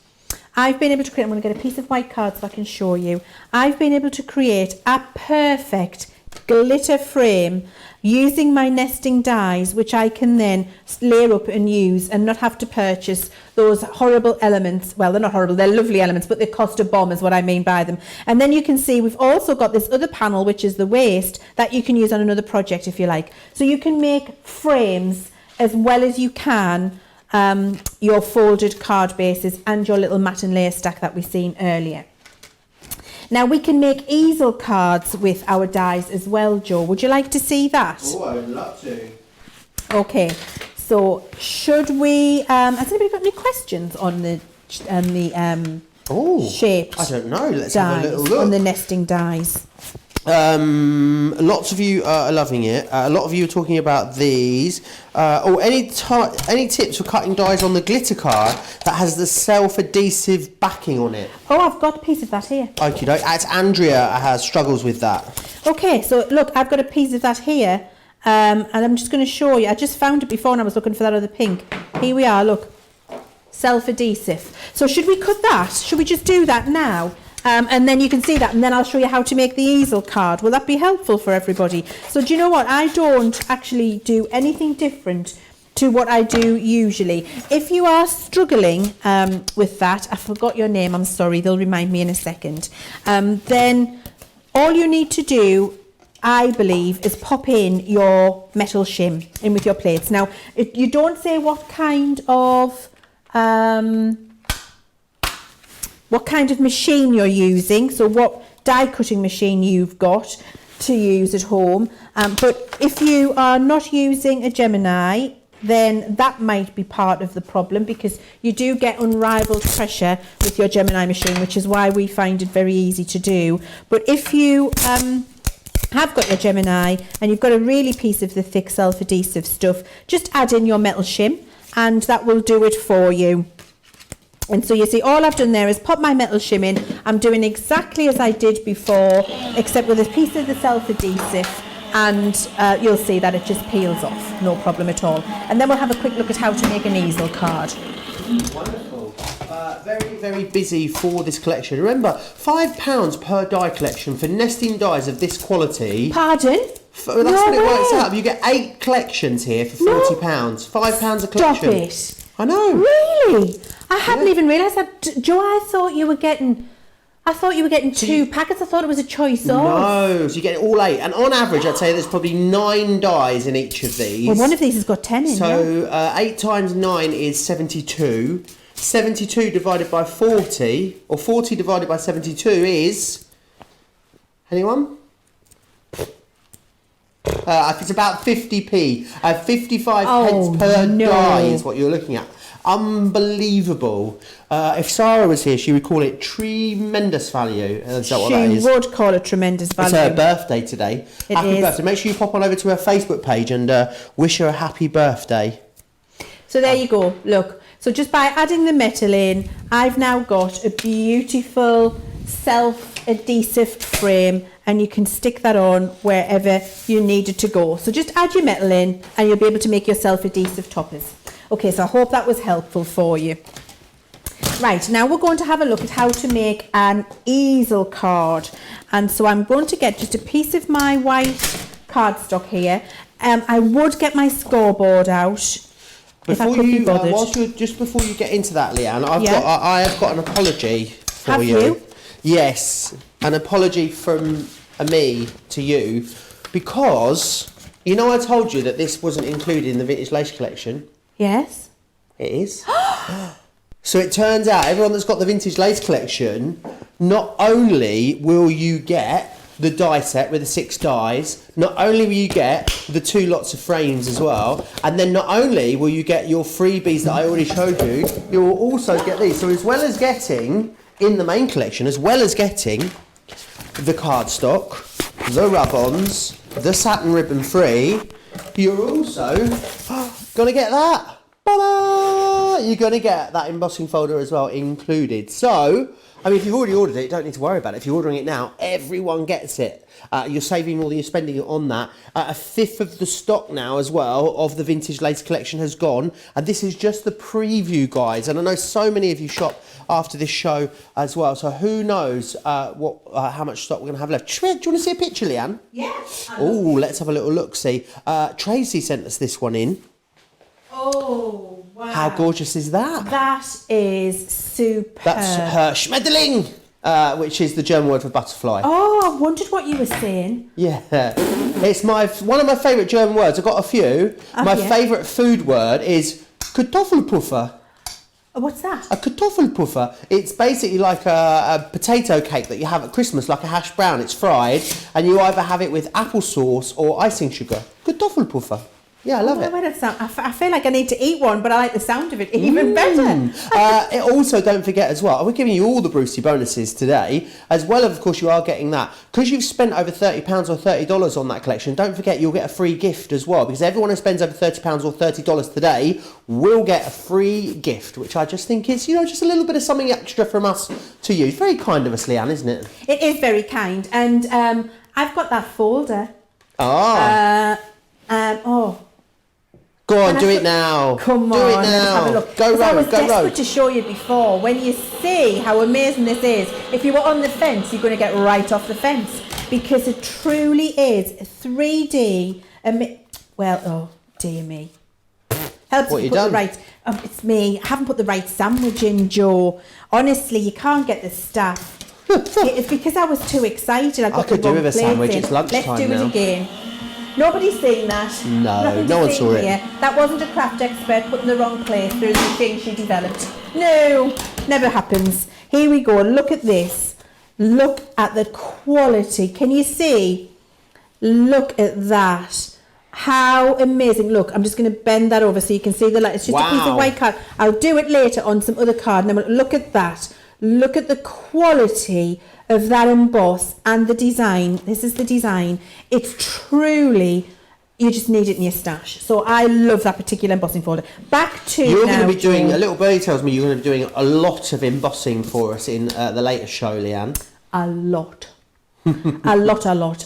I'm going to get a piece of white card so I can show you. I've been able to create a perfect glitter frame using my nesting dies, which I can then layer up and use and not have to purchase those horrible elements. Well, they're not horrible, they're lovely elements, but they cost a bomb is what I mean by them. And then you can see we've also got this other panel, which is the waste, that you can use on another project if you like. So you can make frames as well as you can your folded card bases and your little mat and layer stack that we've seen earlier. Now we can make easel cards with our dies as well, Joe. Would you like to see that? Oh, I would love to. Okay, so should we, has anybody got any questions on the shaped I don't know, let's have a little look. On the nesting dies? Lots of you are loving it. A lot of you are talking about these. Any tips for cutting dies on the glitter card that has the self-adhesive backing on it? Oh, I've got a piece of that here. Okie doke. That's Andrea has struggles with that. Okay, so look, I've got a piece of that here, and I'm just going to show you. I just found it before and I was looking for that other pink. Here we are, look. Self-adhesive. So should we cut that? Should we just do that now? And then you can see that, and then I'll show you how to make the easel card. Will that be helpful for everybody? So do you know what? I don't actually do anything different to what I do usually. If you are struggling with that, I forgot your name, I'm sorry, they'll remind me in a second. Then all you need to do, I believe, is pop in your metal shim in with your plates. Now, you don't say what kind of machine you're using, so what die cutting machine you've got to use at home, but if you are not using a Gemini, then that might be part of the problem, because you do get unrivaled pressure with your Gemini machine, which is why we find it very easy to do. But if you have got your Gemini and you've got a really piece of the thick self-adhesive stuff, just add in your metal shim and that will do it for you. And so you see, all I've done there is pop my metal shim in. I'm doing exactly as I did before, except with a piece of the self-adhesive, and you'll see that it just peels off, no problem at all. And then we'll have a quick look at how to make an easel card. Wonderful. Very, very busy for this collection. Remember, £5 per die collection for nesting dies of this quality. Pardon? That's what it works out. You get 8 collections here for £40. £5 a collection. Stop it. I know. Really? I hadn't even realised that. Joe, I thought you were getting 2 packets. I thought it was a choice of. No, so you get all 8. And on average, I'd say there's probably 9 dies in each of these. Well, one of these has got 10 in. So 8 times 9 is 72. 72 divided by 40, or 40 divided by 72 is... Anyone? It's about 50p. 55 pence per die is what you're looking at. Unbelievable. If Sarah was here, she would call it tremendous value. Is that what that is? She would call it tremendous value. It's her birthday today. Happy birthday. Make sure you pop on over to her Facebook page and wish her a happy birthday. So there you go. Look. So just by adding the metal in, I've now got a beautiful self-adhesive frame, and you can stick that on wherever you need it to go. So just add your metal in and you'll be able to make your self-adhesive toppers. Okay, so I hope that was helpful for you. Right, now we're going to have a look at how to make an easel card. And so I'm going to get just a piece of my white cardstock here. I would get my scoreboard out. Before you get into that, Leanne, I have got an apology for you. Have you? Yes, an apology from me to you because, you know, I told you that this wasn't included in the Vintage Lace collection. Yes. It is. So it turns out everyone that's got the Vintage Lace collection, not only will you get the die set with the 6 dies, not only will you get the 2 lots of frames as well, and then not only will you get your freebies that I already showed you, you will also get these. So as well as getting, in the main collection, as well as getting the cardstock, the rub-ons, the satin ribbon free, you're also going to get that. Ta-da! You're going to get that embossing folder as well included. So, I mean, if you've already ordered it, you don't need to worry about it. If you're ordering it now, everyone gets it. You're saving more than you're spending on that. A fifth of the stock now as well of the Vintage Lace collection has gone. And this is just the preview, guys. And I know so many of you shop after this show as well. So who knows how much stock we're going to have left. Do you want to see a picture, Leanne? Yes. Oh, let's have a little look. See, Tracy sent us this one in. Oh, wow. How gorgeous is that? That is superb. That's her Schmetterling, which is the German word for butterfly. Oh, I wondered what you were saying. Yeah, it's one of my favourite German words. I've got a few. My favourite food word is Kartoffelpuffer. What's that? A Kartoffelpuffer. It's basically like a potato cake that you have at Christmas, like a hash brown. It's fried, and you either have it with applesauce or icing sugar. Kartoffelpuffer. Yeah, I love it. I feel like I need to eat one, but I like the sound of it even better. It also, don't forget as well, we're giving you all the Brucey bonuses today, as well of course you are getting that. Because you've spent over £30 or $30 on that collection, don't forget you'll get a free gift as well, because everyone who spends over £30 or $30 today will get a free gift, which I just think is, just a little bit of something extra from us to you. It's very kind of us, Leanne, isn't it? It is very kind, and I've got that folder. Go on, do it now. Come do on, it now. let's have a look. Go road, I was go road. desperate to show you before. When you see how amazing this is, if you were on the fence, you're going to get right off the fence, because it truly is 3D. Oh dear me. Helps What to you put done? the right. It's me. I haven't put the right sandwich in, Joe. Honestly, you can't get the stuff. It's because I was too excited. I could do with a sandwich. It's lunchtime Let's do now. it again. Nobody's seen that. No one saw it. That wasn't a craft expert put in the wrong place. There's a thing she developed. No, never happens. Here we go. Look at this. Look at the quality. Can you see? Look at that. How amazing. Look, I'm just going to bend that over so you can see the light. It's just a piece of white card. I'll do it later on some other card. And then look at that. Look at the quality of that emboss and the design. This is the design. It's truly, you just need it in your stash. So I love that particular embossing folder. Back to You're now, going to be doing, a little birdie tells me you're going to be doing a lot of embossing for us in the latest show, Leanne. A lot. a lot.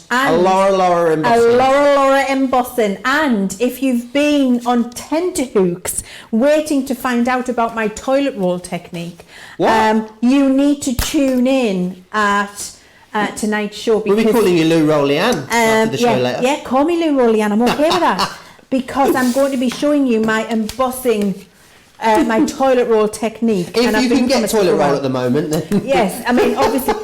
And a Laura embossing. A Laura embossing. And if you've been on tenterhooks waiting to find out about my toilet roll technique, you need to tune in at tonight's show. We'll be calling you Lou Roll Leanne after the show later. Yeah, call me Lou Roll Leanne. I'm okay with that. Because I'm going to be showing you my embossing, my toilet roll technique. If you can get toilet roll at the moment, then... Yes, I mean, obviously...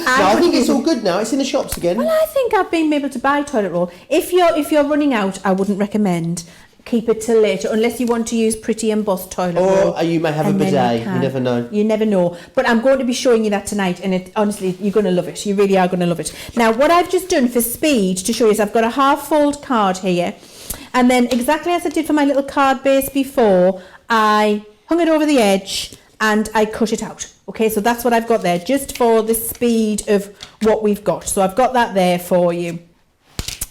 I think it's all good now. It's in the shops again. Well, I think I've been able to buy toilet roll. If you're running out, I wouldn't recommend. Keep it till later, unless you want to use pretty embossed toilet roll. Or you may have a bidet. You never know. You never know. But I'm going to be showing you that tonight, and honestly, you're going to love it. You really are going to love it. Now, what I've just done for speed to show you is I've got a half-fold card here, and then exactly as I did for my little card base before, I hung it over the edge and I cut it out. Okay, so that's what I've got there, just for the speed of what we've got. So I've got that there for you.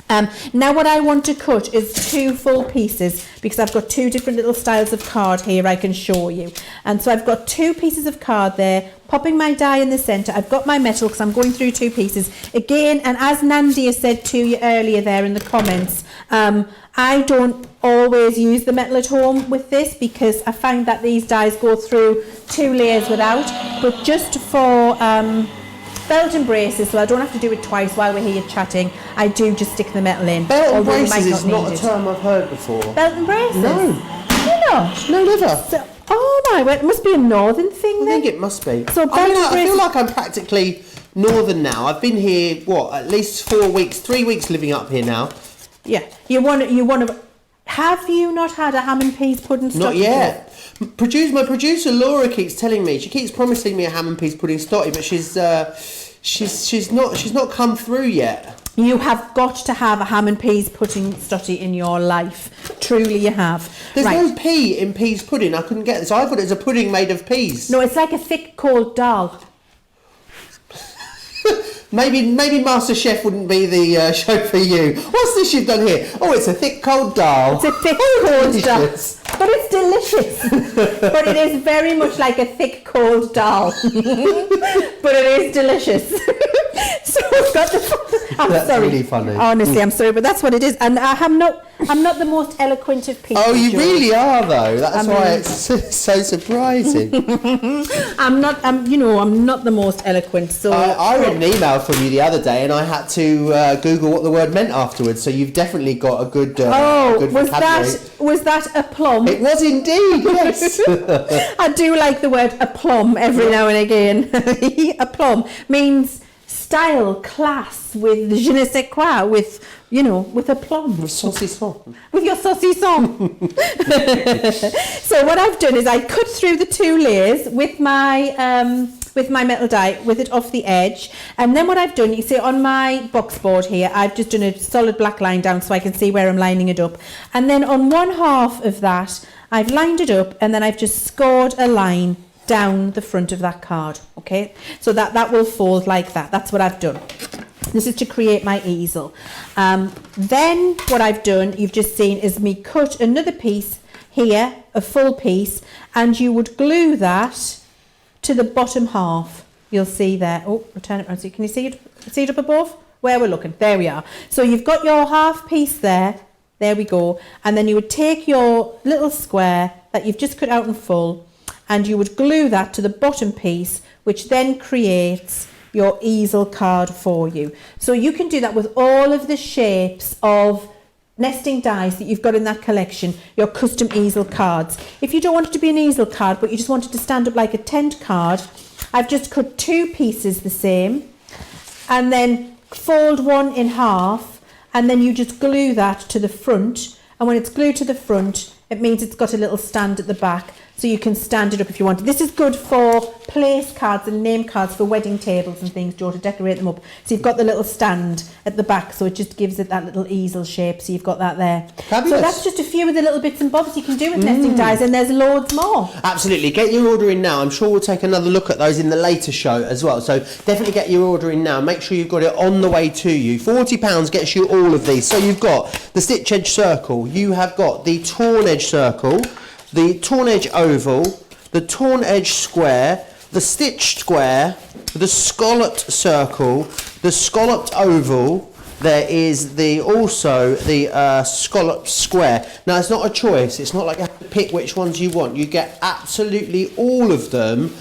Now what I want to cut is 2 full pieces, because I've got 2 different little styles of card here I can show you. And so I've got 2 pieces of card there, popping my die in the centre. I've got my metal because I'm going through 2 pieces. Again, and as Nandia said to you earlier there in the comments, I don't always use the metal at home with this, because I find that these dies go through 2 layers without. But just for belt and braces, so I don't have to do it twice while we're here chatting, I do just stick the metal in. Belt and braces is not a term I've heard before. Belt and braces? No. You not? No, never. Oh my word, it must be a northern thing then. I think it must be. So I feel like I'm practically northern now. I've been here, at least 4 weeks, 3 weeks living up here now. Yeah, you want to. Have you not had a ham and peas pudding? Not yet. My producer Laura keeps telling me, she keeps promising me a ham and peas pudding stotty, but she's not come through yet. You have got to have a ham and peas pudding stotty in your life. Truly, you have. There's no pea in peas pudding. I couldn't get this. I thought it was a pudding made of peas. No, it's like a thick cold dal. Maybe Master Chef wouldn't be the show for you. What's this you've done here? Oh, it's a thick cold dal. It's a thick cold dal. But it's delicious. But it is very much like a thick cold dal. But it is delicious. So I've got That's sorry. really funny. Honestly, I'm sorry, but that's what it is. And I'm not the most eloquent of people. Oh, you George. really are, though. That's why it's so surprising. I'm not the most eloquent. So I read an email from you the other day, and I had to Google what the word meant afterwards. So you've definitely got a good. Good vocabulary. Was that a plum? It was indeed, yes. I do like the word aplomb every now and again. Aplomb means style, class, with je ne sais quoi, with aplomb. With saucisson. With your saucisson. So what I've done is I cut through the 2 layers with my metal die, with it off the edge. And then what I've done, you see on my box board here, I've just done a solid black line down so I can see where I'm lining it up. And then on one half of that, I've lined it up, and then I've just scored a line down the front of that card. Okay, so that will fold like that. That's what I've done. This is to create my easel. Then what I've done, you've just seen, is me cut another piece here, a full piece, and you would glue that to the bottom half. You'll see there. Oh, return it around. So can you see it up above? Where we're looking. There we are. So you've got your half piece there. There we go. And then you would take your little square that you've just cut out in full, and you would glue that to the bottom piece, which then creates your easel card for you. So you can do that with all of the shapes of nesting dies that you've got in that collection, your custom easel cards. If you don't want it to be an easel card, but you just want it to stand up like a tent card, I've just cut 2 pieces the same, and then fold one in half, and then you just glue that to the front. And when it's glued to the front, it means it's got a little stand at the back, so you can stand it up if you want. This is good for place cards and name cards for wedding tables and things, Joe, to decorate them up. So you've got the little stand at the back, so it just gives it that little easel shape. So you've got that there. Fabulous. So that's just a few of the little bits and bobs you can do with nesting dies, and there's loads more. Absolutely. Get your order in now. I'm sure we'll take another look at those in the later show as well. So definitely get your order in now. Make sure you've got it on the way to you. £40 gets you all of these. So you've got the stitch edge circle. You have got the torn edge circle, the torn edge oval, the torn edge square, the stitched square, the scalloped circle, the scalloped oval. There is also the scalloped square. Now, it's not a choice. It's not like you have to pick which ones you want. You get absolutely all of them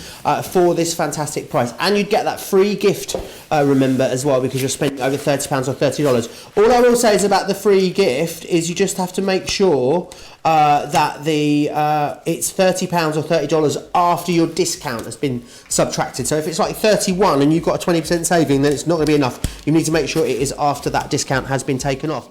for this fantastic price. And you'd get that free gift, remember, as well, because you're spending over £30 or $30. All I will say is about the free gift is you just have to make sure that it's £30 or $30 after your discount has been subtracted. So if it's like 31 and you've got a 20% saving, then it's not going to be enough. You need to make sure it is after that discount has been taken off.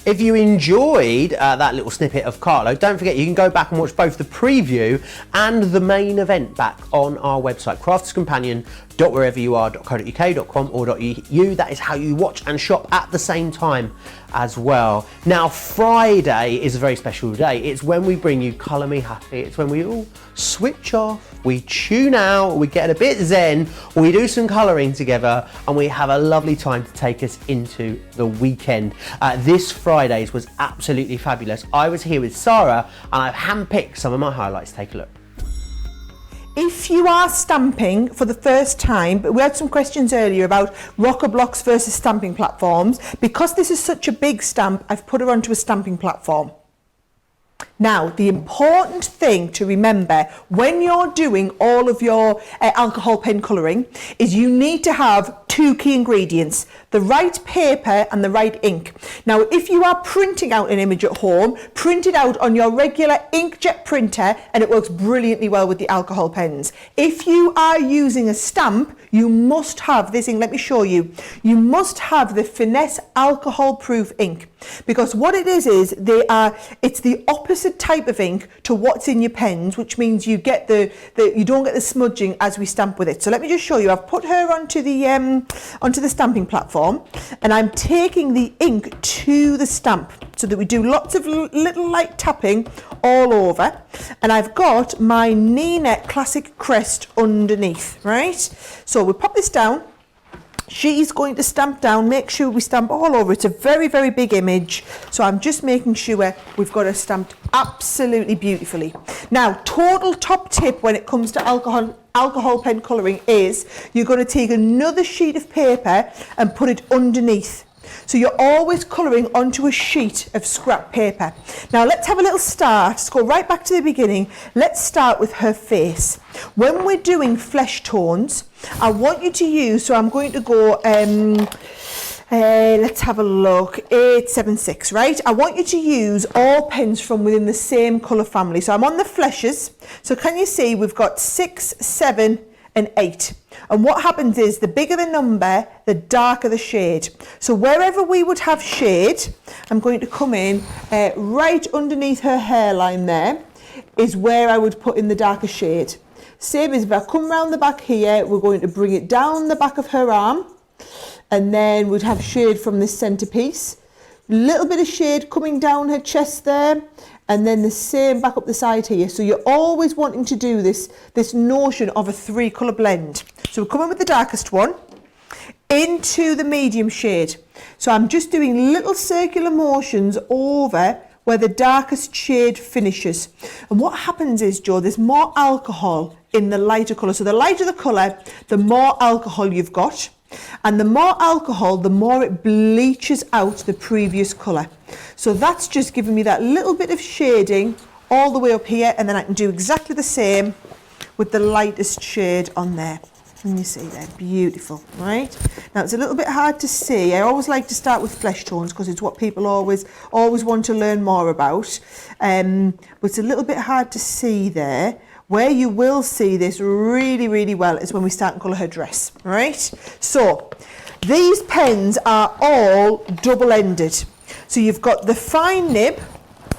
If you enjoyed that little snippet of Carlo, don't forget you can go back and watch both the preview and the main event back on our website, crafterscompanion.whereveryouare.co.uk.com or .eu. That is how you watch and shop at the same time as well. Now, Friday is a very special day. It's when we bring you Colour Me Happy. It's when we all switch off, we tune out, we get a bit zen, we do some colouring together, and we have a lovely time to take us into the weekend. This Friday's was absolutely fabulous. I was here with Sarah, and I've handpicked some of my highlights. Take a look. If you are stamping for the first time, but we had some questions earlier about rocker blocks versus stamping platforms. Because this is such a big stamp, I've put her onto a stamping platform. Now, the important thing to remember when you're doing all of your alcohol pen colouring is you need to have 2 key ingredients, the right paper and the right ink. Now, if you are printing out an image at home, print it out on your regular inkjet printer and it works brilliantly well with the alcohol pens. If you are using a stamp, you must have this ink. Let me show you. You must have the Finesse alcohol proof ink, because what it is it's the opposite type of ink to what's in your pens, which means you get you don't get the smudging as we stamp with it. So let me just show you. I've put her onto the stamping platform, and I'm taking the ink to the stamp so that we do lots of little light tapping all over. And I've got my Nina Classic Crest underneath, right? So we pop this down. She's going to stamp down, make sure we stamp all over. It's a very, very big image, so I'm just making sure we've got her stamped absolutely beautifully. Now, total top tip when it comes to alcohol pen colouring is you're going to take another sheet of paper and put it underneath. So you're always colouring onto a sheet of scrap paper. Now let's have a little start. Let's go right back to the beginning. Let's start with her face. When we're doing flesh tones, I want you to use, so I'm going to go, let's have a look, 876, right? I want you to use all pens from within the same colour family. So I'm on the fleshes. So can you see we've got 6, 7, and 8. And what happens is the bigger the number, the darker the shade. So wherever we would have shade, I'm going to come in right underneath her hairline there is where I would put in the darker shade. Same as if I come round the back here, we're going to bring it down the back of her arm, and then we'd have shade from this centrepiece. Little bit of shade coming down her chest there, and then the same back up the side here. So you're always wanting to do this notion of a 3 colour blend. So we're coming with the darkest one into the medium shade. So I'm just doing little circular motions over where the darkest shade finishes. And what happens is, Jo, there's more alcohol in the lighter colour. So the lighter the colour, the more alcohol you've got. And the more alcohol, the more it bleaches out the previous colour. So that's just giving me that little bit of shading all the way up here, and then I can do exactly the same with the lightest shade on there. And you see there, beautiful, right? Now it's a little bit hard to see. I always like to start with flesh tones because it's what people always want to learn more about. But it's a little bit hard to see there. Where you will see this really, really well is when we start to colour her dress, right? So these pens are all double-ended. So you've got the fine nib,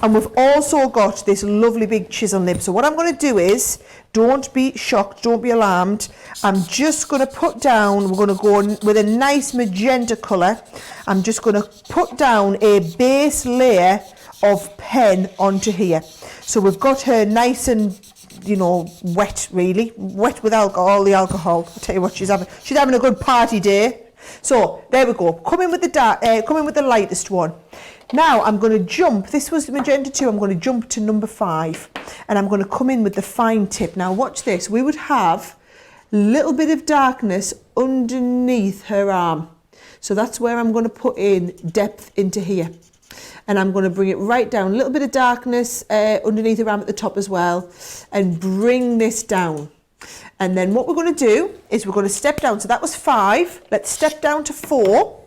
and we've also got this lovely big chisel nib. So what I'm going to do is, don't be shocked, don't be alarmed. I'm just going to put down, we're going to go with a nice magenta colour. I'm just going to put down a base layer of pen onto here. So we've got her nice and, wet, really. Wet with alcohol, the alcohol. I'll tell you what, she's having a good party day. So there we go. Come in with the lightest one. Now I'm going to jump. This was the magenta 2. I'm going to jump to number 5, and I'm going to come in with the fine tip. Now watch this. We would have a little bit of darkness underneath her arm. So that's where I'm going to put in depth into here. And I'm going to bring it right down. A little bit of darkness underneath her arm at the top as well, and bring this down. And then what we're going to do is we're going to step down. So that was 5. Let's step down to 4.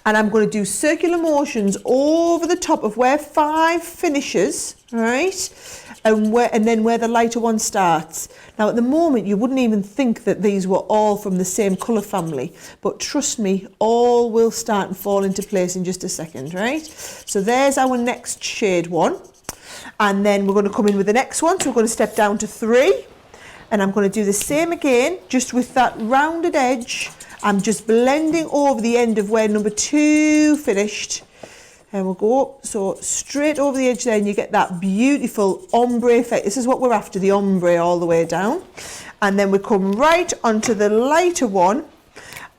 And I'm going to do circular motions over the top of where 5 finishes, right? And then where the lighter one starts. Now at the moment you wouldn't even think that these were all from the same colour family, but trust me, all will start and fall into place in just a second, right? So there's our next shade one. And then we're going to come in with the next one. So we're going to step down to 3. And I'm going to do the same again, just with that rounded edge. I'm just blending over the end of where number 2 finished. And we'll go up, so straight over the edge there, and you get that beautiful ombre effect. This is what we're after, the ombre all the way down. And then we come right onto the lighter one,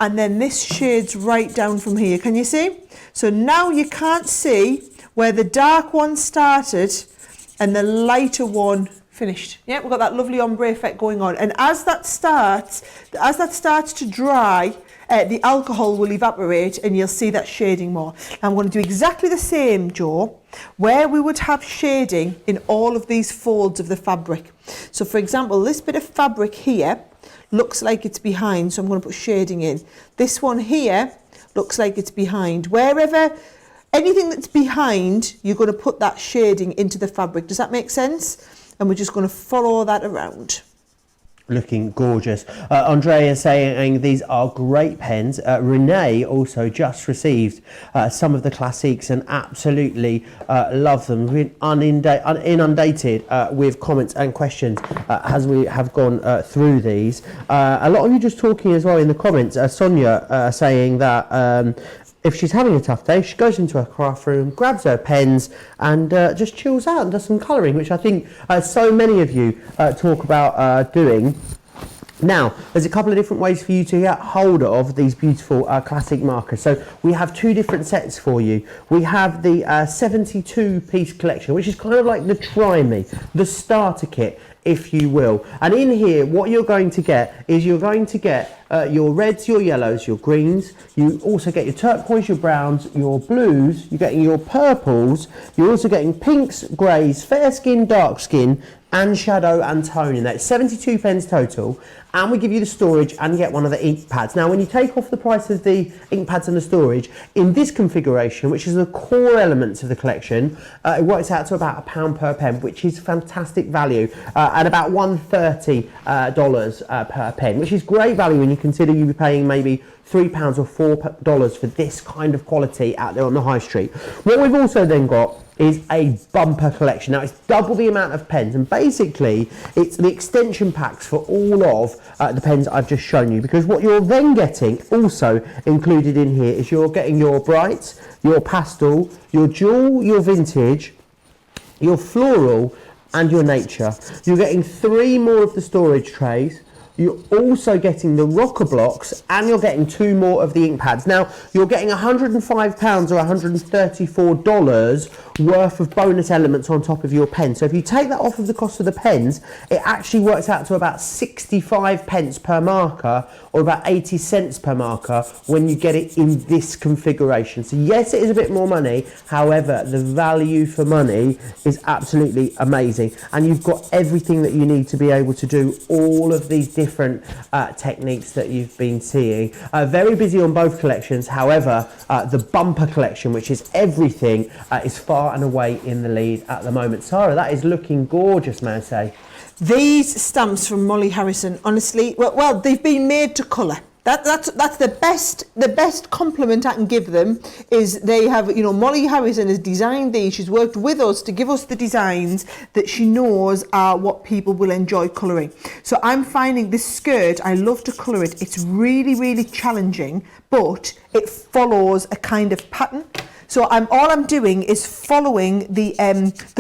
and then this shades right down from here. Can you see? So now you can't see where the dark one started and the lighter one finished. Yeah, we've got that lovely ombre effect going on. And as that starts to dry, the alcohol will evaporate and you'll see that shading more. Now I'm going to do exactly the same, Jo, where we would have shading in all of these folds of the fabric. So for example, this bit of fabric here looks like it's behind, so I'm going to put shading in. This one here looks like it's behind. Wherever, anything that's behind, you're going to put that shading into the fabric. Does that make sense? And we're just going to follow that around. Looking gorgeous. Andrea saying these are great pens. Renee also just received some of the classics and absolutely love them. We've been inundated with comments and questions as we have gone through these. A lot of you just talking as well in the comments. Sonia saying that if she's having a tough day, she goes into her craft room, grabs her pens and just chills out and does some colouring, which I think so many of you talk about doing. Now, there's a couple of different ways for you to get hold of these beautiful classic markers. So we have two different sets for you. We have the 72-piece collection, which is kind of like the Try Me, the starter kit, if you will. And in here, what you're going to get is you're going to get your reds, your yellows, your greens. You also get your turquoise, your browns, your blues. You're getting your purples. You're also getting pinks, greys, fair skin, dark skin, and shadow and tone in that. It's 72 pens total, and we give you the storage and you get one of the ink pads. Now, when you take off the price of the ink pads and the storage, in this configuration, which is the core elements of the collection, it works out to about £1 per pen, which is fantastic value, at about $130 per pen, which is great value when you consider you'll be paying maybe £3 or $4 for this kind of quality out there on the high street. What we've also then got is a bumper collection. Now, it's double the amount of pens, and basically it's the extension packs for all of the pens I've just shown you, because what you're then getting also included in here is you're getting your brights, your pastel, your jewel, your vintage, your floral and your nature. You're getting 3 more of the storage trays. You're also getting the rocker blocks, and you're getting 2 more of the ink pads. Now, you're getting £105 or $134 worth of bonus elements on top of your pen. So if you take that off of the cost of the pens, it actually works out to about 65 pence per marker, or about 80 cents per marker when you get it in this configuration. So yes, it is a bit more money. However, the value for money is absolutely amazing. And you've got everything that you need to be able to do all of these different techniques that you've been seeing. Very busy on both collections. However, the bumper collection, which is everything, is far and away in the lead at the moment. Sarah, that is looking gorgeous, may I say. These stamps from Molly Harrison, honestly, well, they've been made to colour. That's the best compliment I can give them is they have, Molly Harrison has designed these. She's worked with us to give us the designs that she knows are what people will enjoy colouring. So I'm finding this skirt, I love to colour it. It's really, really challenging, but it follows a kind of pattern. So all I'm doing is following the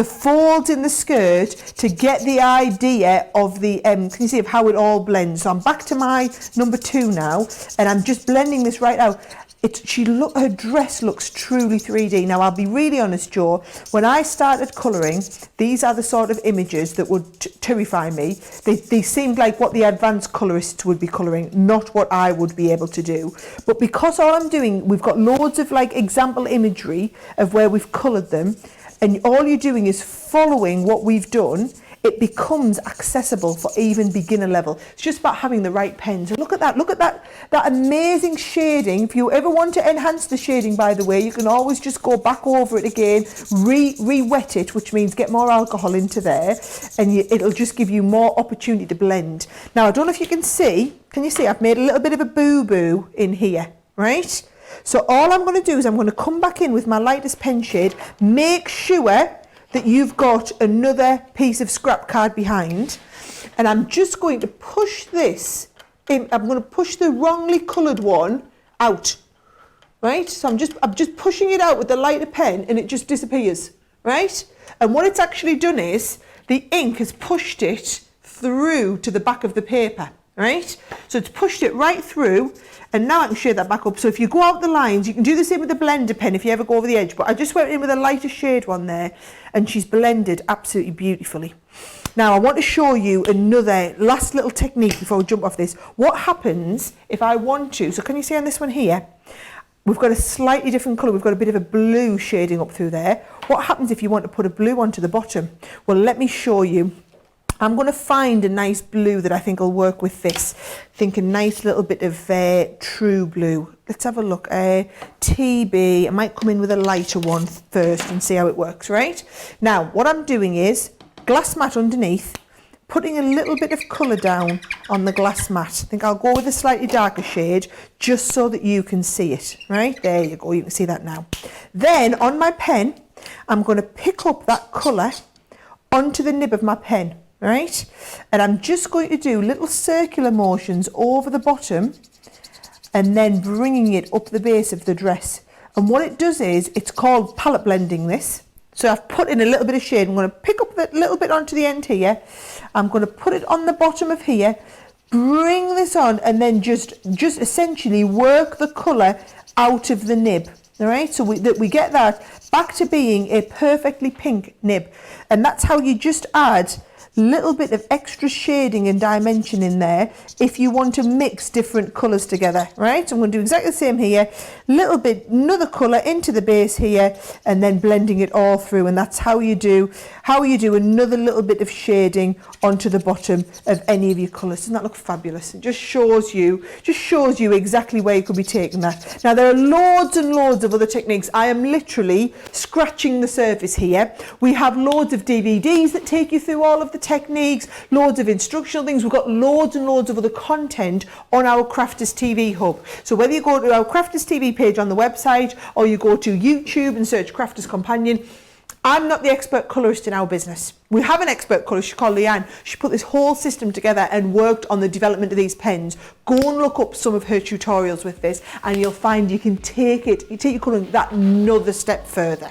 folds in the skirt to get the idea of the, can you see, of how it all blends. So I'm back to my number 2 now, and I'm just blending this right out. Her dress looks truly 3D. Now, I'll be really honest, Jo, when I started colouring, these are the sort of images that would terrify me. They seemed like what the advanced colourists would be colouring, not what I would be able to do. But because all I'm doing, we've got loads of example imagery of where we've coloured them, and all you're doing is following what we've done. It becomes accessible for even beginner level. It's just about having the right pens. And look at that amazing shading. If you ever want to enhance the shading, by the way, you can always just go back over it again, re-wet it, which means get more alcohol into there, and it'll just give you more opportunity to blend. Now, I don't know if you can see I've made a little bit of a boo-boo in here, right? So all I'm going to do is I'm going to come back in with my lightest pen shade, make sure that you've got another piece of scrap card behind, and I'm just going to push this in. I'm going to push the wrongly coloured one out, right? So I'm just pushing it out with the lighter pen, and it just disappears, right? And what it's actually done is the ink has pushed it through to the back of the paper, right? So it's pushed it right through, and now I can shade that back up. So if you go out the lines, you can do the same with the blender pen if you ever go over the edge, but I just went in with a lighter shade one there, and she's blended absolutely beautifully. Now I want to show you another last little technique before we jump off this. What happens if I want to, so can you see on this one here, we've got a slightly different colour, we've got a bit of a blue shading up through there. What happens if you want to put a blue onto the bottom? Well, let me show you. I'm going to find a nice blue that I think will work with this. Think a nice little bit of true blue. Let's have a look. TB, I might come in with a lighter one first and see how it works, right? Now, what I'm doing is glass mat underneath, putting a little bit of colour down on the glass mat. I think I'll go with a slightly darker shade just so that you can see it, right? There you go, you can see that now. Then on my pen, I'm going to pick up that colour onto the nib of my pen. Right, and I'm just going to do little circular motions over the bottom and then bringing it up the base of the dress. And what it does is, it's called palette blending this. So I've put in a little bit of shade. I'm going to pick up that little bit onto the end here. I'm going to put it on the bottom of here, bring this on, and then just essentially work the colour out of the nib. All right, so we get that back to being a perfectly pink nib. And that's how you just add little bit of extra shading and dimension in there if you want to mix different colours together, right? So I'm going to do exactly the same here, little bit, another colour into the base here, and then blending it all through, and that's how you do another little bit of shading onto the bottom of any of your colours. Doesn't that look fabulous? It just shows you exactly where you could be taking that. Now there are loads and loads of other techniques. I am literally scratching the surface here. We have loads of DVDs that take you through all of the techniques, loads of instructional things. We've got loads and loads of other content on our Crafters TV hub. So whether you go to our Crafters TV page on the website or you go to YouTube and search Crafters Companion, I'm not the expert colourist in our business. We have an expert colourist, she's called Leanne. She put this whole system together and worked on the development of these pens. Go and look up some of her tutorials with this and you'll find you can take your colouring that another step further.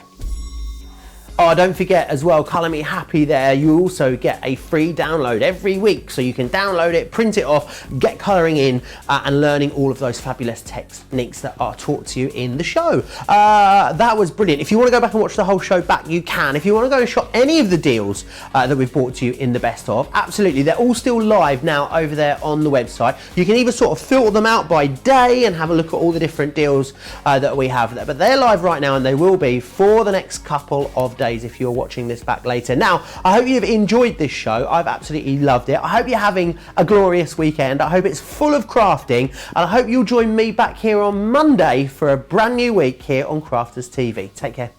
Oh, don't forget as well, Colour Me Happy there, you also get a free download every week, so you can download it, print it off, get colouring in and learning all of those fabulous techniques that are taught to you in the show. That was brilliant. If you want to go back and watch the whole show back, you can. If you want to go and shop any of the deals that we've brought to you in the best of, absolutely, they're all still live now over there on the website. You can either sort of filter them out by day and have a look at all the different deals that we have there, but they're live right now and they will be for the next couple of days if you're watching this back later. Now, I hope you've enjoyed this show. I've absolutely loved it. I hope you're having a glorious weekend. I hope it's full of crafting, and I hope you'll join me back here on Monday for a brand new week here on Crafters TV. Take care.